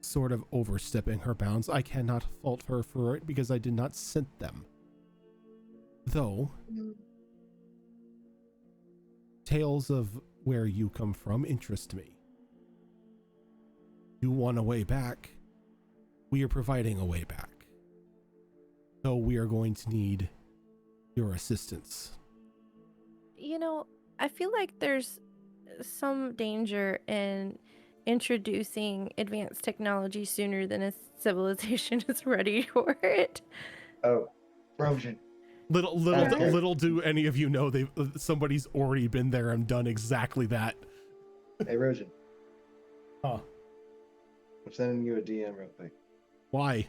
sort of overstepping her bounds, I cannot fault her for it because I did not send them. Though, tales of where you come from interest me. You want a way back? We are providing a way back. So we are going to need your assistance. you know, I feel like there's some danger in introducing advanced technology sooner than a civilization is ready for it. Oh, Rojan. Little do any of you know somebody's already been there and done exactly that. Hey, Rojan. Huh. I'm sending you a DM real quick. Why?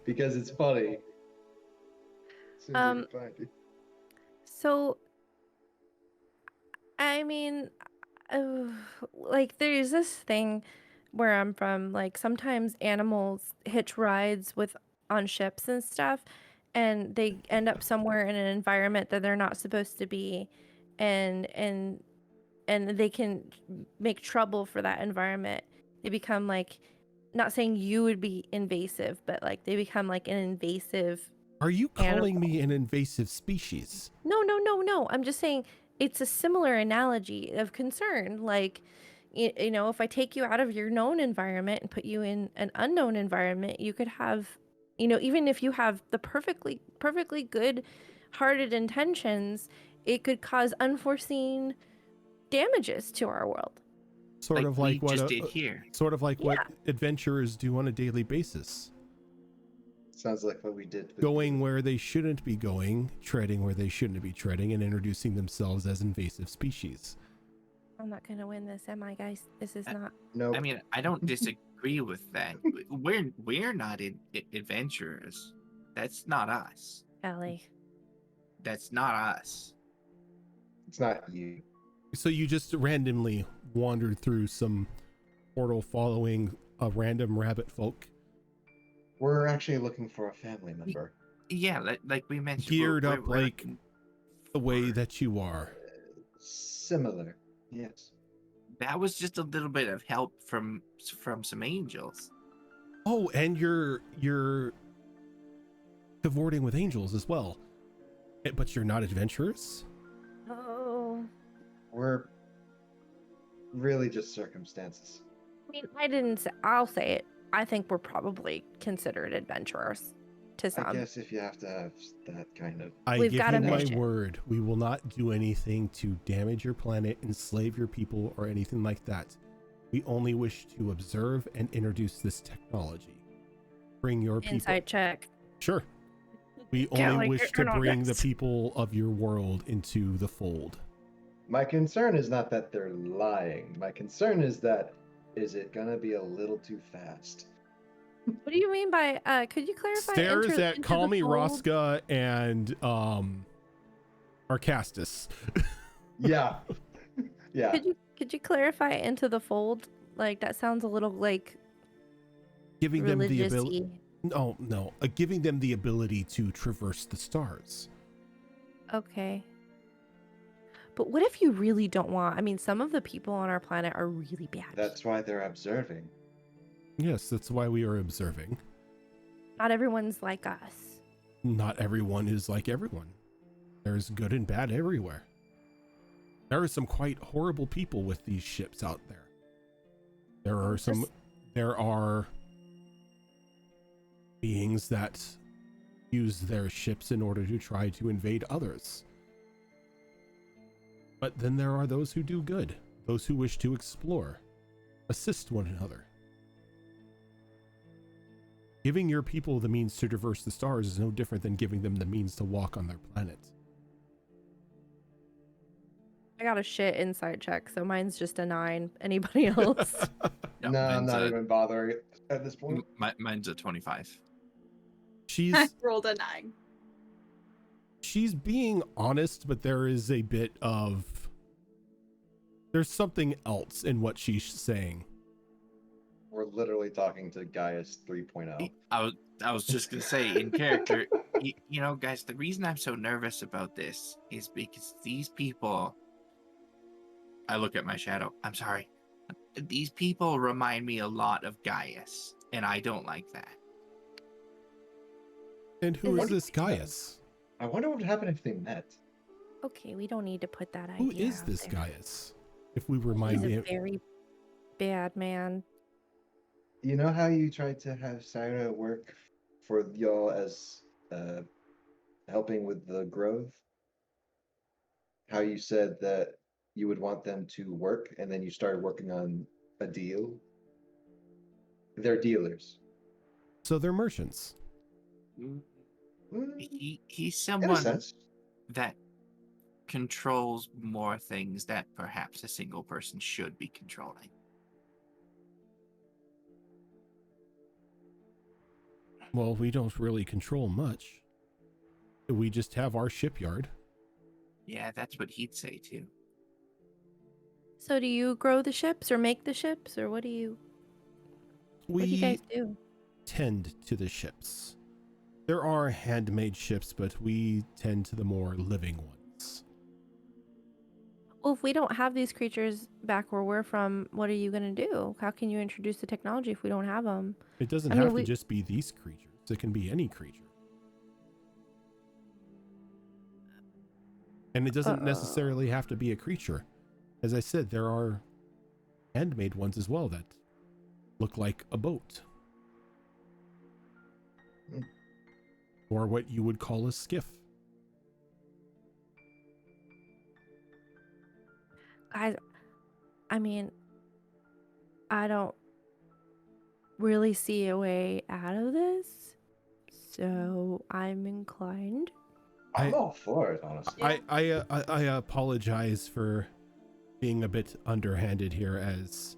Because it's funny. As soon as I can find you. So, I mean, like there's this thing where I'm from, like sometimes animals hitch rides on ships and stuff, and they end up somewhere in an environment that they're not supposed to be, and they can make trouble for that environment. They become like, not saying you would be invasive, but like they become like an invasive. Are you calling me an invasive species? No. I'm just saying it's a similar analogy of concern. Like, you know, if I take you out of your known environment and put you in an unknown environment, you could have, you know, even if you have the perfectly good hearted intentions, it could cause unforeseen damages to our world. Sort of like we what just did here. Sort of like what adventurers do on a daily basis. Sounds like what we did. With Going where they shouldn't be going, treading where they shouldn't be treading, and introducing themselves as invasive species. I'm not gonna win this, am I, guys? This is not. No. I mean, I don't disagree with that. We're not adventurers. That's not us. Ellie. That's not us. It's not you. So you just randomly wandered through some portal following a random rabbit folk. We're actually looking for a family member. Yeah, like we mentioned. Geared up we're like looking the way for- that you are. Similar. Yes. That was just a little bit of help from some angels. Oh, and you're cavorting with angels as well. But you're not adventurers? Oh. We're really just circumstances. I mean, I didn't say, I'll say it. I think we're probably considered adventurers to some. I guess if you have to have that kind of. I We've give got you a my mission. word, we will not do anything to damage your planet, enslave your people, or anything like that. We only wish to observe and introduce this technology. Bring your people. Insight check. Sure. We Yeah, only like wish you're to not bring the next. people of your world into the fold. My concern is not that they're lying. My concern is that is it gonna be a little too fast? What do you mean by, could you clarify? Stares enter at into Call the Me fold? Rosca and Arcastus. Yeah. Yeah. Could you clarify into the fold? Like, that sounds a little like Giving them the ability. religious-y. No, giving them the ability to traverse the stars. Okay. But what if you really don't want? I mean, some of the people on our planet are really bad. That's why they're observing. Yes, that's why we are observing. Not everyone's like us. Not everyone is like everyone. There's good and bad everywhere. There are some quite horrible people with these ships out there. There are beings that use their ships in order to try to invade others. But then there are those who do good, those who wish to explore, assist one another. Giving your people the means to traverse the stars is no different than giving them the means to walk on their planet. I got a shit insight check, so mine's just a 9. Anybody else? Yeah, No, I'm mine's not a- even bothering at this point. Mine's a 25. She's I rolled a 9. she's being honest, but there is a bit of there's something else in what she's saying. We're literally talking to Gaius 3.0. I was just gonna say in character, you know, guys, the reason I'm so nervous about this is because these people. I look at my shadow. I'm sorry. These people remind me a lot of Gaius, and I don't like that. And who Is is it- this Gaius? I wonder what would happen if they met. Okay, we don't need to put that Who idea is out this there. Gaius? If we He's remind a me, very bad man. You know how you tried to have Syra work for y'all as helping with the growth? How you said that you would want them to work and then you started working on a deal? They're dealers. so they're merchants. Mm, He's in a someone sense. that controls more things that perhaps a single person should be controlling. Well, we don't really control much. We just have our shipyard. Yeah, that's what he'd say too. So do you grow the ships or make the ships or what do you guys do? Tend to the ships. There are handmade ships, but we tend to the more living ones. Well, if we don't have these creatures back where we're from, what are you going to do? How can you introduce the technology if we don't have them? It doesn't I mean, have to just be these creatures. It can be any creature. And it doesn't necessarily have to be a creature. As I said, there are handmade ones as well that look like a boat. Mm. Or what you would call a skiff. Guys, I mean, I don't really see a way out of this, so I'm inclined. I'm all for it, honestly. I apologize for being a bit underhanded here, as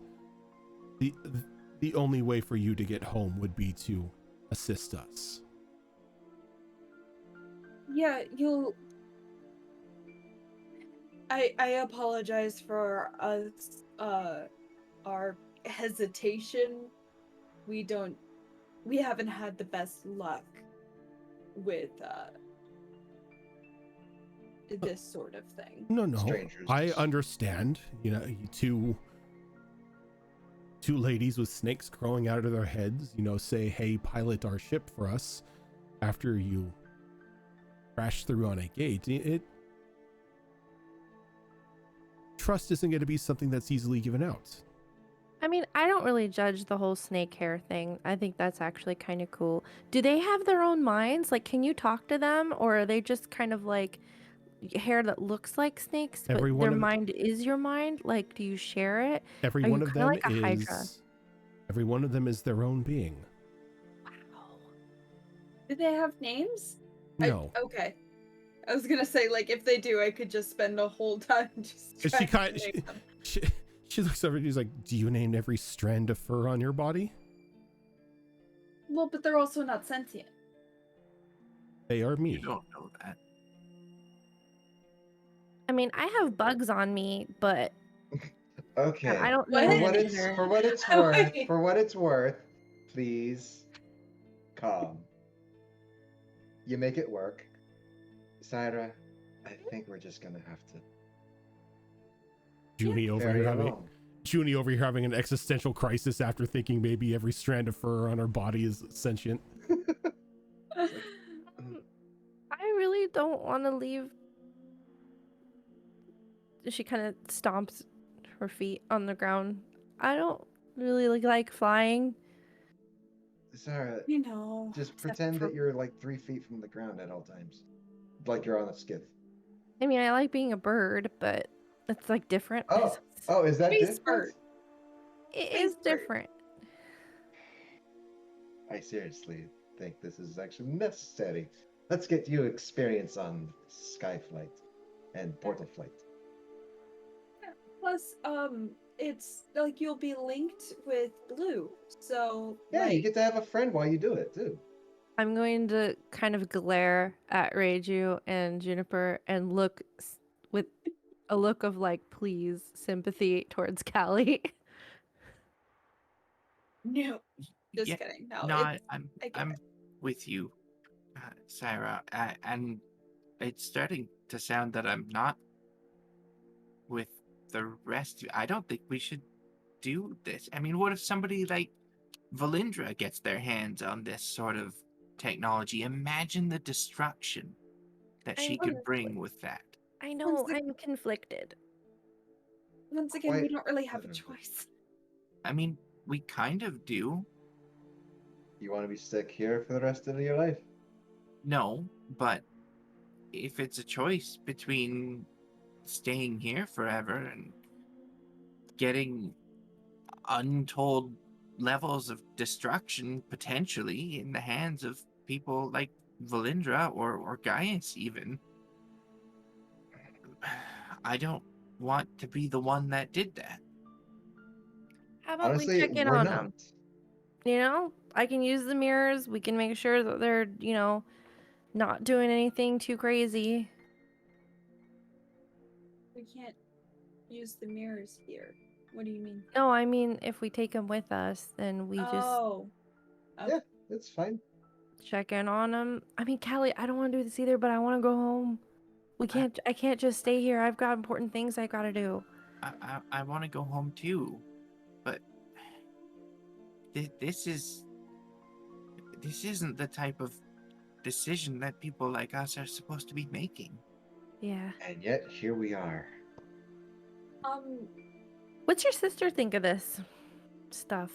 the only way for you to get home would be to assist us. Yeah, I apologize for us our hesitation. We haven't had the best luck with this sort of thing. No, Strangers. I understand. You know, two ladies with snakes crawling out of their heads, say, hey, pilot our ship for us after you crash through on a gate. Trust isn't going to be something that's easily given out. I mean, I don't really judge the whole snake hair thing. I think that's actually kind of cool. Do they have their own minds? Like, can you talk to them? Or are they just kind of like hair that looks like snakes, but their mind is your mind? Like, do you share it? Every Are one you of kinda them like a Hydra? Every one of them is their own being. Wow. Do they have names? No. Okay. I was gonna say, like, if they do, I could just spend the whole time just She trying kind to name them. she looks over and she's like, do you name every strand of fur on your body? Well, but they're also not sentient. They are me. You don't know that. I mean, I have bugs on me, but Okay. I don't What? know For what them it's either. for what it's Oh, worth, wait. for what it's worth, please calm. You make it work. Syra, I think we're just gonna have to Junie over ferry here it having along. Junie over here having an existential crisis after thinking maybe every strand of fur on her body is sentient. I really don't want to leave. She kind of stomps her feet on the ground. I don't really like flying. Syra, You know. just except pretend for- that you're like 3 feet from the ground at all times. Like you're on a skiff. I mean, I like being a bird, but It's like different. Oh, is that Space different? bird. It Space is bird. different. I seriously think this is actually necessary. Let's get you experience on sky flight and portal flight. Plus, it's like you'll be linked with Blue, so Yeah, like you get to have a friend while you do it too. I'm going to kind of glare at Reiju and Juniper and look with a look of like please sympathy towards Callie. no, just Yeah, kidding. No, no, it's I'm I get I'm it. with you, Sarah, and it's starting to sound that I'm not with the rest. I don't think we should do this. I mean, what if somebody like Valindra gets their hands on this sort of technology? Imagine the destruction that she could bring with that. I Once, know, I'm conflicted. once again, we Quite don't really have a literally. choice. I mean, we kind of do. You want to be stuck here for the rest of your life? No, but if it's a choice between staying here forever and getting untold levels of destruction potentially in the hands of people like Valindra or Gaius even, I don't want to be the one that did that. How about we Honestly, check in we're on not. them? You know, I can use the mirrors. We can make sure that they're, not doing anything too crazy. We can't use the mirrors here. What do you mean? No, I mean, if we take them with us, then we just Oh, okay. Yeah, it's fine. check in on them. I mean, Callie, I don't want to do this either, but I want to go home. I can't just stay here. I've got important things I gotta do. I want to go home too, but this isn't the type of decision that people like us are supposed to be making. Yeah. And yet here we are. What's your sister think of this stuff?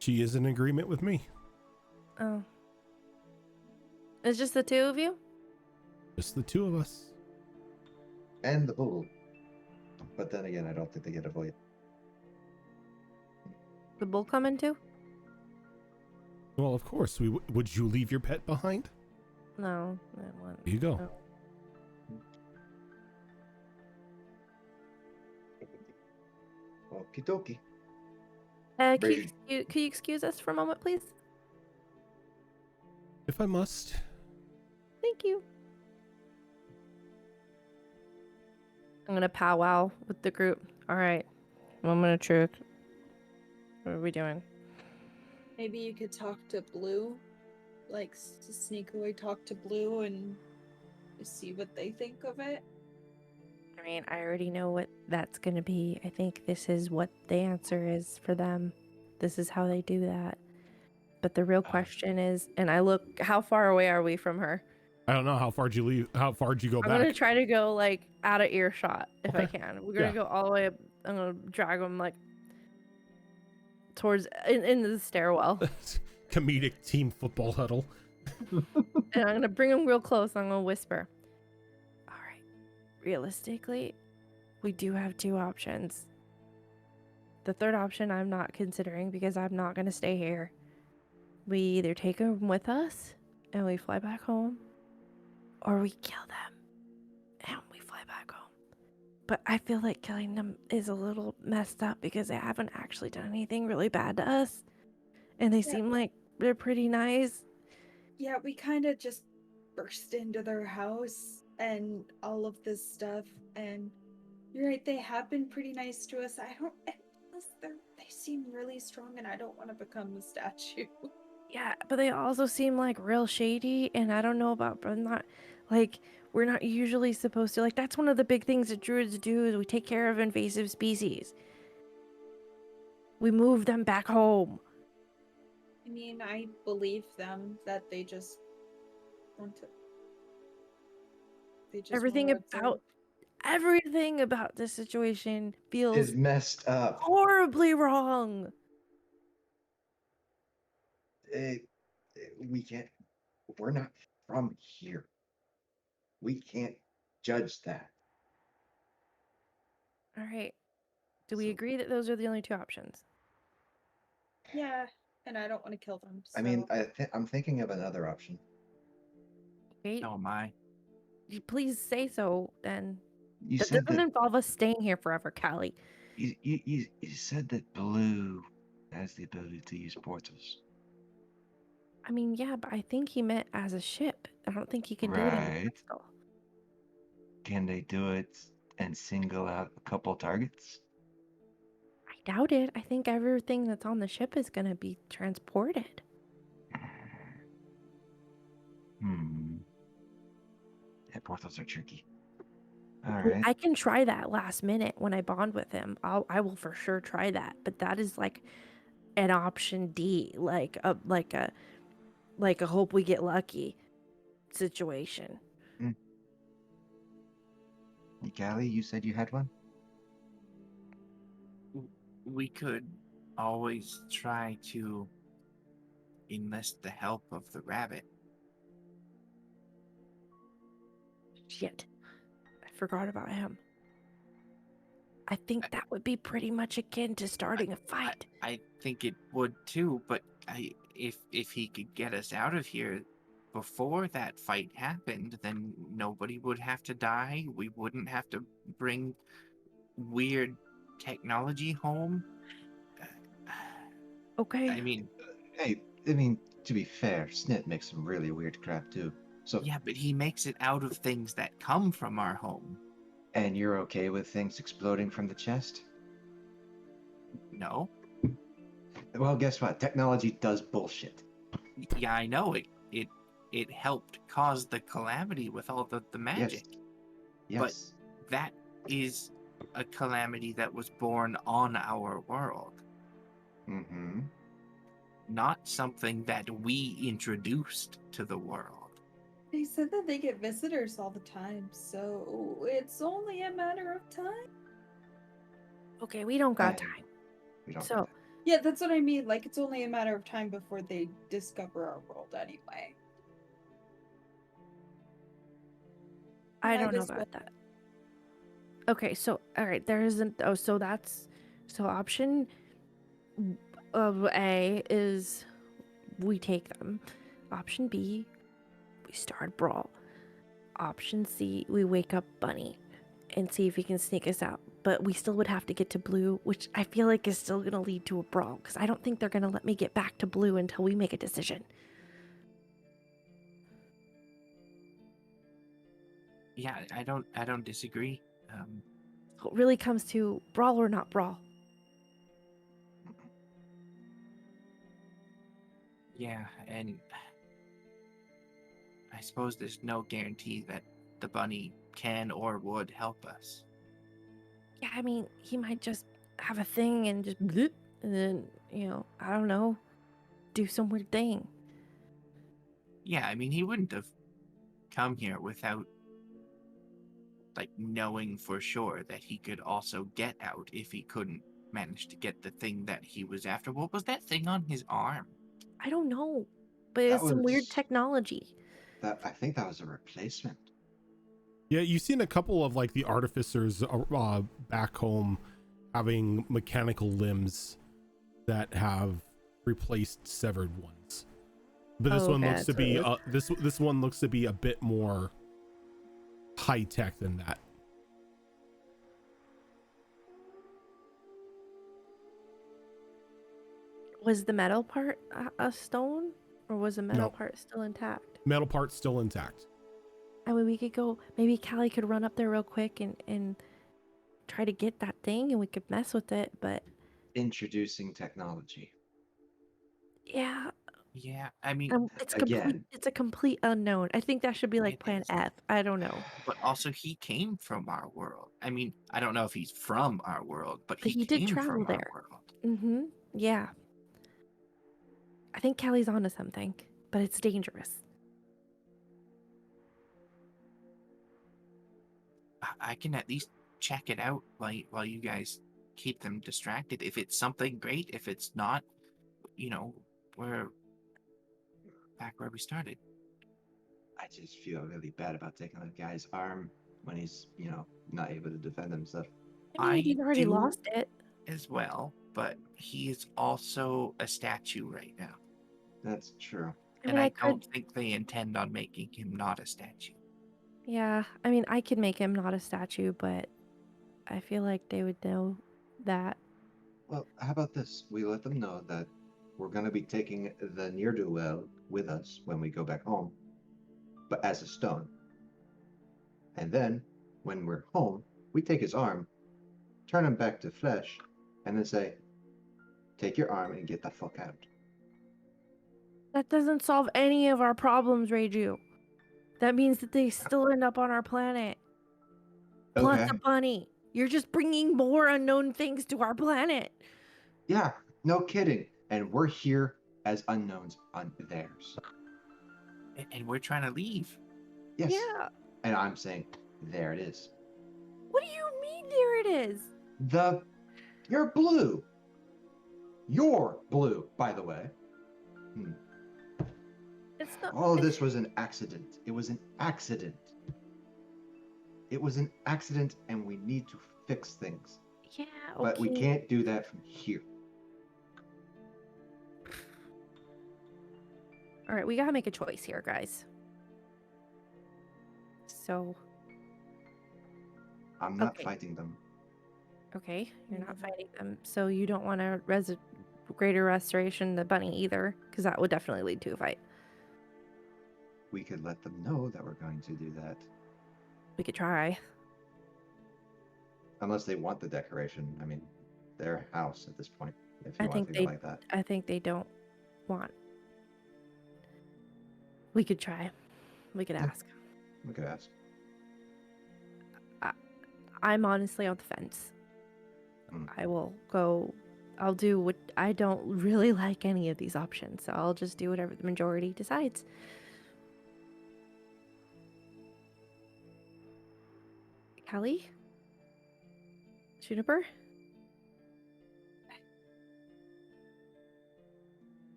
She is in agreement with me. Oh. It's just the two of you? Just the two of us. And the bull. But then again, I don't think they get a vote. The bull coming too? Well, of course. Would you leave your pet behind? No, I wouldn't. Here you go. No. Okie dokie. Could you excuse us for a moment, please? If I must. Thank you. I'm gonna powwow with the group. All right, I'm gonna trick. What are we doing? Maybe you could talk to Blue, like sneakily talk to Blue and see what they think of it. I mean, I already know what that's gonna be. I think this is what the answer is for them. This is how they do that. But the real question is, and I look, how far away are we from her? I don't know. How far did you leave? How far did you go I'm back? gonna try to go like out of earshot if I Okay. can. We're gonna Yeah. go all the way up. I'm gonna drag them like towards in the stairwell, Comedic team football huddle. and I'm gonna bring them real close. I'm gonna whisper. All right. Realistically, we do have two options. The third option I'm not considering because I'm not gonna stay here. We either take them with us and we fly back home, or we kill them and we fly back home. But I feel like killing them is a little messed up because they haven't actually done anything really bad to us. And they seem like they're pretty nice. Yeah, we kind of just burst into their house and all of this stuff. And you're right, they have been pretty nice to us. They seem really strong, and I don't want to become a statue. Yeah, but they also seem like real shady, and I don't know about, but not like we're not usually supposed to. Like, that's one of the big things that druids do is we take care of invasive species. We move them back home. I mean, I believe them that they just want to. They just Everything about this situation feels Is messed up. horribly wrong. We can't. We're not from here. We can't judge that. All right. Do we So- agree that those are the only two options? Yeah, and I don't want to kill them. So. I mean, I'm thinking of another option. Okay. Oh my. Please say so then. You That said doesn't that involve us staying here forever, Callie. you said that blue has the ability to use portals. I mean, yeah, but I think he meant as a ship. I don't think he can do it in a Right. crystal. Can they do it and single out a couple targets? I doubt it. I think everything that's on the ship is going to be transported. Yeah, portals are tricky. All I mean, right. I can try that last minute when I bond with him. I will for sure try that. But that is like an option D, like a hope we get lucky situation. Callie, you said you had one? We could always try to enlist the help of the rabbit. Shit. I forgot about him. I think that would be pretty much akin to starting a fight. I think it would too, but if he could get us out of here before that fight happened, then nobody would have to die. We wouldn't have to bring weird technology home. Okay. I mean, Hey, I mean, to be fair, Snit makes some really weird crap too. So, yeah, but he makes it out of things that come from our home. and you're okay with things exploding from the chest? No? Well, guess what? Technology does bullshit. Yeah, I know it helped cause the calamity with all the magic. Yes. That is a calamity that was born on our world, Mm-hmm. not something that we introduced to the world. They said that they get visitors all the time, so it's only a matter of time. Okay, we don't got Hey, time. We don't. So, Yeah, that's what I mean. Like, it's only a matter of time before they discover our world anyway. I Might don't know as well. about that. Okay, so all right, there isn't. Oh, so that's so option of A is we take them. Option B, we start a brawl. Option C, we wake up Bunny and see if he can sneak us out. But we still would have to get to Blue, which I feel like is still going to lead to a brawl because I don't think they're going to let me get back to Blue until we make a decision. Yeah, I don't disagree. So it really comes to brawl or not brawl. Yeah, and I suppose there's no guarantee that the bunny can or would help us. Yeah, I mean, he might just have a thing and just bloop, and then, I don't know, do some weird thing. Yeah, I mean, he wouldn't have come here without, like, knowing for sure that he could also get out if he couldn't manage to get the thing that he was after. What was that thing on his arm? I don't know, but That it's some weird was- technology. I think that was a replacement. Yeah, you've seen a couple of like the artificers back home having mechanical limbs that have replaced severed ones. But this Oh, one okay, looks to that's be what it this one looks to be a bit more high tech than that. Was the metal part a stone, or was the metal No. part still intact? Metal parts still intact. I mean, we could go. Maybe Callie could run up there real quick and try to get that thing, and we could mess with it. But Introducing technology. yeah, Yeah, I mean, it's Again. It's a complete unknown. I think that should be like It Plan is. F. I don't know, but also he came from our world. I mean, I don't know if he's from our world, but but he he did came travel from our there. world. Mm-hmm. Yeah. I think Callie's onto something, but it's dangerous. I can at least check it out while you guys keep them distracted. If it's something great, if it's not, we're back where we started. I just feel really bad about taking a guy's arm when he's, not able to defend himself. I mean, he's already do lost it. as well, but he is also a statue right now. That's true. I And mean, I I don't could. think they intend on making him not a statue. Yeah, I mean, I could make him not a statue, but I feel like they would know that. Well, how about this? We let them know that we're going to be taking the ne'er-do-well with us when we go back home, but as a stone. And then, when we're home, we take his arm, turn him back to flesh, and then say, take your arm and get the fuck out. That doesn't solve any of our problems, Reiju. That means that they still end up on our planet. Plus Okay. a bunny. You're just bringing more unknown things to our planet. Yeah, no kidding. And we're here as unknowns on theirs. And we're trying to leave. Yes. Yeah. And I'm saying, there it is. What do you mean there it is? You're blue. You're blue, by the way. It's not. All of this was an accident. It was an accident. It was an accident, and we need to fix things. Yeah, okay. But we can't do that from here. All right, we gotta make a choice here, guys. So. I'm not Okay. fighting them. Okay, you're not fighting them, so you don't want a greater restoration the bunny either, because that would definitely lead to a fight. We could let them know that we're going to do that. We could try. Unless they want the decoration. I mean, their house at this point, if you I want think to think like that. I think they don't want. We could try. We could ask. We could ask. I'm honestly on the fence. I will go. I'll do what I don't really like any of these options, so I'll just do whatever the majority decides. Callie? Juniper?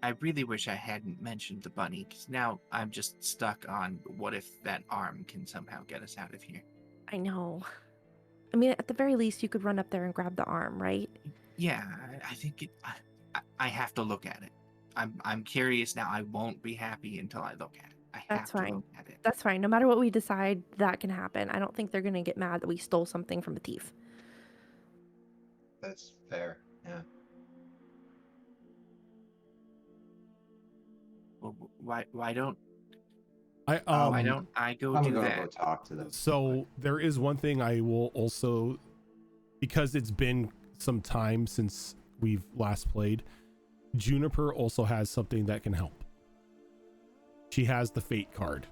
I really wish I hadn't mentioned the bunny, because now I'm just stuck on what if that arm can somehow get us out of here. I know. I mean, at the very least, you could run up there and grab the arm, right? Yeah, I think I have to look at it. I'm curious now. I won't be happy until I look at it. I That's have to fine. look at it. That's fine. No matter what we decide, that can happen. I don't think they're going to get mad that we stole something from a thief. That's fair. Yeah. Well, why don't I why don't I go I'm do gonna that? go talk to them. So there is one thing I will also, because it's been some time since we've last played, Juniper also has something that can help. She has the fate card.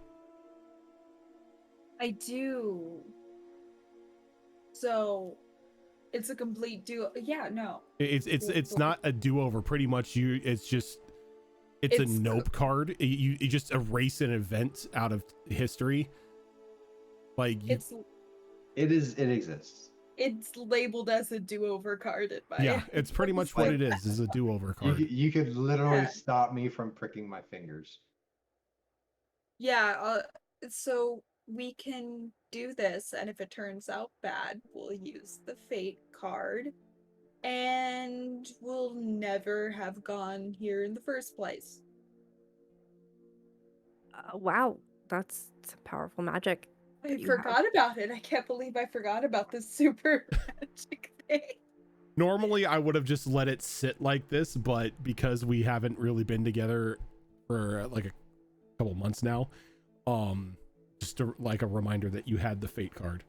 I do. So it's a complete do. Yeah, no. It's not a do-over. Pretty much it's a nope card. You just erase an event out of history. Like it exists. It's labeled as a do-over card at my yeah, it's pretty much what it is a do-over card. You could literally stop me from pricking my fingers. Yeah, so we can do this, and if it turns out bad, we'll use the fate card, and we'll never have gone here in the first place. Wow, that's some powerful magic. I forgot about it. I can't believe I forgot about this super magic thing. Normally, I would have just let it sit like this, but because we haven't really been together for like a couple months now, just like a reminder that you had the fate card.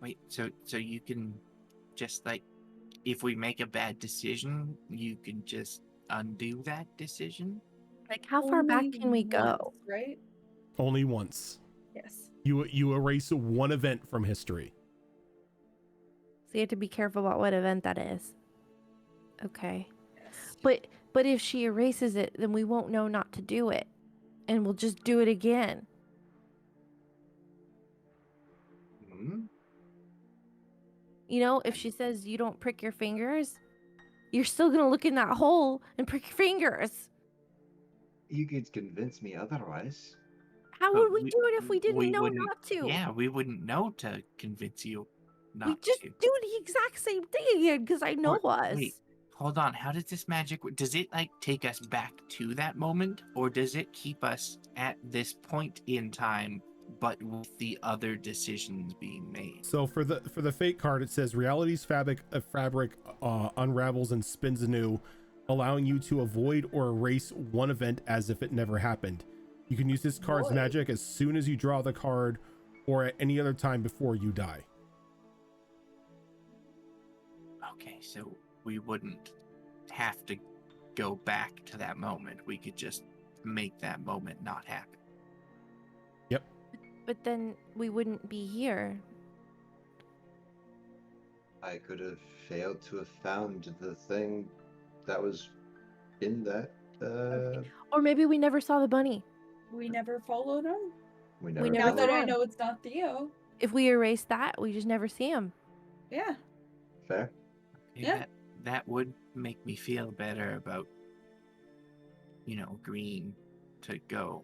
Wait, so you can just, like, if we make a bad decision, you can just undo that decision? Like, how far back can we go? Once, right? Only once. Yes. You erase one event from history. So you have to be careful about what event that is. Okay. Yes. But if she erases it, then we won't know not to do it. And we'll just do it again. You know, if she says you don't prick your fingers, you're still going to look in that hole and prick your fingers. you could convince me otherwise. How But would we do it if we didn't know wouldn't- not to? Yeah, we wouldn't know to convince you not We just to. do the exact same thing again because I know us. Wait, hold on. How does this magic work? Does it like take us back to that moment, or does it keep us at this point in time, but with the other decisions being made? So for the fate card, it says reality's fabric unravels and spins anew, allowing you to avoid or erase one event as if it never happened. You can use this card's Boy. magic as soon as you draw the card or at any other time before you die. Okay, so we wouldn't have to go back to that moment. We could just make that moment not happen. But then we wouldn't be here. I could have failed to have found the thing that was in that. Or maybe we never saw the bunny. We never followed him. We never Now that I saw him. know it's not Theo. If we erase that, we just never see him. Yeah. Fair. Yeah. That would make me feel better about, agreeing to go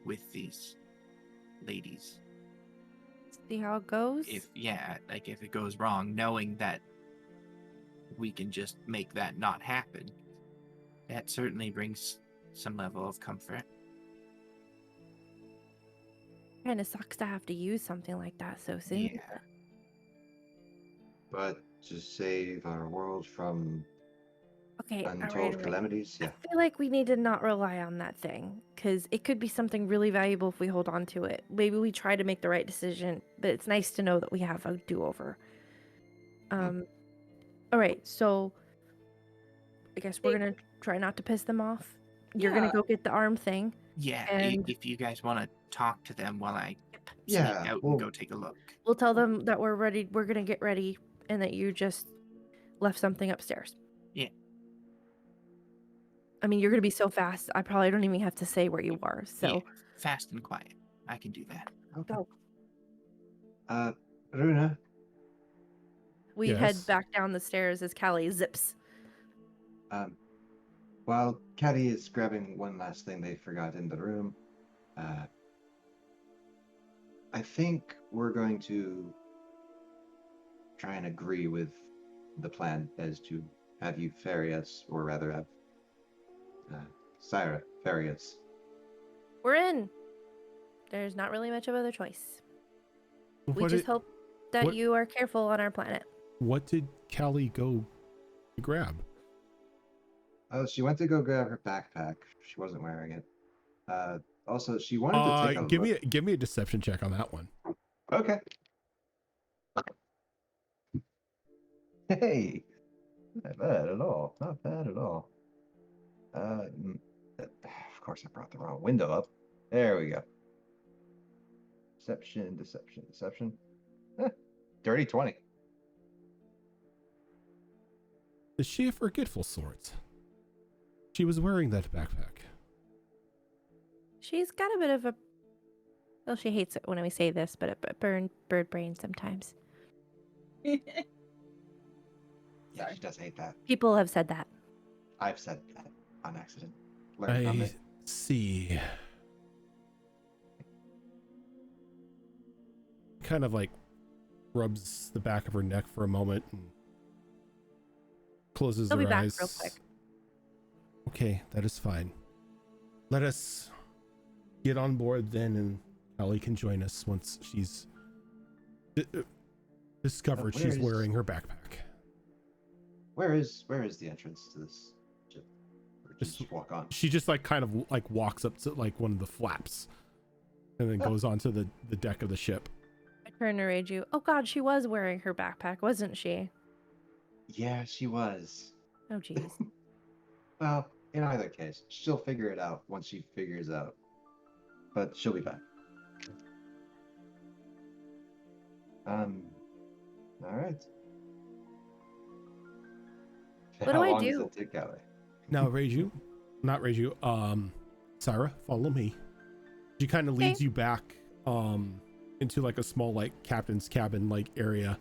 with these ladies. See how it goes? If it goes wrong, knowing that we can just make that not happen, that certainly brings some level of comfort. Kind of sucks to have to use something like that so soon. Yeah. But to save our world from Okay, untold all right. calamities, yeah. I feel like we need to not rely on that thing because it could be something really valuable if we hold on to it. Maybe we try to make the right decision, but it's nice to know that we have a do-over. All right, so I guess we're gonna try not to piss them off. You're gonna Yeah. go get the arm thing. Yeah, And- if you guys want to talk to them while I sneak Yeah, out well- and go take a look. We'll tell them that we're ready. We're gonna get ready, and that you just left something upstairs. Yeah. I mean, you're gonna be so fast. I probably don't even have to say where you are. So Yeah, fast and quiet. I can do that. Okay. Go. Runa, we head Yes. back down the stairs as Callie zips. while Caddy is grabbing one last thing they forgot in the room, I think we're going to try and agree with the plan as to have you ferry us, or rather have Syra ferry us. We're in. There's not really much of other choice. We What just did- hope that what- you are careful on our planet. What did Callie go grab? Oh, she went to go grab her backpack. She wasn't wearing it. Also, she wanted to take a look. Give me a deception check on that one. Okay. Hey, not bad at all. Not bad at all. Of course, I brought the wrong window up. There we go. Deception. Dirty 20. Is she a forgetful sort? She was wearing that backpack. She's got a bit of a. Well, she hates it when we say this, but a bird brain sometimes. Yeah, Sorry. she does hate that. People have said that. I've said that on accident. Learn from I it. see. Kind of like rubs the back of her neck for a moment and closes They'll her be back eyes. real quick. Okay, that is fine. Let us get on board then, and Callie can join us once she's discovered where she's is- wearing her backpack. Where is the entrance to this ship? Or Just- just walk on. She just like kind of like walks up to like one of the flaps and then Oh. goes onto the deck of the ship. I turn to Reiju. Oh God, she was wearing her backpack, wasn't she? Yeah, she was. Oh jeez. Well, in either case, she'll figure it out once she figures out. But she'll be back. All right. What do How I long does do? it take, Callie? Now, not Reiju, Sarah, follow me. She kind of Okay. leads you back into like a small like captain's cabin like area.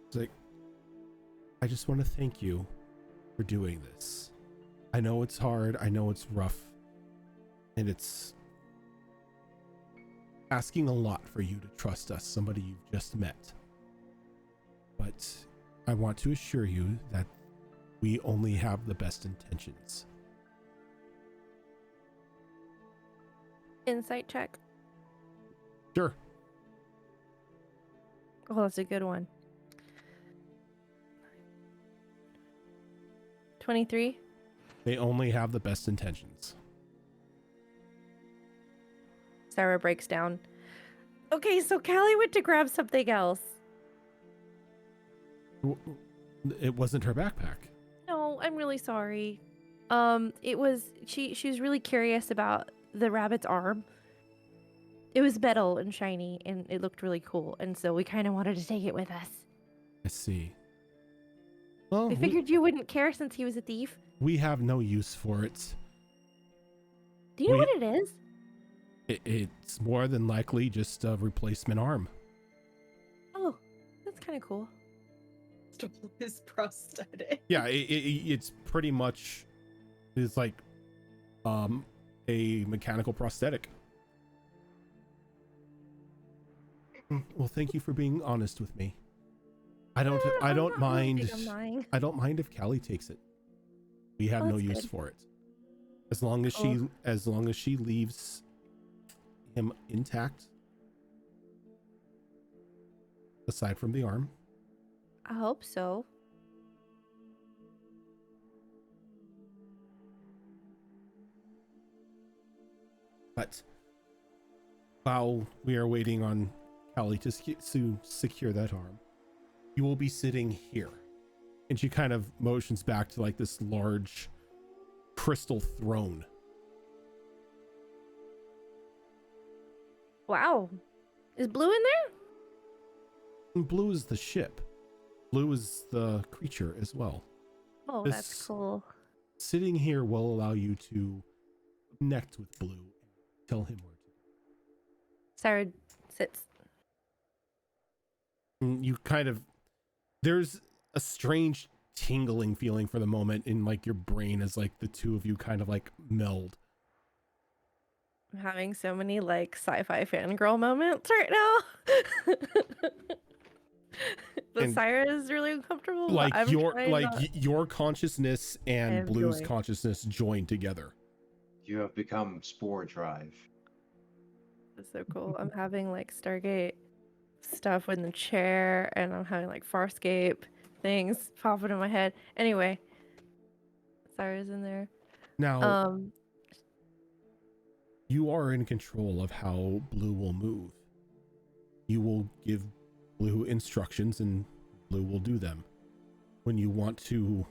It's like, I just want to thank you for doing this. I know it's hard. I know it's rough. And it's asking a lot for you to trust us, somebody you've just met. But I want to assure you that we only have the best intentions. Insight check. Sure. Oh, that's a good one. 23. They only have the best intentions. Sarah breaks down. Okay, so Callie went to grab something else. It wasn't her backpack. No, I'm really sorry. It was she was really curious about the rabbit's arm. It was metal and shiny and it looked really cool, and so we kind of wanted to take it with us. I see. Well, We figured you wouldn't care since he was a thief. we have no use for it. Do you know We- what it is? It's more than likely just a replacement arm. Oh, that's kind of cool. His prosthetic. Yeah, it's pretty much, it's like a mechanical prosthetic. Well, thank you for being honest with me. I don't I'm not really mind. big on lying. I don't mind if Callie takes it. We have Oh, no that's use good. for it. As long as she leaves him intact, aside from the arm. I hope so. But while we are waiting on Callie to secure that arm, you will be sitting here. And she kind of motions back to like this large crystal throne. Wow. Is Blue in there? And Blue is the ship. Blue is the creature as well. Oh, This- that's cool. Sitting here will allow you to connect with Blue and tell him where to go. Sarah sits. And you kind of, there's a strange tingling feeling for the moment in like your brain as like the two of you kind of like meld. I'm having so many like sci-fi fangirl moments right now. But And, Sarah is really uncomfortable. but Like I'm your trying like not- your consciousness and And Blue's joy. consciousness join together. You have become Spore Drive. That's so cool. I'm having like Stargate stuff in the chair, and I'm having like Farscape things pop into my head. Anyway, Sarah's in there. Now you are in control of how Blue will move. You will give Blue instructions and Blue will do them. When you want to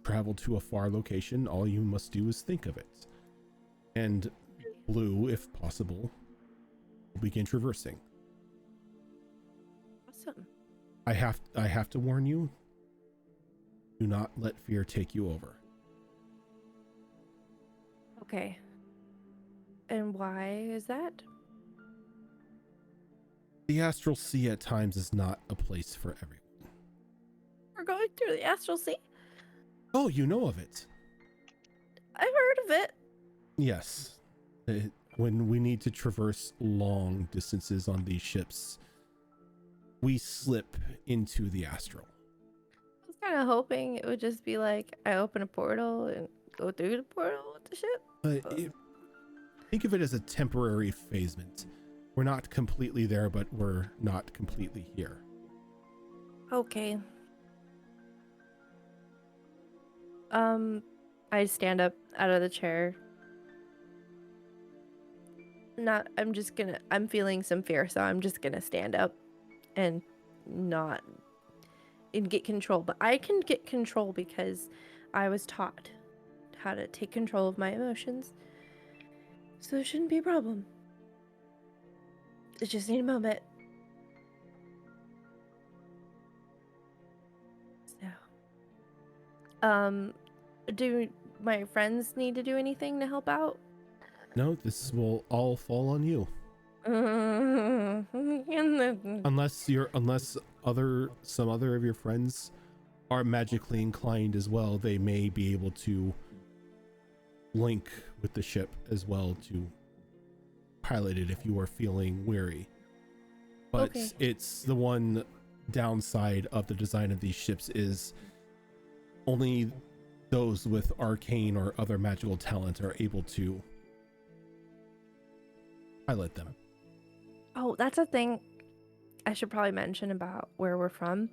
travel to a far location, all you must do is think of it. And Blue, if possible, will begin traversing. Awesome. I have to warn you, do not let fear take you over. Okay. And why is that? The astral sea at times is not a place for everyone. We're going through the astral sea. Oh, you know of it. I've heard of it. Yes. When we need to traverse long distances on these ships, we slip into the astral. I was kind of hoping it would just be like I open a portal and go through the portal with the ship. Think of it as a temporary phasement. We're not completely there, but we're not completely here. Okay. I stand up out of the chair. I'm feeling some fear, so I'm just gonna stand up and get control. But I can get control because I was taught how to take control of my emotions. So it shouldn't be a problem. I just need a moment. So, do my friends need to do anything to help out? No, this will all fall on you. Unless some other of your friends are magically inclined as well, they may be able to link with the ship as well to pilot it if you are feeling weary. But Okay. it's the one downside of the design of these ships is only those with arcane or other magical talent are able to pilot them. Oh, that's a thing I should probably mention about where we're from.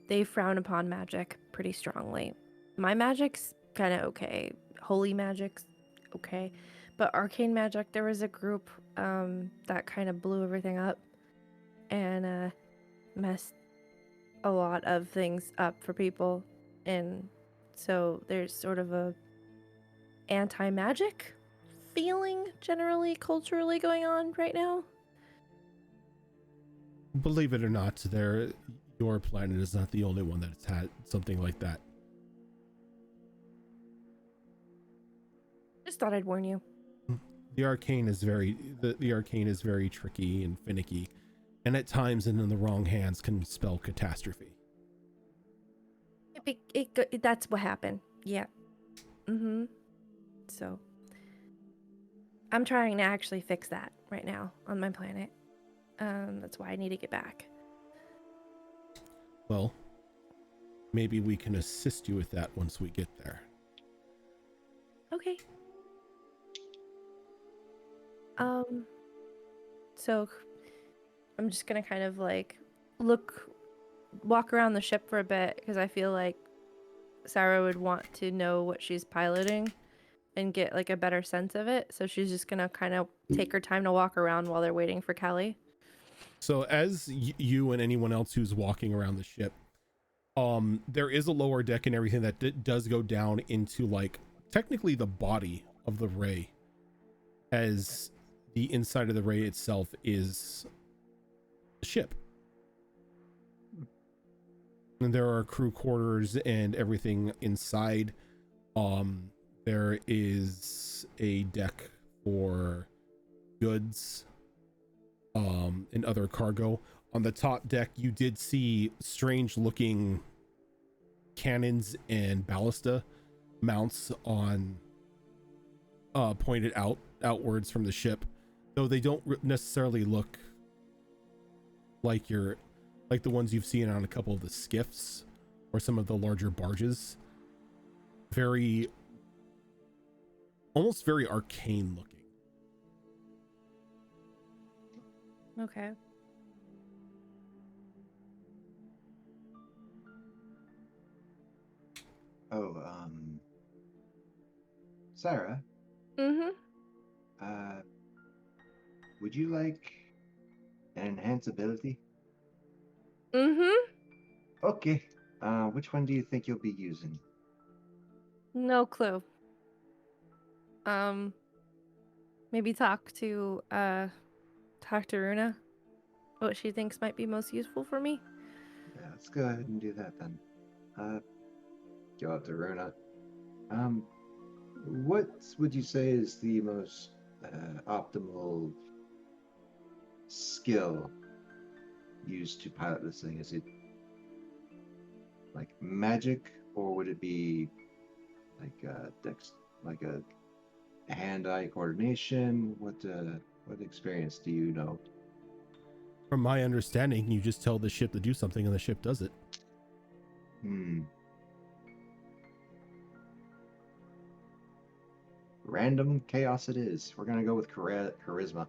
They frown upon magic pretty strongly. My magic's kind of okay. Holy magic's okay. But arcane magic, there was a group that kind of blew everything up and messed a lot of things up for people. And so there's sort of a anti-magic feeling generally culturally going on right now. Believe it or not, your planet is not the only one that's had something like that. Just thought I'd warn you. The arcane is very tricky and finicky, and at times and in the wrong hands can spell catastrophe. That's what happened. Yeah. So I'm trying to actually fix that right now on my planet. That's why I need to get back. Well, maybe we can assist you with that once we get there. Okay. So I'm just gonna kind of like walk around the ship for a bit because I feel like Sarah would want to know what she's piloting and get like a better sense of it. So she's just gonna kind of take her time to walk around while they're waiting for Callie. So as you and anyone else who's walking around the ship, there is a lower deck and everything that does go down into like technically the body of the ray, as the inside of the ray itself is the ship. And there are crew quarters and everything inside. There is a deck for goods and other cargo. On the top deck, you did see strange looking cannons and ballista mounts on pointed outwards from the ship, though they don't necessarily look like the ones you've seen on a couple of the skiffs or some of the larger barges. Almost very arcane looking. Okay. Oh, Sarah, would you like an enhance ability? Okay. Which one do you think you'll be using? No clue. Maybe talk to Runa. What she thinks might be most useful for me. Yeah, let's go ahead and do that then. Go up to Runa. What would you say is the most optimal skill used to pilot this thing? Is it like magic, or would it be like a hand-eye coordination? What experience do you know? From my understanding, you just tell the ship to do something and the ship does it. Random chaos it is. We're gonna go with charisma.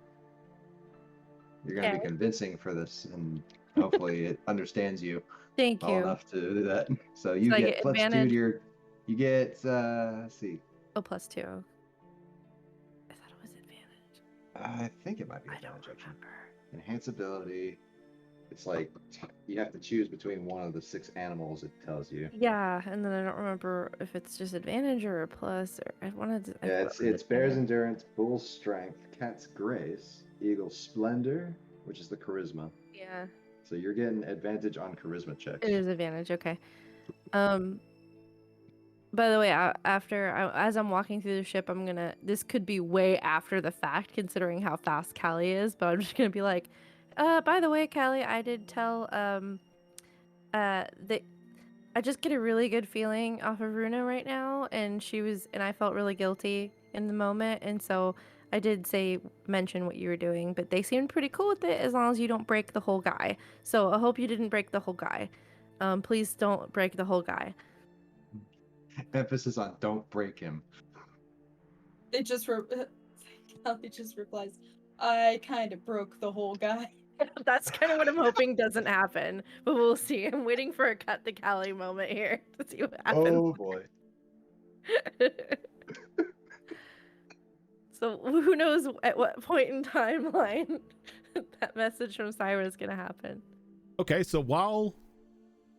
You're gonna be convincing for this, and hopefully it understands you Thank well you. enough to do that. So you So I get get +2 advantage? to your. You get let's see. Oh, +2. I thought it was advantage. I think it might be I don't advantage actually. remember. Enhance ability. It's like you have to choose between one of the 6 animals it tells you. Yeah, and then I don't remember if it's just advantage or a plus, or I wanted to. Yeah, it's bear's endurance, bull's strength, cat's grace, eagle's splendor, which is the charisma. Yeah, So you're getting advantage on charisma checks. it is advantage. Okay. By the way, as I'm walking through the ship, this could be way after the fact, considering how fast Callie is, but I'm just gonna be like, by the way, Callie, I did tell, I just get a really good feeling off of Runa right now, and I felt really guilty in the moment, and so I did mention what you were doing, but they seemed pretty cool with it as long as you don't break the whole guy. So I hope you didn't break the whole guy. Please don't break the whole guy. Emphasis on don't break him. It just Callie just replies, I kind of broke the whole guy. That's kind of what I'm hoping doesn't happen, but we'll see. I'm waiting for a cut the Callie moment here to see what happens. Oh boy. So who knows at what point in timeline that message from Syra is going to happen. Okay, so while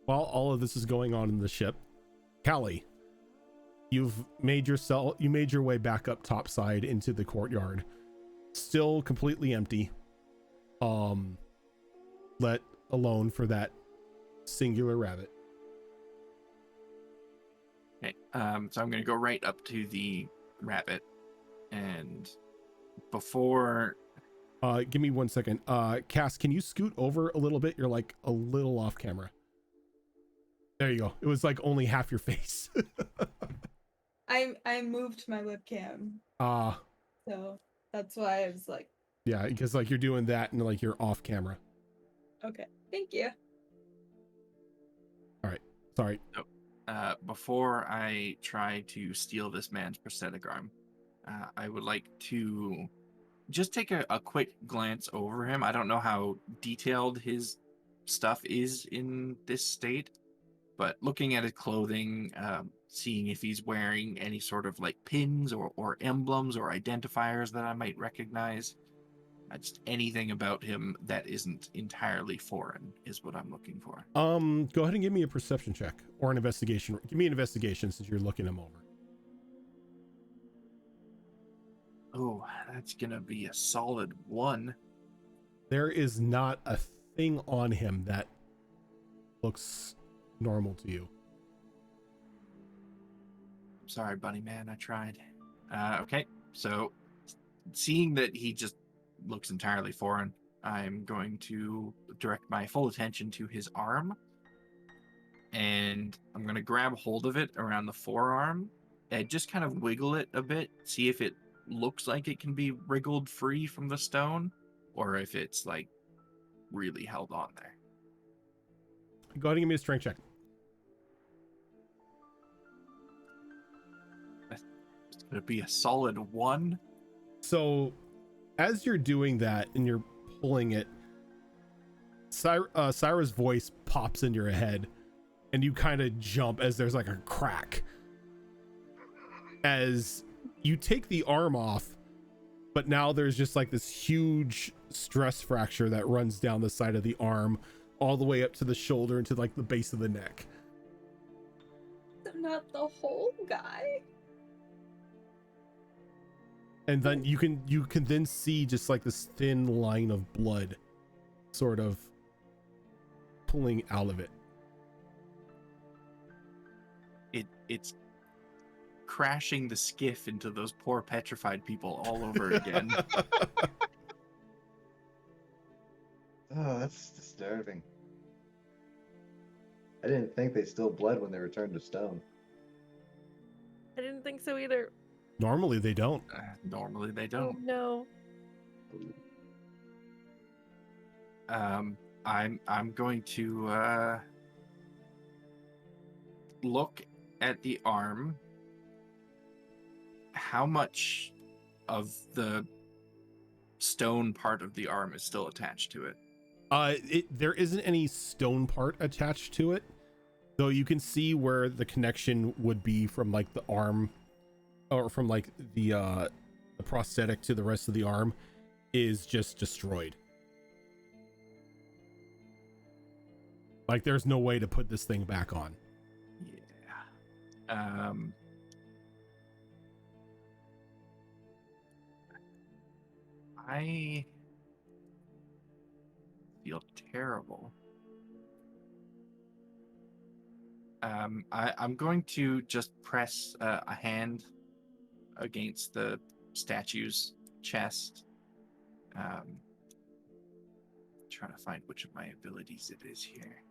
all of this is going on in the ship, Callie, you made your way back up topside into the courtyard. Still completely empty. Let alone for that singular rabbit. Okay, so I'm gonna go right up to the rabbit, and before. Give me 1 second. Cass, can you scoot over a little bit? You're like a little off camera. There you go. It was like only half your face. I moved my webcam, so that's why I was like, yeah, because like you're doing that and like you're off camera. okay, thank you. All right, sorry. Before I try to steal this man's prosthetic arm, I would like to just take a quick glance over him. I don't know how detailed his stuff is in this state, but looking at his clothing, seeing if he's wearing any sort of like pins or emblems or identifiers that I might recognize. Just anything about him that isn't entirely foreign is what I'm looking for. Go ahead and give me a perception check or an investigation. Give me an investigation since you're looking him over. Oh, that's gonna be a solid 1. There is not a thing on him that looks normal to you. Sorry, bunny man, I tried. Okay, so seeing that he just looks entirely foreign, I'm going to direct my full attention to his arm, and I'm going to grab hold of it around the forearm and just kind of wiggle it a bit, see if it looks like it can be wriggled free from the stone, or if it's like really held on there. Go ahead and give me a strength check. It's going to be a solid 1. So as you're doing that and you're pulling it, Syra's voice pops into your head and you kind of jump as there's like a crack as you take the arm off, but now there's just like this huge stress fracture that runs down the side of the arm all the way up to the shoulder and to like the base of the neck. So not the whole guy. And then you can then see just like this thin line of blood sort of pulling out of it. It's crashing the skiff into those poor petrified people all over again. Oh, that's disturbing. I didn't think they still bled when they returned to stone. I didn't think so either. Normally they don't. Normally they Oh don't. no. I'm going to look at the arm. How much of the stone part of the arm is still attached to it? There isn't any stone part attached to it, though you can see where the connection would be from like the arm or from like the prosthetic to the rest of the arm is just destroyed. Like there's no way to put this thing back on. Yeah. I feel terrible. I'm going to just press a hand against the statue's chest. Trying to find which of my abilities it is here.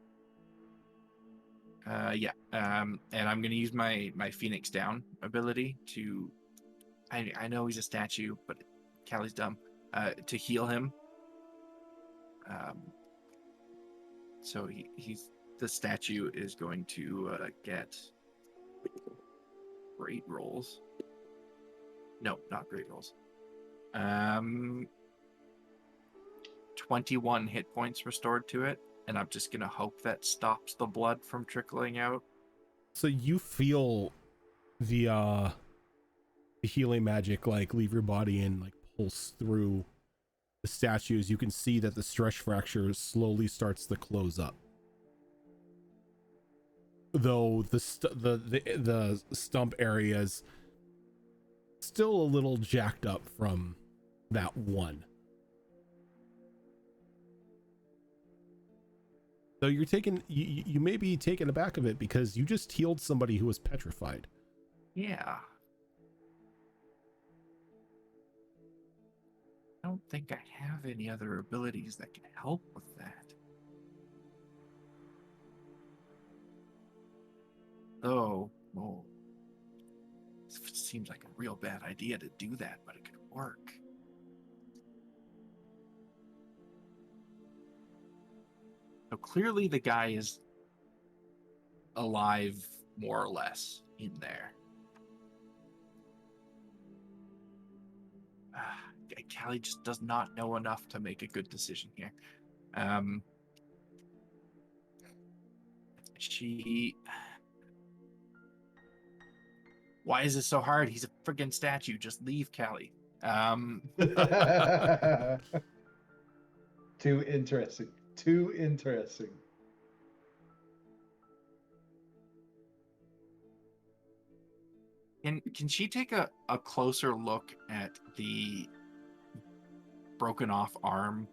Yeah. And I'm gonna use my Phoenix Down ability to. I know he's a statue, but Callie's dumb. To heal him. So he's the statue is going to get great rolls. No, not great rolls. 21 hit points restored to it, and I'm just gonna hope that stops the blood from trickling out. So you feel the healing magic like leave your body and like pulse through the statues. You can see that the stress fracture slowly starts to close up, though the stump area is still a little jacked up from that one. So you're taking you may be taken aback of it because you just healed somebody who was petrified. Yeah. I don't think I have any other abilities that can help with that. Though, oh, it seems like a real bad idea to do that, but it could work. So clearly the guy is alive, more or less, in there. Callie just does not know enough to make a good decision here. Why is this so hard? He's a friggin' statue. Just leave Callie. Too interesting. Too interesting. Can she take a closer look at the broken off arm,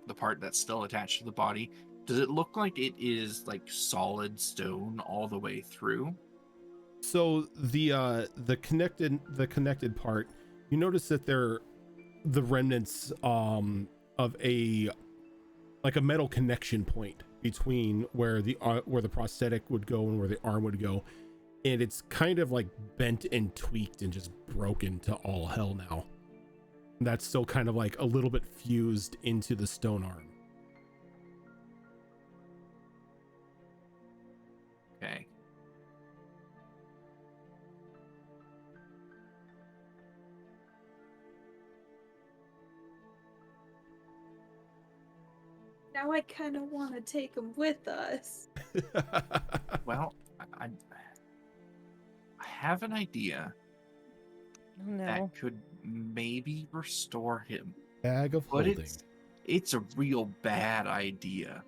the part that's still attached to the body? Does it look like it is like solid stone all the way through? So the connected part, you notice that they're the remnants of a metal connection point between where the prosthetic would go and where the arm would go, and it's kind of like bent and tweaked and just broken to all hell now. And that's still kind of like a little bit fused into the stone arm. Okay. Now I kind of want to take him with us. Well, I have an idea that could maybe restore him. Bag of But holding. it's a real bad idea.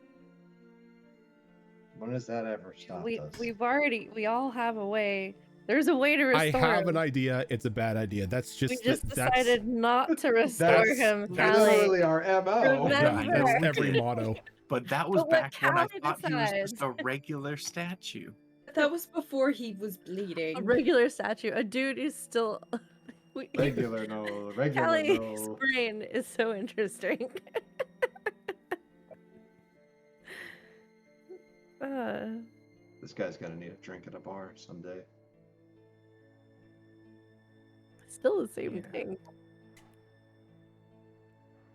When has that ever stopped us? We all have a way. There's a way to restore I have him. an idea. It's a bad idea. That's just We just decided not to restore him, That's Callie. literally our MO. Remember. That's every motto. But that was But what back when I Callie thought he was decides. just a regular statue. That was before he was bleeding. A regular statue. A dude is still. Regular Callie's no. brain is so interesting. This guy's gonna need a drink at a bar someday. Still the same thing.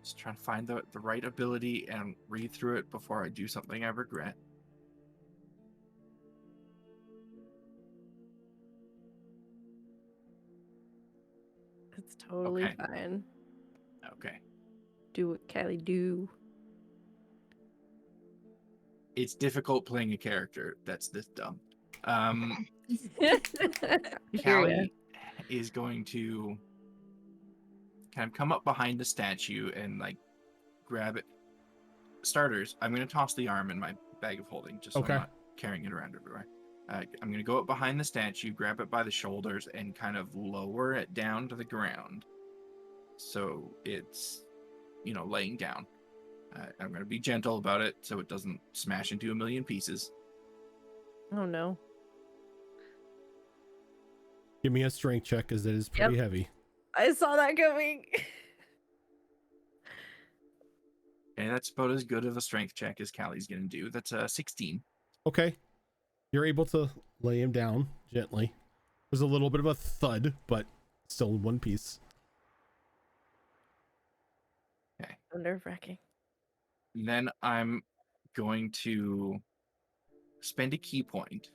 Just trying to find the right ability and read through it before I do something I regret. It's totally Okay. fine. Okay. Do what Callie do. It's difficult playing a character that's this dumb. Callie is going to kind of come up behind the statue and like grab it. Starters, I'm going to toss the arm in my bag of holding just so I'm not carrying it around everywhere. I'm going to go up behind the statue, grab it by the shoulders, and kind of lower it down to the ground. So it's, laying down. I'm going to be gentle about it so it doesn't smash into a million pieces. Oh no. Give me a strength check because it is pretty heavy. I saw that coming. Okay, that's about as good of a strength check as Callie's going to do. That's a 16. Okay. You're able to lay him down gently. There's a little bit of a thud, but still in one piece. Okay. Nerve-wracking. Then I'm going to spend a key point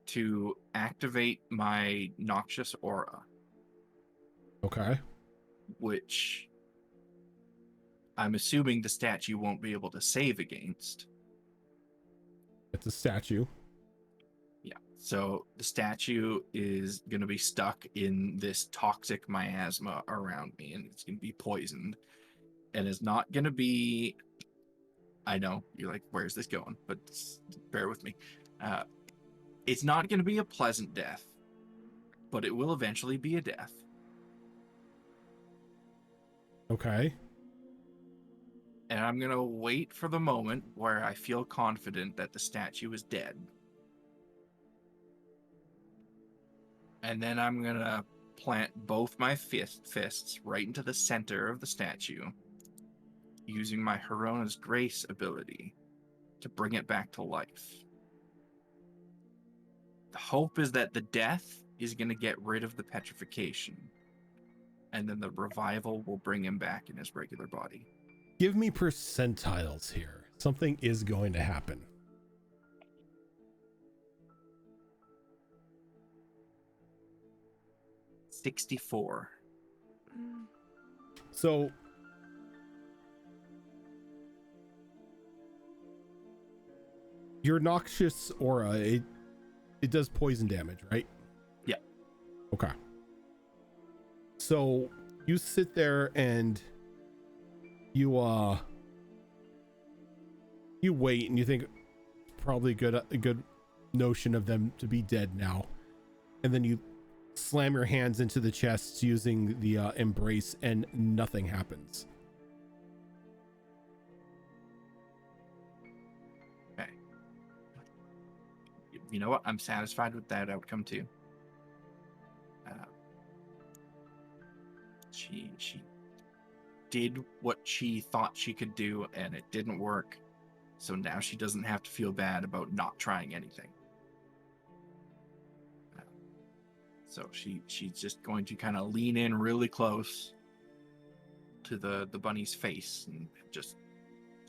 to activate my noxious aura, Okay. which I'm assuming the statue won't be able to save against. It's a statue. Yeah. So the statue is going to be stuck in this toxic miasma around me, and it's going to be poisoned. And it's not going to be... I know, you're like, where's this going? But bear with me. It's not going to be a pleasant death, but it will eventually be a death. Okay. And I'm going to wait for the moment where I feel confident that the statue is dead. And then I'm going to plant both my fists right into the center of the statue, using my Herona's Grace ability to bring it back to life. The hope is that the death is going to get rid of the petrification, and then the revival will bring him back in his regular body. Give me percentiles here. Something is going to happen. $64. So your noxious aura, it does poison damage, right? Yeah. Okay. So you sit there and you wait, and you think probably a good notion of them to be dead now, and then you slam your hands into the chests using the embrace, and nothing happens. Okay. You know what? I'm satisfied with that outcome too. She did what she thought she could do, and it didn't work. So now she doesn't have to feel bad about not trying anything. So she's just going to kind of lean in really close to the bunny's face and just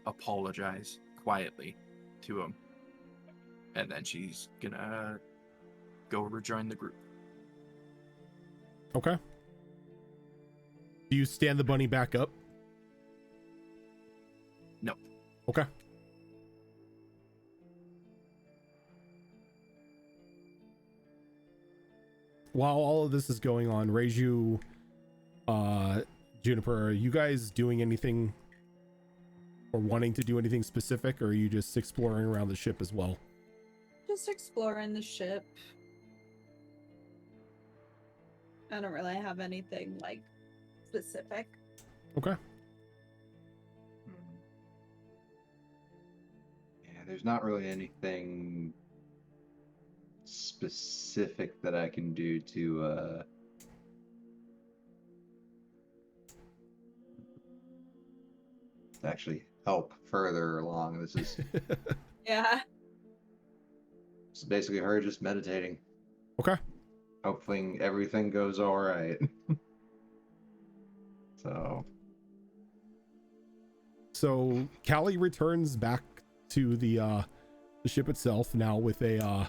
apologize quietly to him. And then she's gonna go rejoin the group. Okay. Do you stand the bunny back up? No. Okay. While all of this is going on, Reiju, Juniper, are you guys doing anything or wanting to do anything specific, or are you just exploring around the ship as well? Just exploring the ship. I don't really have anything like specific. Okay. Yeah, there's not really anything specific that I can do to actually help further along. This is Yeah. it's basically her just meditating. Okay. Hopefully everything goes all right. So Callie returns back to the ship itself, now with a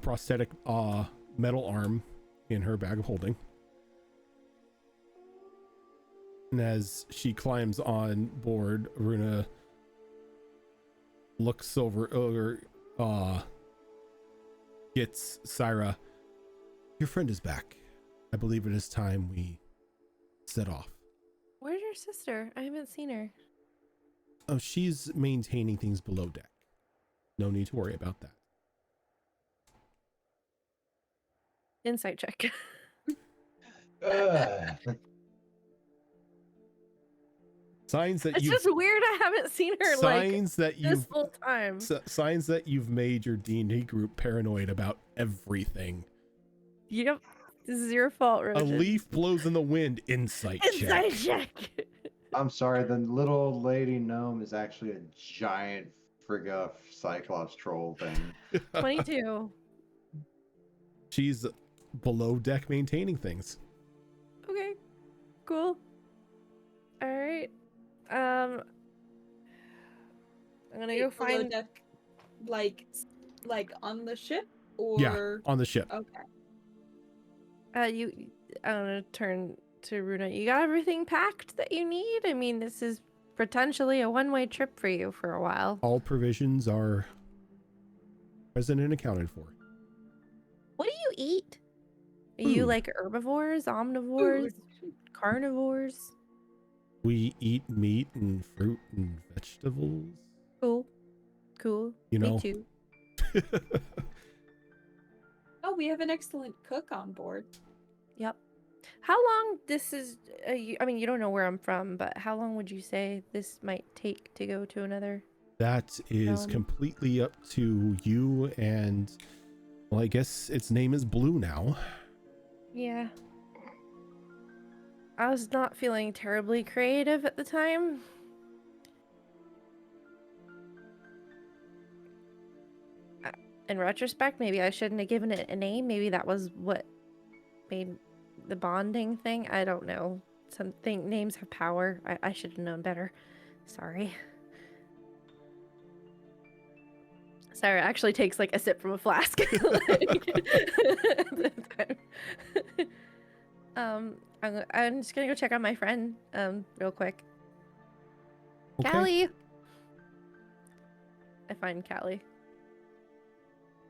prosthetic metal arm in her bag of holding. And as she climbs on board, Runa looks over, gets Syra. Your friend is back. I believe it is time we set off. Where's your sister? I haven't seen her. Oh, she's maintaining things below deck. No need to worry about that. Insight check. Signs that It's you've just weird I haven't seen her signs that this you've full time. signs that you've made your D&D group paranoid about everything. Yep. This is your fault, A Rojan. leaf blows in the wind. Insight check. Insight check. I'm sorry, the little lady gnome is actually a giant Frigga Cyclops troll thing. 22. She's below deck maintaining things. Okay, cool. All right. I'm gonna go Wait, below find. deck, like on the ship, Yeah, or on the ship. okay. I'm gonna turn to Runa. You got everything packed that you need? I mean, this is potentially a one-way trip for you for a while. All provisions are present and accounted for. What do you eat? Are you Food. like herbivores, omnivores, carnivores? We eat meat and fruit and vegetables. Cool. Cool. You know. Me too. Oh, we have an excellent cook on board. Yep. How long this is, I mean, you don't know where I'm from, but how long would you say this might take to go to another? That is completely up to you and, well, I guess its name is Blue now. Yeah. I was not feeling terribly creative at the time. In retrospect, maybe I shouldn't have given it a name. Maybe that was what made the bonding thing. I don't know. Something names have power. I should have known better. Sorry. Sarah actually takes like a sip from a flask. I'm just gonna go check on my friend real quick. Okay. Callie. I find Callie.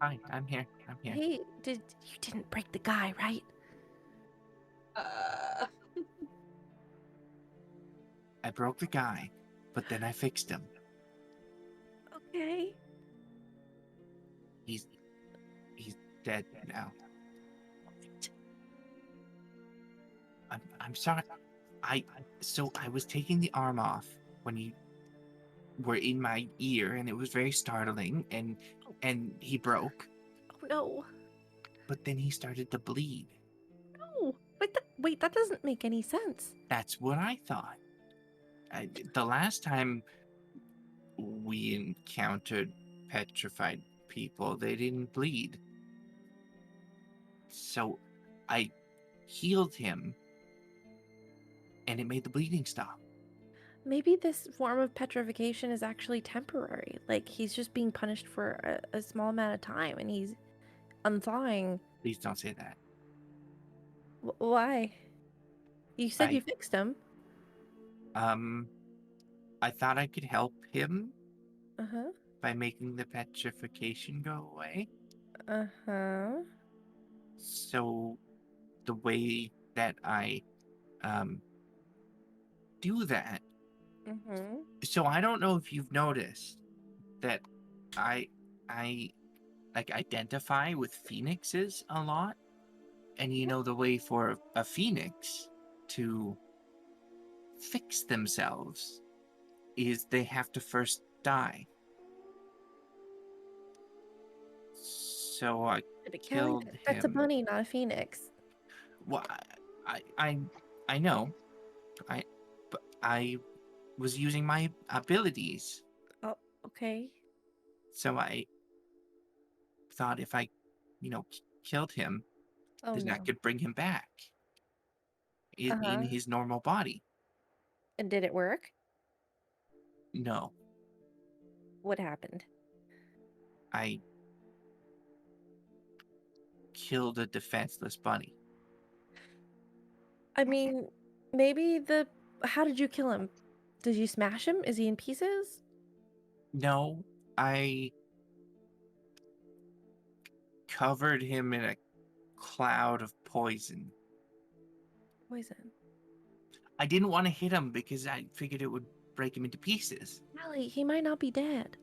Hi, I'm here. I'm here. Hey, you didn't break the guy, right? I broke the guy, but then I fixed him. Okay. He's dead now. I'm sorry. I was taking the arm off when you were in my ear, and it was very startling, and he broke. Oh no. But then he started to bleed. No. Wait, that doesn't make any sense. That's what I thought. The last time we encountered petrified people, they didn't bleed. So I healed him, and it made the bleeding stop. Maybe this form of petrification is actually temporary. Like he's just being punished for a small amount of time and he's unthawing. Please don't say that. Why? You said you fixed him. I thought I could help him Uh-huh. by making the petrification go away. Uh-huh. So the way that I do that. Mm-hmm. So I don't know if you've noticed that I like identify with phoenixes a lot. And you know the way for a phoenix to fix themselves is they have to first die. So I killed him. That's a bunny, not a phoenix. Well, I know. But I was using my abilities. Oh, okay. So I thought if I, killed him, Oh then no. I could bring him back in his normal body. And did it work? No, What happened? I killed a defenseless bunny. I mean, how did you kill him? Did you smash him? Is he in pieces? No, I covered him in a cloud of poison. Poison. I didn't want to hit him because I figured it would break him into pieces. Allie, he might not be dead.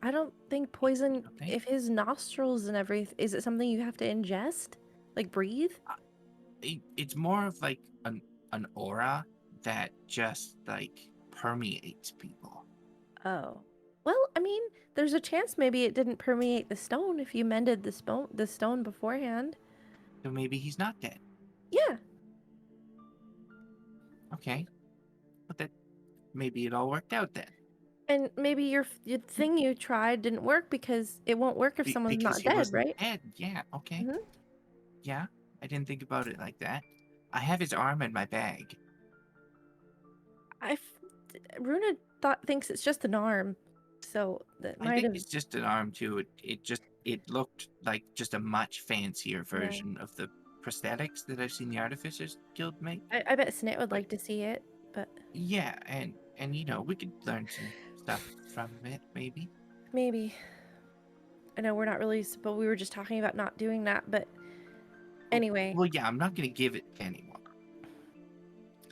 I don't think poison, Okay. if his nostrils and everything, is it something you have to ingest? Like breathe? It's more of like an aura that just like permeates people. Oh. Well, I mean, there's a chance maybe it didn't permeate the stone if you mended the stone beforehand. So maybe he's not dead. Yeah. Okay. But that maybe it all worked out then. And maybe your thing you tried didn't work because it won't work if someone's Because not he dead, wasn't right? dead. Yeah, okay. Mhm. Yeah, I didn't think about it like that. I have his arm in my bag. Runa thinks it's just an arm, so that I might think have. it's just an arm too. It looked like just a much fancier Yeah. version of the prosthetics that I've seen the Artificers Guild make. I bet Snit would But- like to see it, but Yeah, and we could learn some stuff from it, maybe. maybe. I know we're not really, but we were just talking about not doing that. But anyway, Well, yeah, I'm not gonna give it to anyone.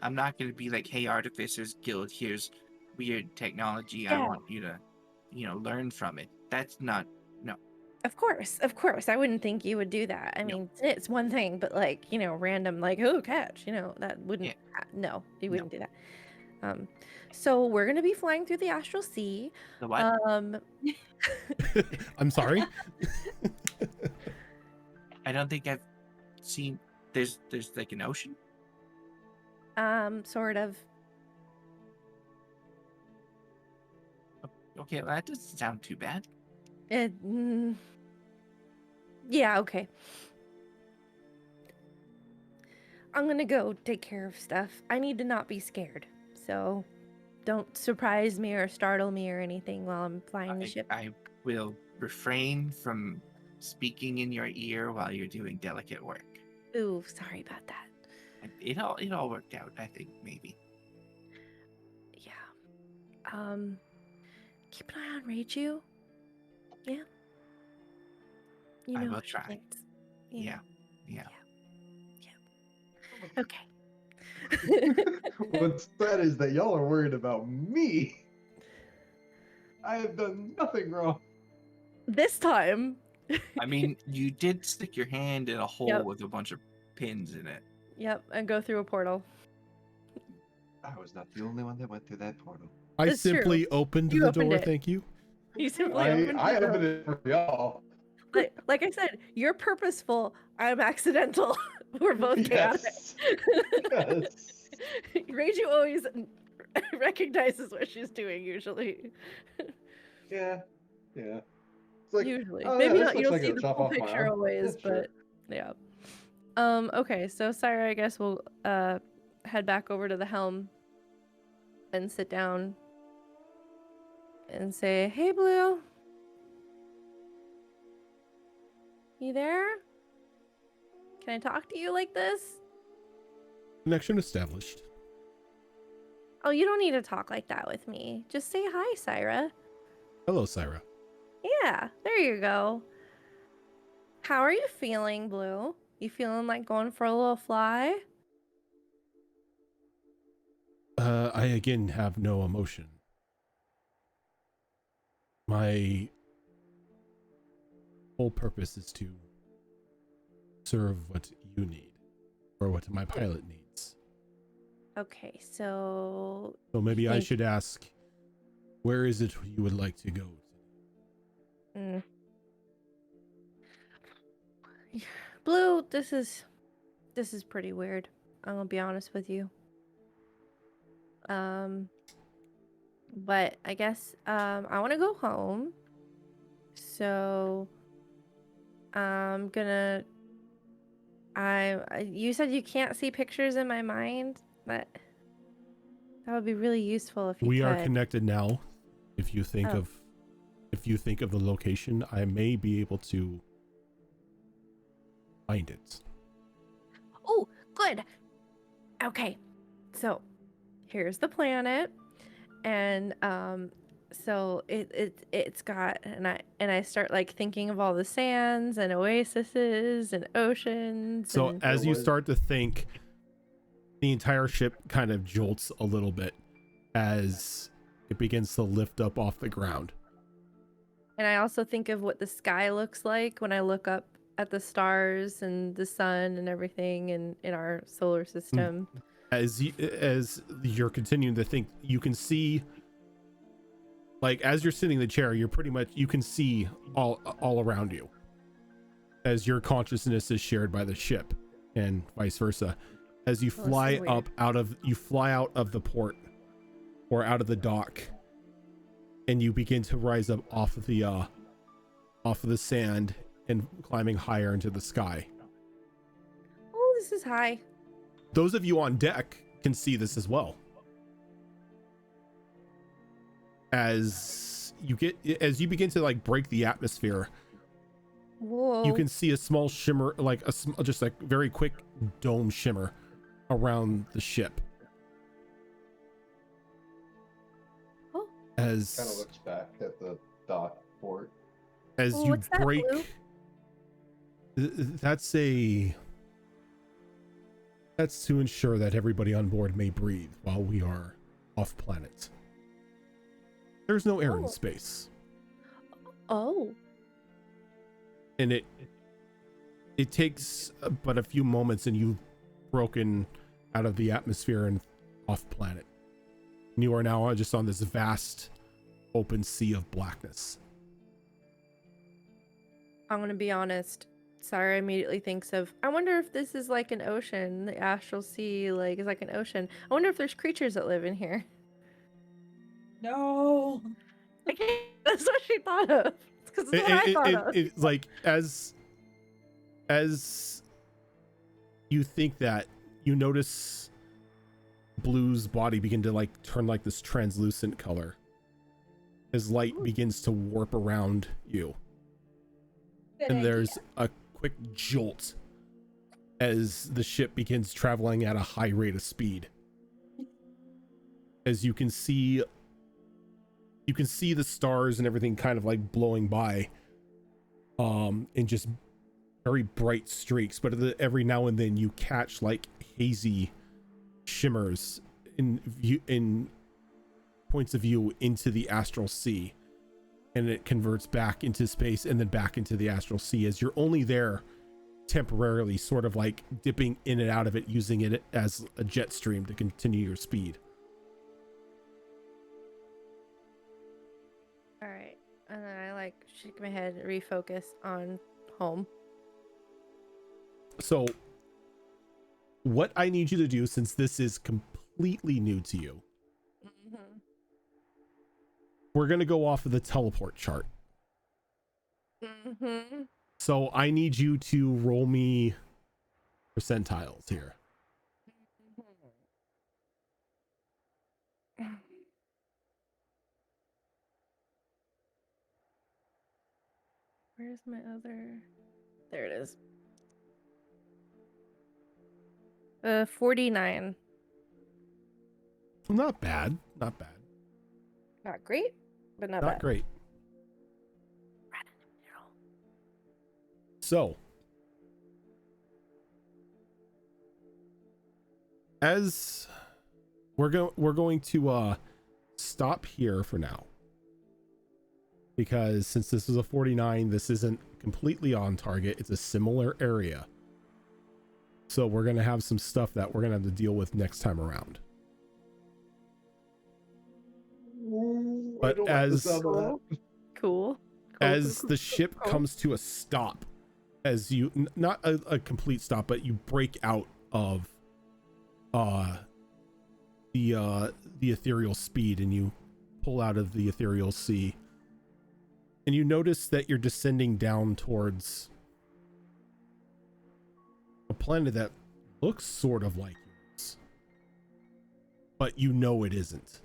I'm not gonna be like, "Hey, Artificers Guild, here's weird technology. I Yeah. want you to, learn from it." That's not. No. of course, I wouldn't think you would do that. I No. mean, it's one thing, but like random, like catch, that wouldn't. Yeah. No, you No. wouldn't do that. So we're gonna be flying through the astral sea. The what? I'm sorry. I don't think I've seen. There's like an ocean. Sort of. Okay, well, that doesn't sound too bad. Yeah, okay. I'm gonna go take care of stuff. I need to not be scared, so don't surprise me or startle me or anything while I'm flying the ship. I will refrain from speaking in your ear while you're doing delicate work. Ooh, sorry about that. It all worked out, I think, maybe. Yeah. Keep an eye on Reiju. Yeah. I will what she try. thinks. Yeah. Okay. What's sad is that y'all are worried about me. I have done nothing wrong. This time. I mean, you did stick your hand in a hole Yep. with a bunch of pins in it. Yep, and go through a portal. I was not the only one that went through that portal. I That's true. simply opened You the opened door. it. Thank you. You simply I opened the door. opened it for y'all. Like I said, you're purposeful. I'm accidental. We're both chaotic. Yes. Yes. Reiju always recognizes what she's doing. Usually. Yeah. Yeah. It's like, Usually, oh, maybe yeah, not. this You looks don't like see it'll the chop full off my picture arm. always, Yeah, sure. but yeah. Okay, so Syra, I guess we'll head back over to the helm and sit down and say, "Hey, Blue, you there? Can I talk to you like this?" Connection established. Oh, you don't need to talk like that with me. Just say hi, Syra. Hello, Syra. Yeah, there you go. How are you feeling, Blue? You feeling like going for a little fly? I again have no emotion. My whole purpose is to serve what you need, or what my pilot needs. Okay, so So maybe I Thank- should ask, where is it you would like to go? Blue, this is pretty weird. I'm gonna be honest with you. But I guess I want to go home. So I'm gonna. You said you can't see pictures in my mind, but that would be really useful if you We could. are connected now. If you think Oh. of the location, I may be able to find it. Oh, good. Okay, so here's the planet, and so it's got, and I start like thinking of all the sands and oases and oceans. So and, as you was- start to think, the entire ship kind of jolts a little bit as it begins to lift up off the ground. and I also think of what the sky looks like when I look up at the stars and the sun and everything in our solar system. As you're continuing to think, you can see, like, as you're sitting in the chair, you can see all around you, as your consciousness is shared by the ship, and vice versa. As you Well, this is fly weird. out of the port, or out of the dock, and you begin to rise up off of the sand and climbing higher into the sky. Oh, this is high. Those of you on deck can see this as well. As you begin to like break the atmosphere, Whoa. you can see a small shimmer, like just like very quick dome shimmer around the ship. Oh. As Kind of looks back at the dock port. as Oh, you what's that, break, Blue? that's to ensure that everybody on board may breathe while we are off planet. There's no air in Oh. space, Oh. and it takes but a few moments, and you've broken out of the atmosphere and off planet. And you are now just on this vast open sea of blackness. I'm gonna be honest. Sarah immediately thinks of, I wonder if this is like an ocean. The astral sea like is like an ocean. I wonder if there's creatures that live in here. No. That's what she thought of. Because that's what I thought of. It's like as you think that, you notice Blue's body begin to like turn like this translucent color as light begins to warp around you. Good And idea. there's a quick jolt as the ship begins traveling at a high rate of speed. As you can see the stars and everything kind of like blowing by in just very bright streaks, but every now and then you catch like hazy shimmers in points of view into the astral sea, and it converts back into space and then back into the astral sea as you're only there temporarily, sort of like dipping in and out of it, using it as a jet stream to continue your speed. All right. And then I like shake my head and refocus on home. So what I need you to do, since this is completely new to you, Mm-hmm. we're going to go off of the teleport chart. Mm-hmm. So I need you to roll me percentiles here. Where's my other? There it is. 49. Not bad. Not bad. Not great, but not Not bad. great. Right in the middle. So as we're going to stop here for now, because since this is a 49, this isn't completely on target. It's a similar area, so we're going to have some stuff that we're going to have to deal with next time around. But as Cool. as the ship comes to a stop, as you not a complete stop, but you break out of the ethereal speed, and you pull out of the ethereal sea, and you notice that you're descending down towards a planet that looks sort of like yours, but you know it isn't.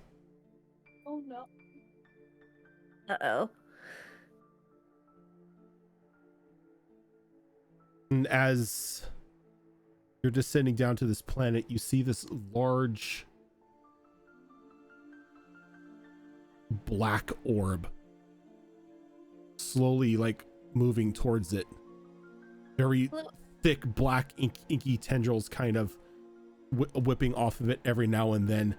Oh no. Uh-oh. And as you're descending down to this planet, you see this large black orb slowly like moving towards it. Very thick black inky tendrils kind of whipping off of it every now and then,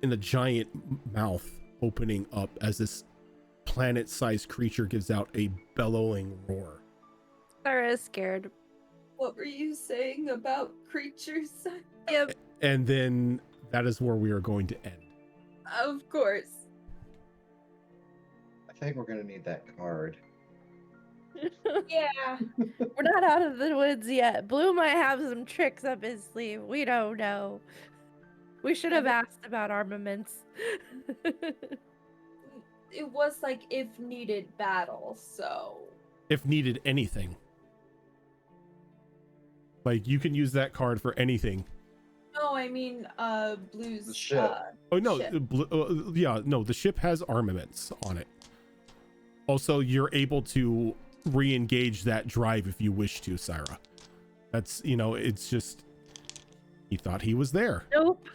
in a giant mouth opening up as this planet-sized creature gives out a bellowing roar. Sarah is scared. What were you saying about creatures? Yep. And then that is where we are going to end. Of course. I think we're gonna need that card. Yeah. We're not out of the woods yet. Blue might have some tricks up his sleeve. We don't know. We should have asked about armaments. it was like if needed battle, so If needed anything. Like you can use that card for anything. no, I mean Blue's The ship. Oh no, ship. yeah, no, the ship has armaments on it. Also, you're able to re-engage that drive if you wish to, Syra. That's, you know, it's just he thought he was there. Nope.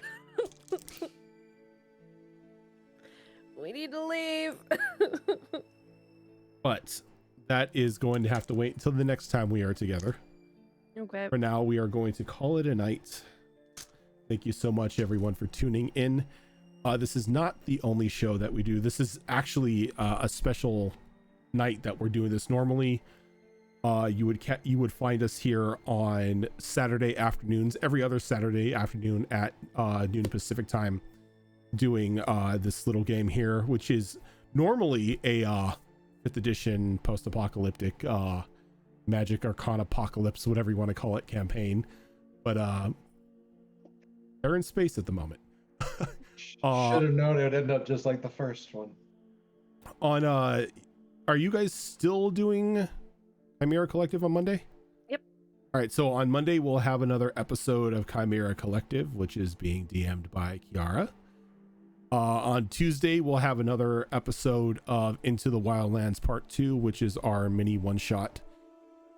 We need to leave. But that is going to have to wait until the next time we are together. Okay. For now, we are going to call it a night. Thank you so much, everyone, for tuning in. This is not the only show that we do. This is actually a special night that we're doing this. Normally, you would find us here on Saturday afternoons, every other Saturday afternoon at noon Pacific time, doing this little game here, which is normally a 5th edition post-apocalyptic magic arcanapocalypse, whatever you want to call it, campaign. But they're in space at the moment. Should have known it would end up just like the first one. On are you guys still doing Chimera Collective on Monday? Yep. All right, so on Monday we'll have another episode of Chimera Collective, which is being DM'd by Kiara. On Tuesday we'll have another episode of Into the Wildlands Part 2, which is our mini one-shot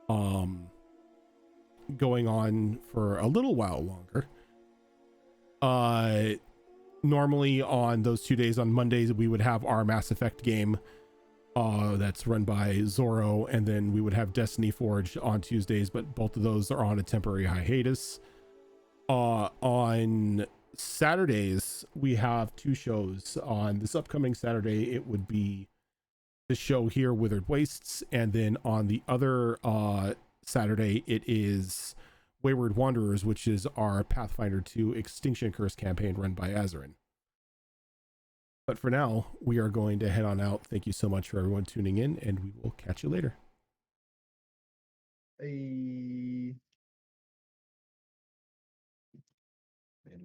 going on for a little while longer. Normally on those 2 days, on Mondays, we would have our Mass Effect game that's run by Zorro, and then we would have Destiny Forge on Tuesdays, but both of those are on a temporary hiatus. On Saturdays, we have 2 shows. On this upcoming Saturday, it would be this show here, Withered Wastes, and then on the other Saturday, it is Wayward Wanderers, which is our Pathfinder 2 Extinction Curse campaign run by Azarin. But for now, we are going to head on out. Thank you so much for everyone tuning in, and we will catch you later. And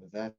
with that